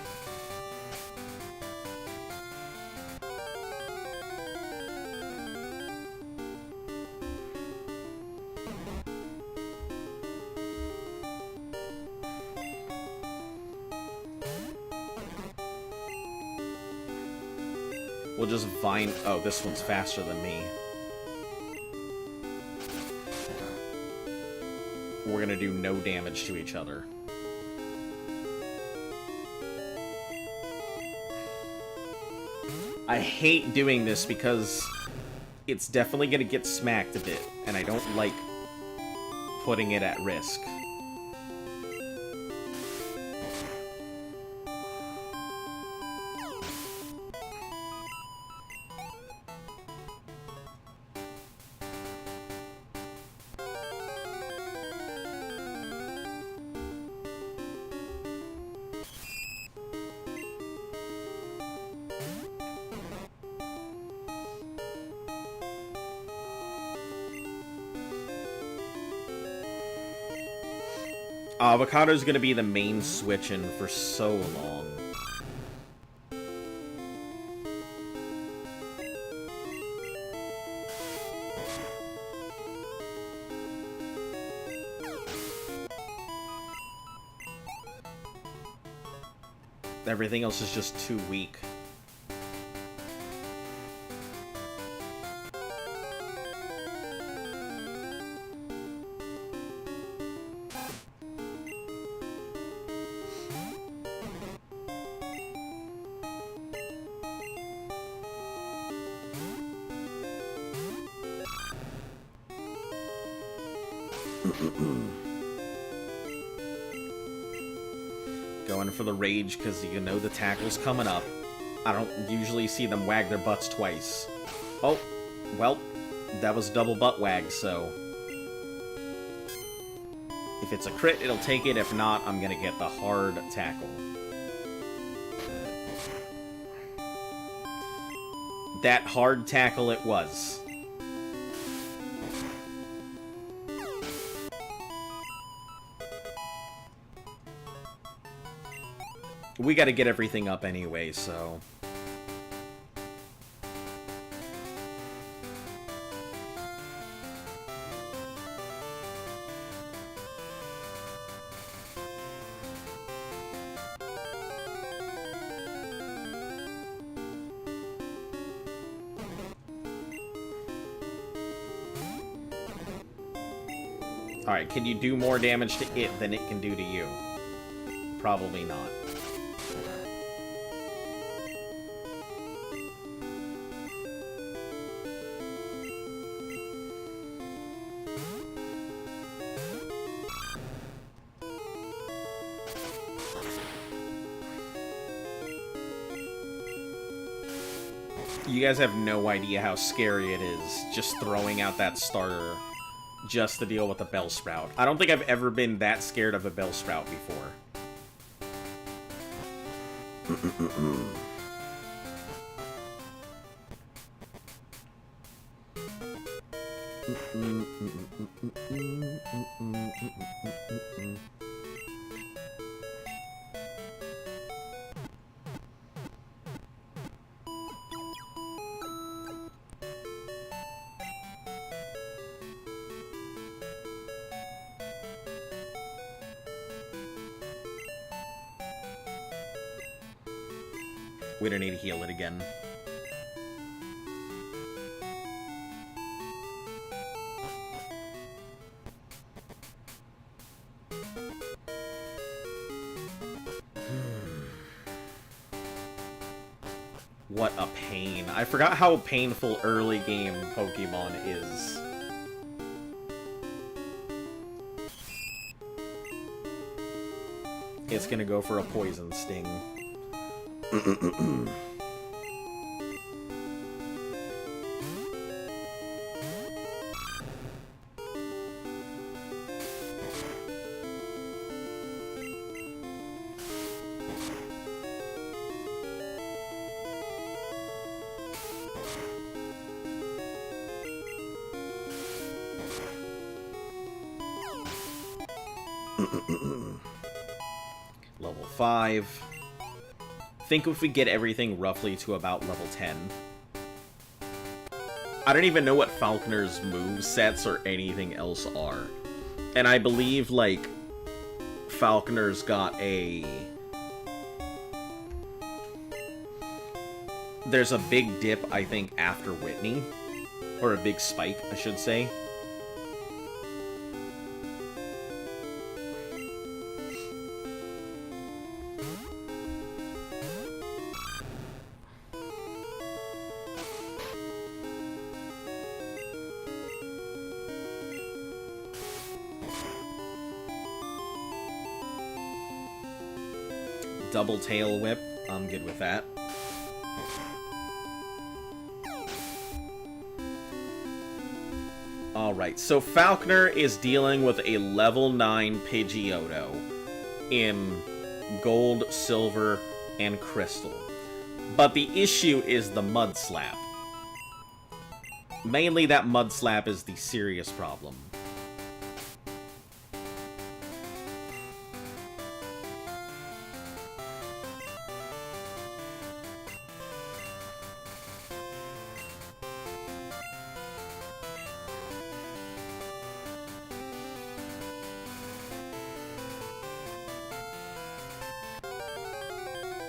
We'll just Vine... Oh, this one's faster than me. We're gonna do no damage to each other. I hate doing this because it's definitely gonna get smacked a bit, and I don't like putting it at risk. Avocado's gonna be the main switch-in for so long. Everything else is just too weak. Going for the rage because you know the tackle's coming up. I don't usually see them wag their butts twice. Oh, well, that was double butt wag, so... If it's a crit, it'll take it. If not, I'm gonna get the hard tackle. That hard tackle it was. We gotta get everything up anyway, so... Alright, can you do more damage to it than it can do to you? Probably not. You guys have no idea how scary it is just throwing out that starter just to deal with the Bellsprout. I don't think I've ever been that scared of a Bellsprout before. We don't need to heal it again. What a pain. I forgot how painful early game Pokemon is. It's gonna go for a Poison Sting. Level 5. Think if we get everything roughly to about level 10. I don't even know what Falconer's movesets or anything else are. And I believe, like, Falconer's got a... There's a big dip, I think, after Whitney. Or a big spike, I should say. Double Tail Whip, I'm good with that. Alright, so Falconer is dealing with a level 9 Pidgeotto in Gold, Silver, and Crystal. But the issue is the Mud Slap. Mainly that Mud Slap is the serious problem.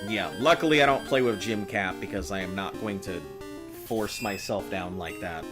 Yeah, luckily I don't play with Gym Cap because I am not going to force myself down like that.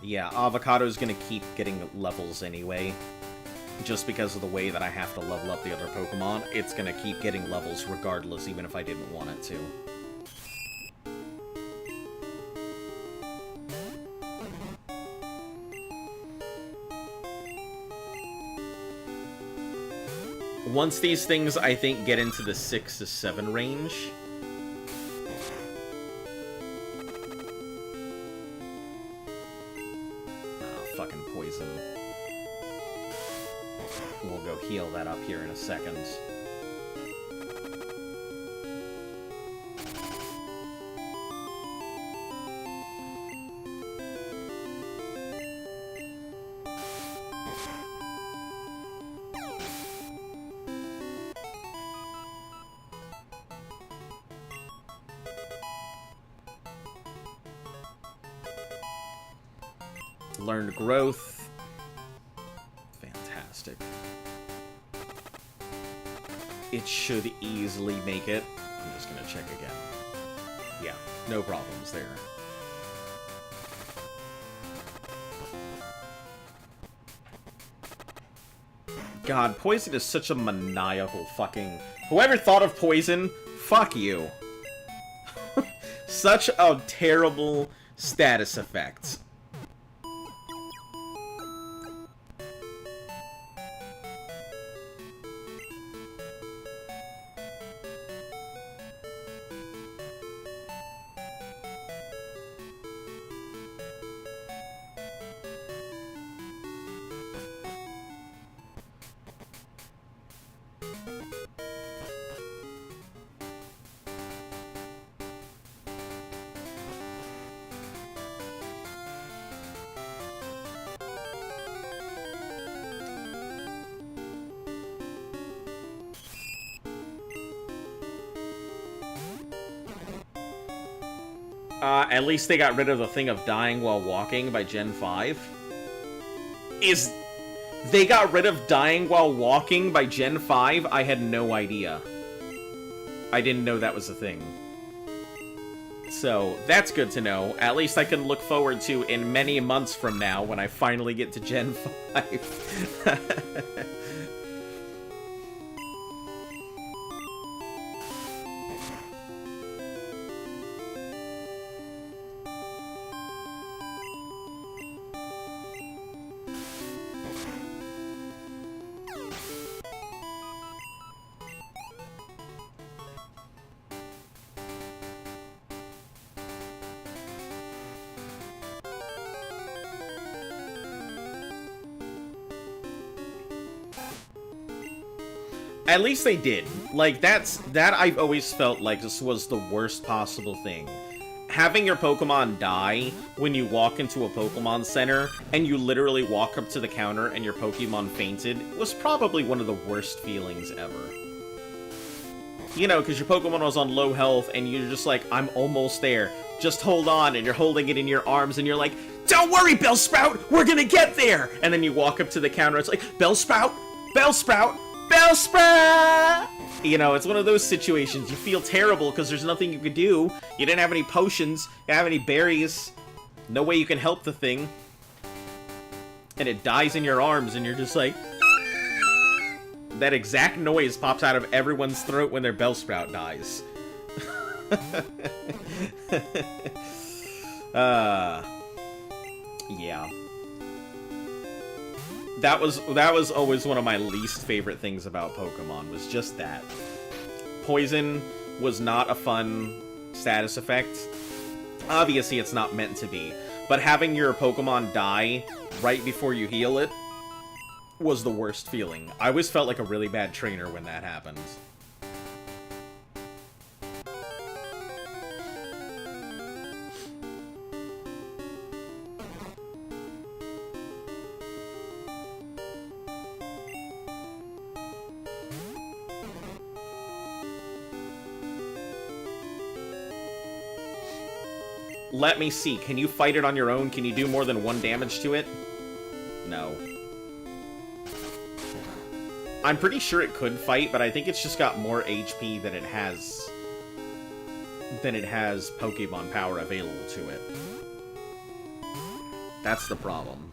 Yeah, Avocado's gonna keep getting levels anyway. Just because of the way that I have to level up the other Pokemon, it's gonna keep getting levels regardless, even if I didn't want it to. Once these things, I think, get into the 6 to 7 range... fucking poison. We'll go heal that up here in a second. Learned growth. Fantastic. It should easily make it. I'm just gonna check again. Yeah, no problems there. God, poison is such a maniacal fucking... Whoever thought of poison, fuck you. Such a terrible status effect. At least they got rid of the thing of dying while walking by Gen 5. They got rid of dying while walking by Gen 5? I had no idea. I didn't know that was a thing. So, that's good to know. At least I can look forward to in many months from now when I finally get to Gen 5. At least they did. Like, that I've always felt like this was the worst possible thing. Having your Pokemon die when you walk into a Pokemon Center, and you literally walk up to the counter and your Pokemon fainted, was probably one of the worst feelings ever. You know, because your Pokemon was on low health, and you're just like, I'm almost there. Just hold on, and you're holding it in your arms, and you're like, don't worry, Bellsprout! We're gonna get there! And then you walk up to the counter, it's like, Bellsprout! Bellsprout! Bellsprout! You know, it's one of those situations. You feel terrible because there's nothing you could do. You didn't have any potions. You didn't have any berries. No way you can help the thing. And it dies in your arms and you're just like... That exact noise pops out of everyone's throat when their Bellsprout dies. Yeah. That was always one of my least favorite things about Pokemon, was just that. Poison was not a fun status effect. Obviously, it's not meant to be. But having your Pokemon die right before you heal it was the worst feeling. I always felt like a really bad trainer when that happened. Let me see. Can you fight it on your own? Can you do more than 1 damage to it? No. I'm pretty sure it could fight, but I think it's just got more HP than it has Pokemon power available to it. That's the problem.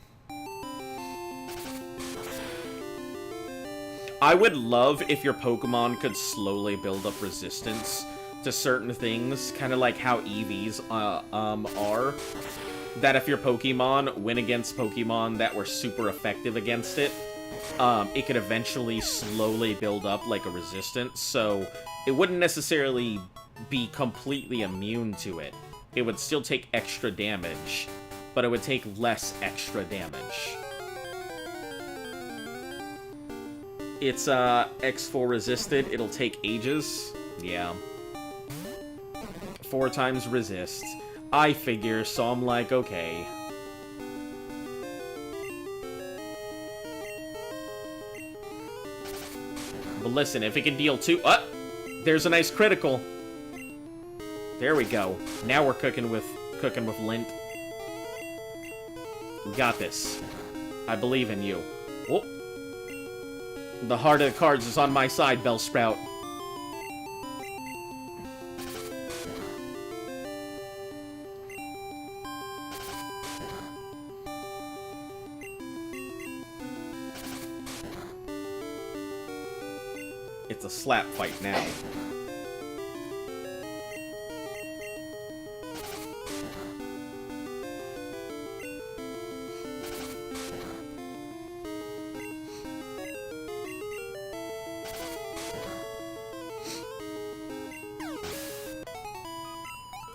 I would love if your Pokemon could slowly build up resistance to certain things, kind of like how EVs are. That if your Pokemon went against Pokemon that were super effective against it, it could eventually slowly build up like a resistance, so it wouldn't necessarily be completely immune to it. It would still take extra damage, but it would take less extra damage. It's X4 resisted, it'll take ages. Yeah. 4 times resist. I figure, so I'm like, okay. But listen, if it can deal 2... there's a nice critical. There we go. Now we're cooking with lint. We got this. I believe in you. Oh. The heart of the cards is on my side, Bellsprout. it's a slap fight now.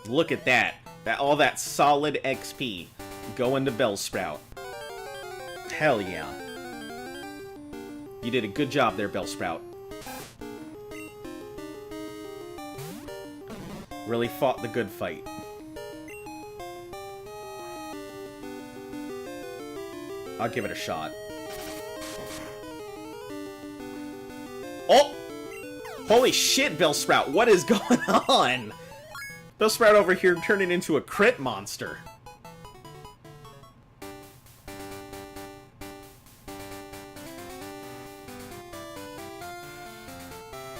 Look at that. All that solid XP going to Bellsprout. Hell yeah. You did a good job there, Bellsprout. Really fought the good fight. I'll give it a shot. Oh! Holy shit, Bellsprout, what is going on? Bellsprout over here turning into a crit monster.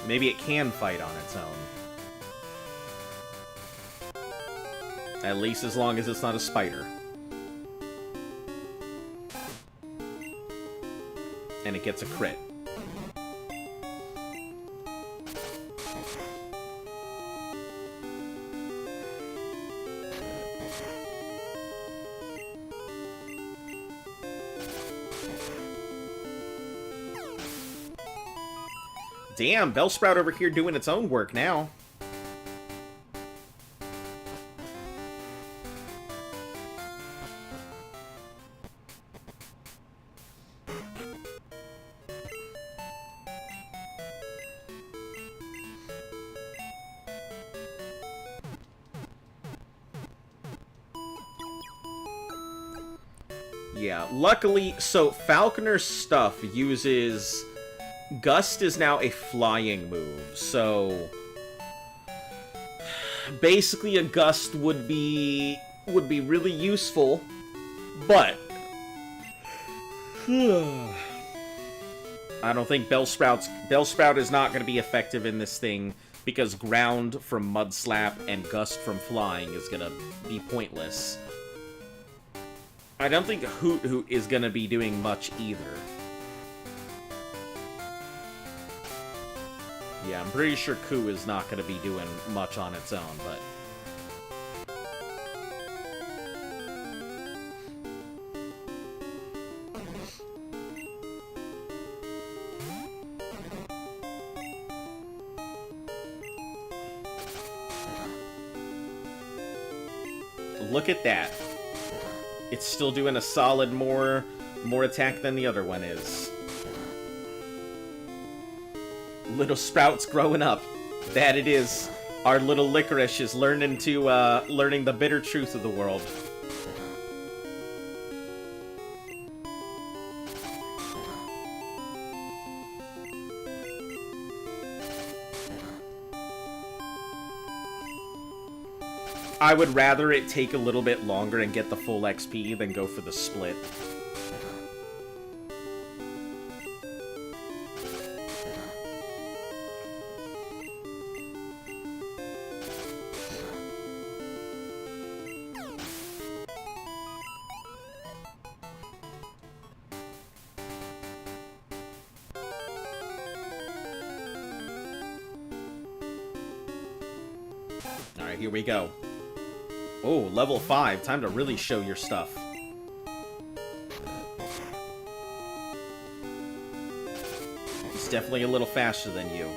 Maybe it can fight on its own. At least as long as it's not a spider. And it gets a crit. Damn, Bellsprout over here doing its own work now. Yeah, luckily, so Falconer's stuff uses... Gust is now a flying move, so... Basically, a Gust would be really useful, but... I don't think Bellsprout is not going to be effective in this thing, because Ground from Mud Slap and Gust from Flying is going to be pointless. I don't think Hoot is going to be doing much either. Yeah, I'm pretty sure Koo is not going to be doing much on its own, but... Look at that. It's still doing a solid more attack than the other one is. Little Sprout's growing up. That it is. Our little Licorice is learning the bitter truth of the world. I would rather it take a little bit longer and get the full XP than go for the split. Alright, here we go. Oh, level 5. Time to really show your stuff. It's definitely a little faster than you.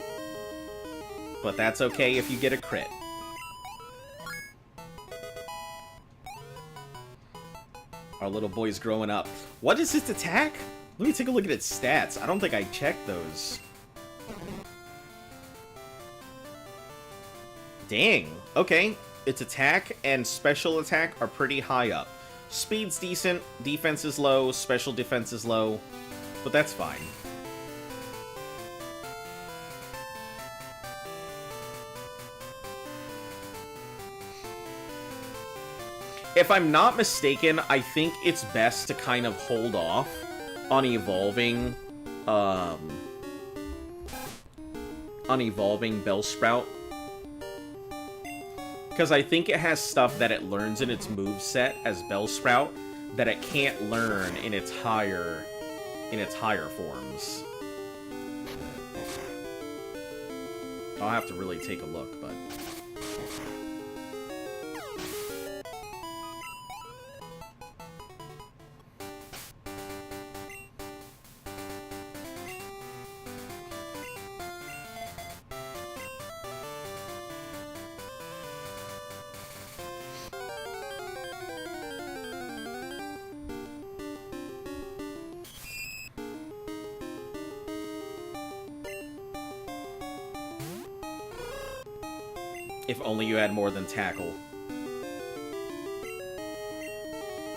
But that's okay if you get a crit. Our little boy's growing up. What is its attack? Let me take a look at its stats. I don't think I checked those. Dang. Okay. Its attack and special attack are pretty high up. Speed's decent, defense is low, special defense is low, but that's fine. If I'm not mistaken, I think it's best to kind of hold off on evolving Bellsprout. Because I think it has stuff that it learns in its moveset as Bellsprout that it can't learn in its higher forms. I'll have to really take a look, but... If only you had more than tackle.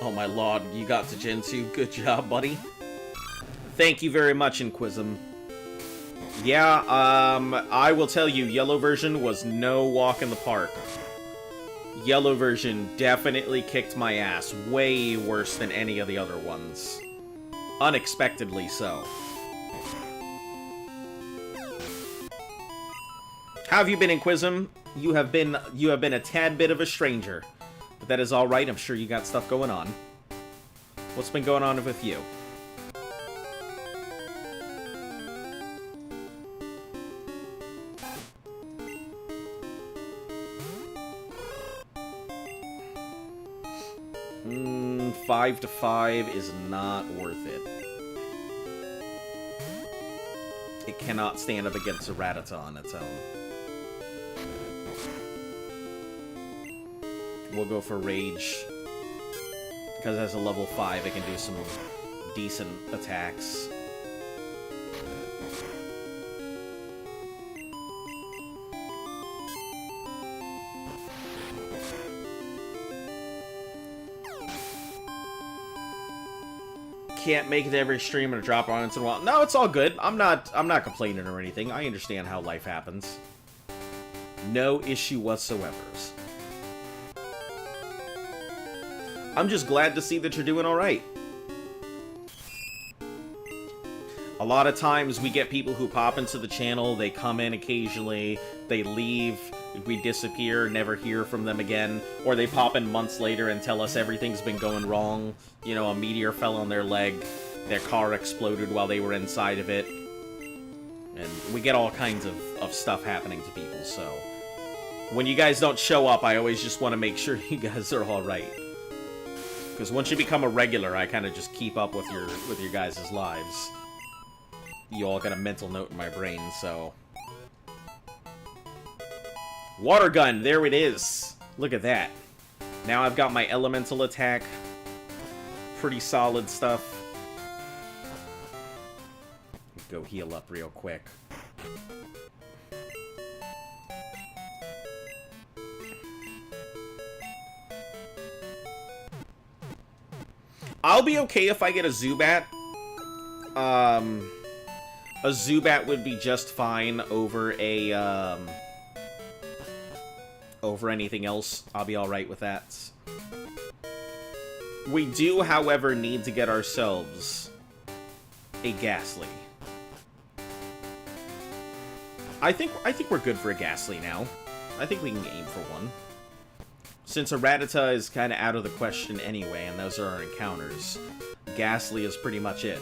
Oh my lord, you got to Gen 2. Good job, buddy. Thank you very much, Inquism. Yeah, I will tell you, yellow version was no walk in the park. Yellow version definitely kicked my ass. Way worse than any of the other ones. Unexpectedly so. How have you been, Inquism? You have been a tad bit of a stranger. But that is alright, I'm sure you got stuff going on. What's been going on with you? Mm, 5 to 5 is not worth it. It cannot stand up against a Rattata on its own. We'll go for Rage. Because as a level 5, it can do some decent attacks. Can't make it to every stream and drop on once in a while. No, it's all good. I'm not complaining or anything. I understand how life happens. No issue whatsoever. I'm just glad to see that you're doing alright. A lot of times we get people who pop into the channel, they come in occasionally, they leave, we disappear, never hear from them again, or they pop in months later and tell us everything's been going wrong. You know, a meteor fell on their leg, their car exploded while they were inside of it, and we get all kinds of stuff happening to people, so... When you guys don't show up, I always just want to make sure you guys are alright. Because once you become a regular, I kind of just keep up with your guys' lives. You all got a mental note in my brain, so... Water gun, there it is! Look at that. Now I've got my elemental attack. Pretty solid stuff. Go heal up real quick. I'll be okay if I get a Zubat. A Zubat would be just fine over a, over anything else. I'll be alright with that. We do, however, need to get ourselves a Ghastly. I think we're good for a Ghastly now. I think we can aim for one. Since a Rattata is kind of out of the question anyway, and those are our encounters, Ghastly is pretty much it.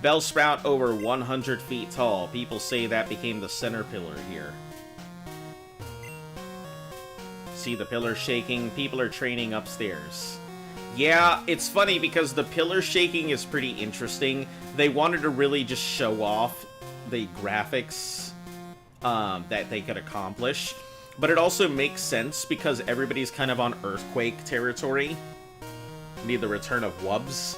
Bellsprout over 100 feet tall. People say that became the center pillar here. See the pillar shaking? People are training upstairs. Yeah, it's funny because the pillar shaking is pretty interesting. They wanted to really just show off the graphics that they could accomplish. But it also makes sense because everybody's kind of on earthquake territory. Need the return of Wubs.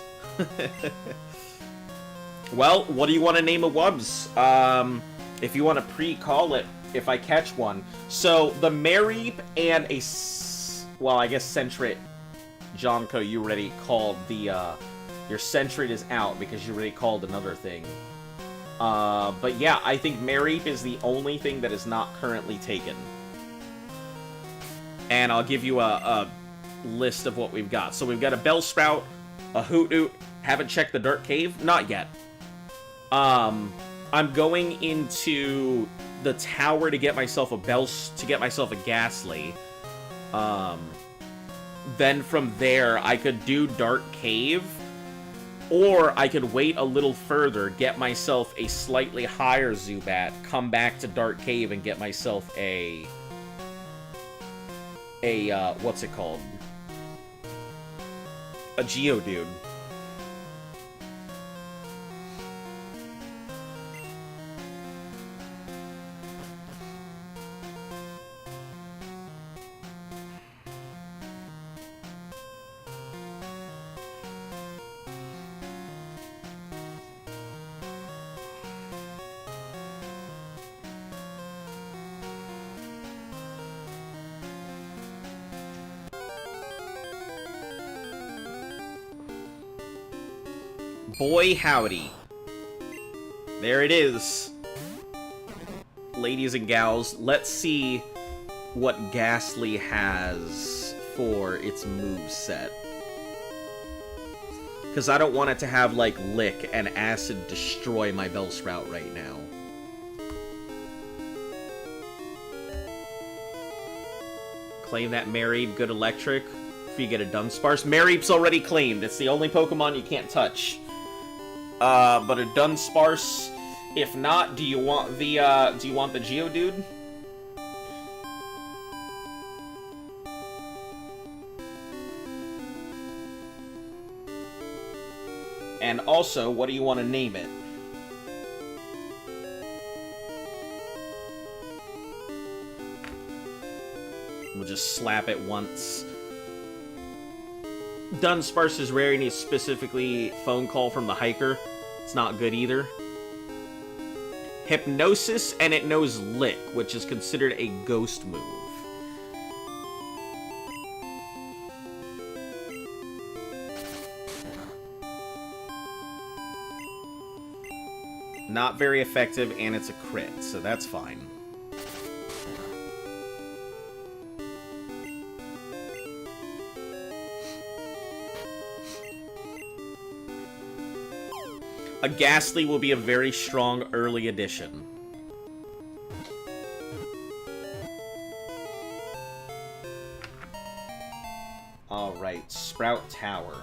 Well, what do you want to name a Wubs? If you want to pre-call it, if I catch one. So, the Mareep and a... Well, I guess Sentret. Jonko, you already called the, Your Sentret is out because you already called another thing. But yeah, I think Mareep is the only thing that is not currently taken. And I'll give you a list of what we've got. So we've got a Bellsprout, a Hoot-Hoot. Haven't checked the Dirt Cave? Not yet. I'm going into the tower to get myself a Ghastly. Then from there, I could do Dark Cave, or I could wait a little further, get myself a slightly higher Zubat, come back to Dark Cave and get myself a what's it called? A Geodude. Boy howdy. There it is. Ladies and gals, let's see what Ghastly has for its moveset. Because I don't want it to have, like, Lick and Acid destroy my Bellsprout right now. Claim that Mareep, good Electric. If you get a Dunsparce. Mareep's already claimed. It's the only Pokemon you can't touch. But a Dunsparce. If not, do you want the Geodude? And also, what do you want to name it? We'll just slap it once. Dunsparce's rare needs specifically phone call from the hiker. It's not good either. Hypnosis, and it knows Lick, which is considered a ghost move. Not very effective, and it's a crit, so that's fine. A Ghastly will be a very strong early addition. Alright, Sprout Tower.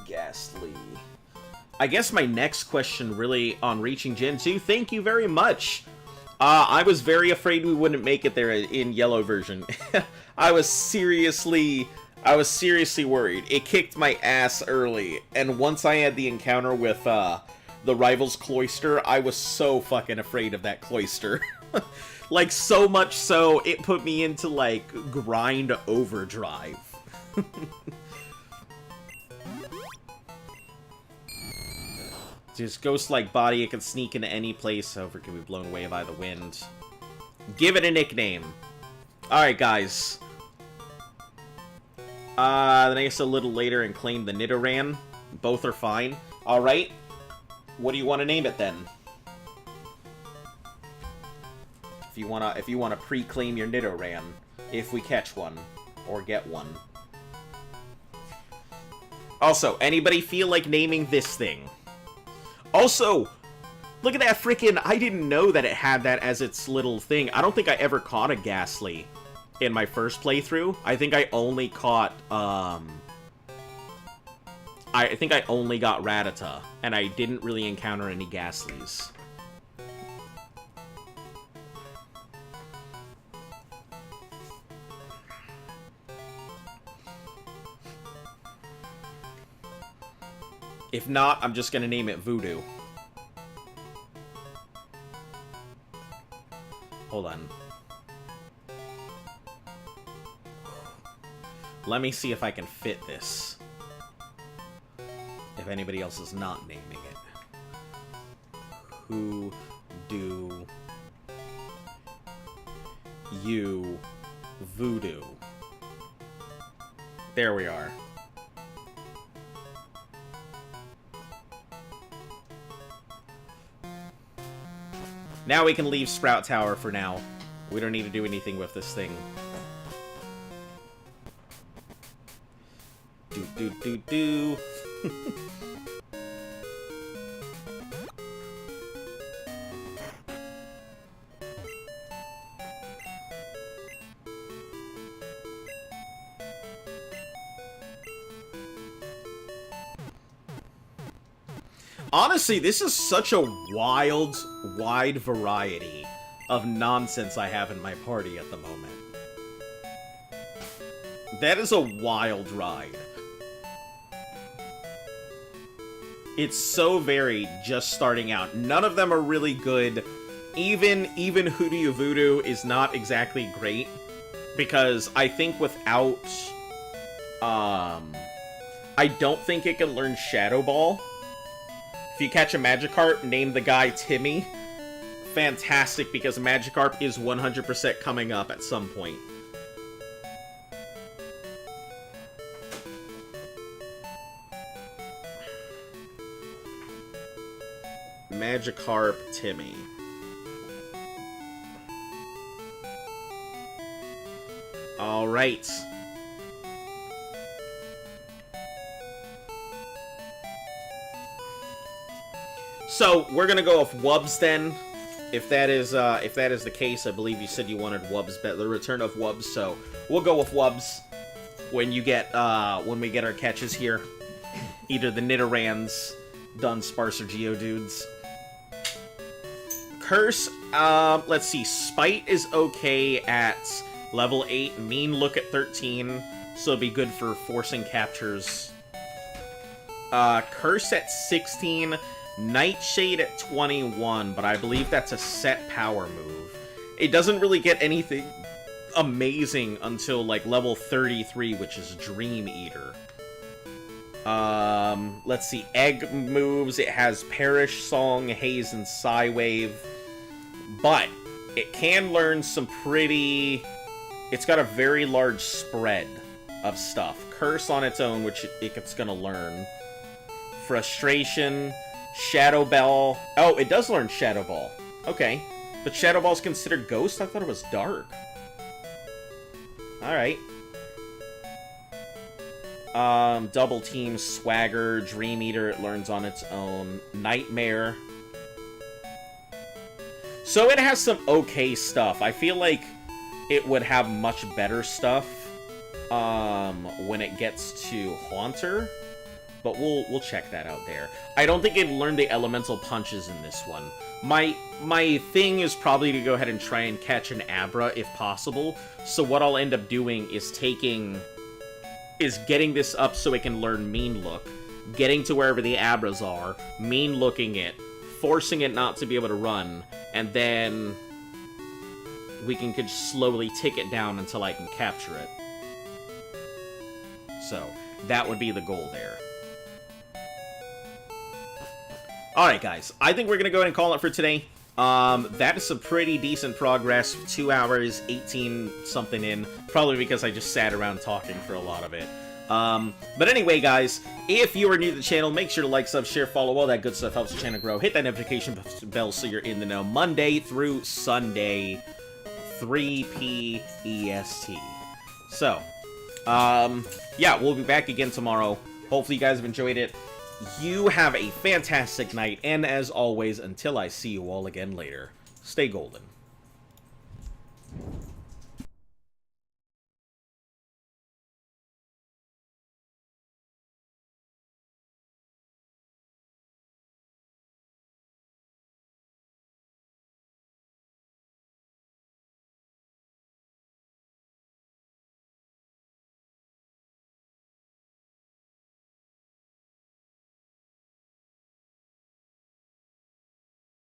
Ghastly. I guess my next question really on reaching Gen 2, thank you very much. I was very afraid we wouldn't make it there in yellow version. I was seriously worried. It kicked my ass early, and once I had the encounter with the rival's Cloyster, I was so fucking afraid of that Cloyster. Like, so much so, it put me into, like, grind overdrive. Just ghost-like body, it can sneak into any place, however can be blown away by the wind. Give it a nickname. Alright, guys. Then I guess a little later and claim the Nidoran. Both are fine. Alright. What do you want to name it, then? If you wanna pre-claim your Nidoran. If we catch one. Or get one. Also, anybody feel like naming this thing? Also, look at that frickin', I didn't know that it had that as its little thing. I don't think I ever caught a Ghastly in my first playthrough. I think I only caught, I think I only got Rattata, and I didn't really encounter any Ghastlies. If not, I'm just gonna name it Voodoo. Hold on. Let me see if I can fit this. If anybody else is not naming it. Who do you Voodoo? There we are. Now we can leave Sprout Tower for now. We don't need to do anything with this thing. Do. Honestly, this is such a wide variety of nonsense I have in my party at the moment. That is a wild ride. It's so varied just starting out. None of them are really good. Even Hoodoo Voodoo is not exactly great. Because I think without... I don't think it can learn Shadow Ball. If you catch a Magikarp, name the guy Timmy. Fantastic, because Magikarp is 100% coming up at some point. Magikarp Timmy. Alright. So, we're gonna go with Wubs then. If that is the case, I believe you said you wanted Wubs, the return of Wubs, so we'll go with Wubs when we get our catches here. Either the Nidorans, Dunsparce, or Geodudes. Curse, let's see, Spite is okay at level 8, Mean Look at 13, so it'll be good for forcing captures. Curse at 16, Nightshade at 21, but I believe that's a set power move. It doesn't really get anything amazing until, like, level 33, which is Dream Eater. Let's see, Egg moves, it has Perish Song, Haze, and Psywave, but it can learn some pretty... It's got a very large spread of stuff. Curse on its own, which it's gonna learn. Frustration... Shadow Ball. Oh, it does learn Shadow Ball. Okay. But Shadow Ball's considered Ghost? I thought it was Dark. Alright. Double Team, Swagger, Dream Eater, it learns on its own. Nightmare. So it has some okay stuff. I feel like it would have much better stuff when it gets to Haunter. But we'll check that out there. I don't think it learned the elemental punches in this one. My thing is probably to go ahead and try and catch an Abra if possible. So what I'll end up doing is getting this up so it can learn Mean Look, getting to wherever the Abras are, Mean Looking it, forcing it not to be able to run, and then we can just slowly tick it down until I can capture it. So that would be the goal there. Alright, guys. I think we're going to go ahead and call it for today. That is some pretty decent progress. 2 hours, 18-something in. Probably because I just sat around talking for a lot of it. But anyway, guys, if you are new to the channel, make sure to like, sub, share, follow. All that good stuff helps the channel grow. Hit that notification bell so you're in the know. Monday through Sunday, 3 p. EST. So, yeah, we'll be back again tomorrow. Hopefully you guys have enjoyed it. You have a fantastic night, and as always, until I see you all again later, stay golden.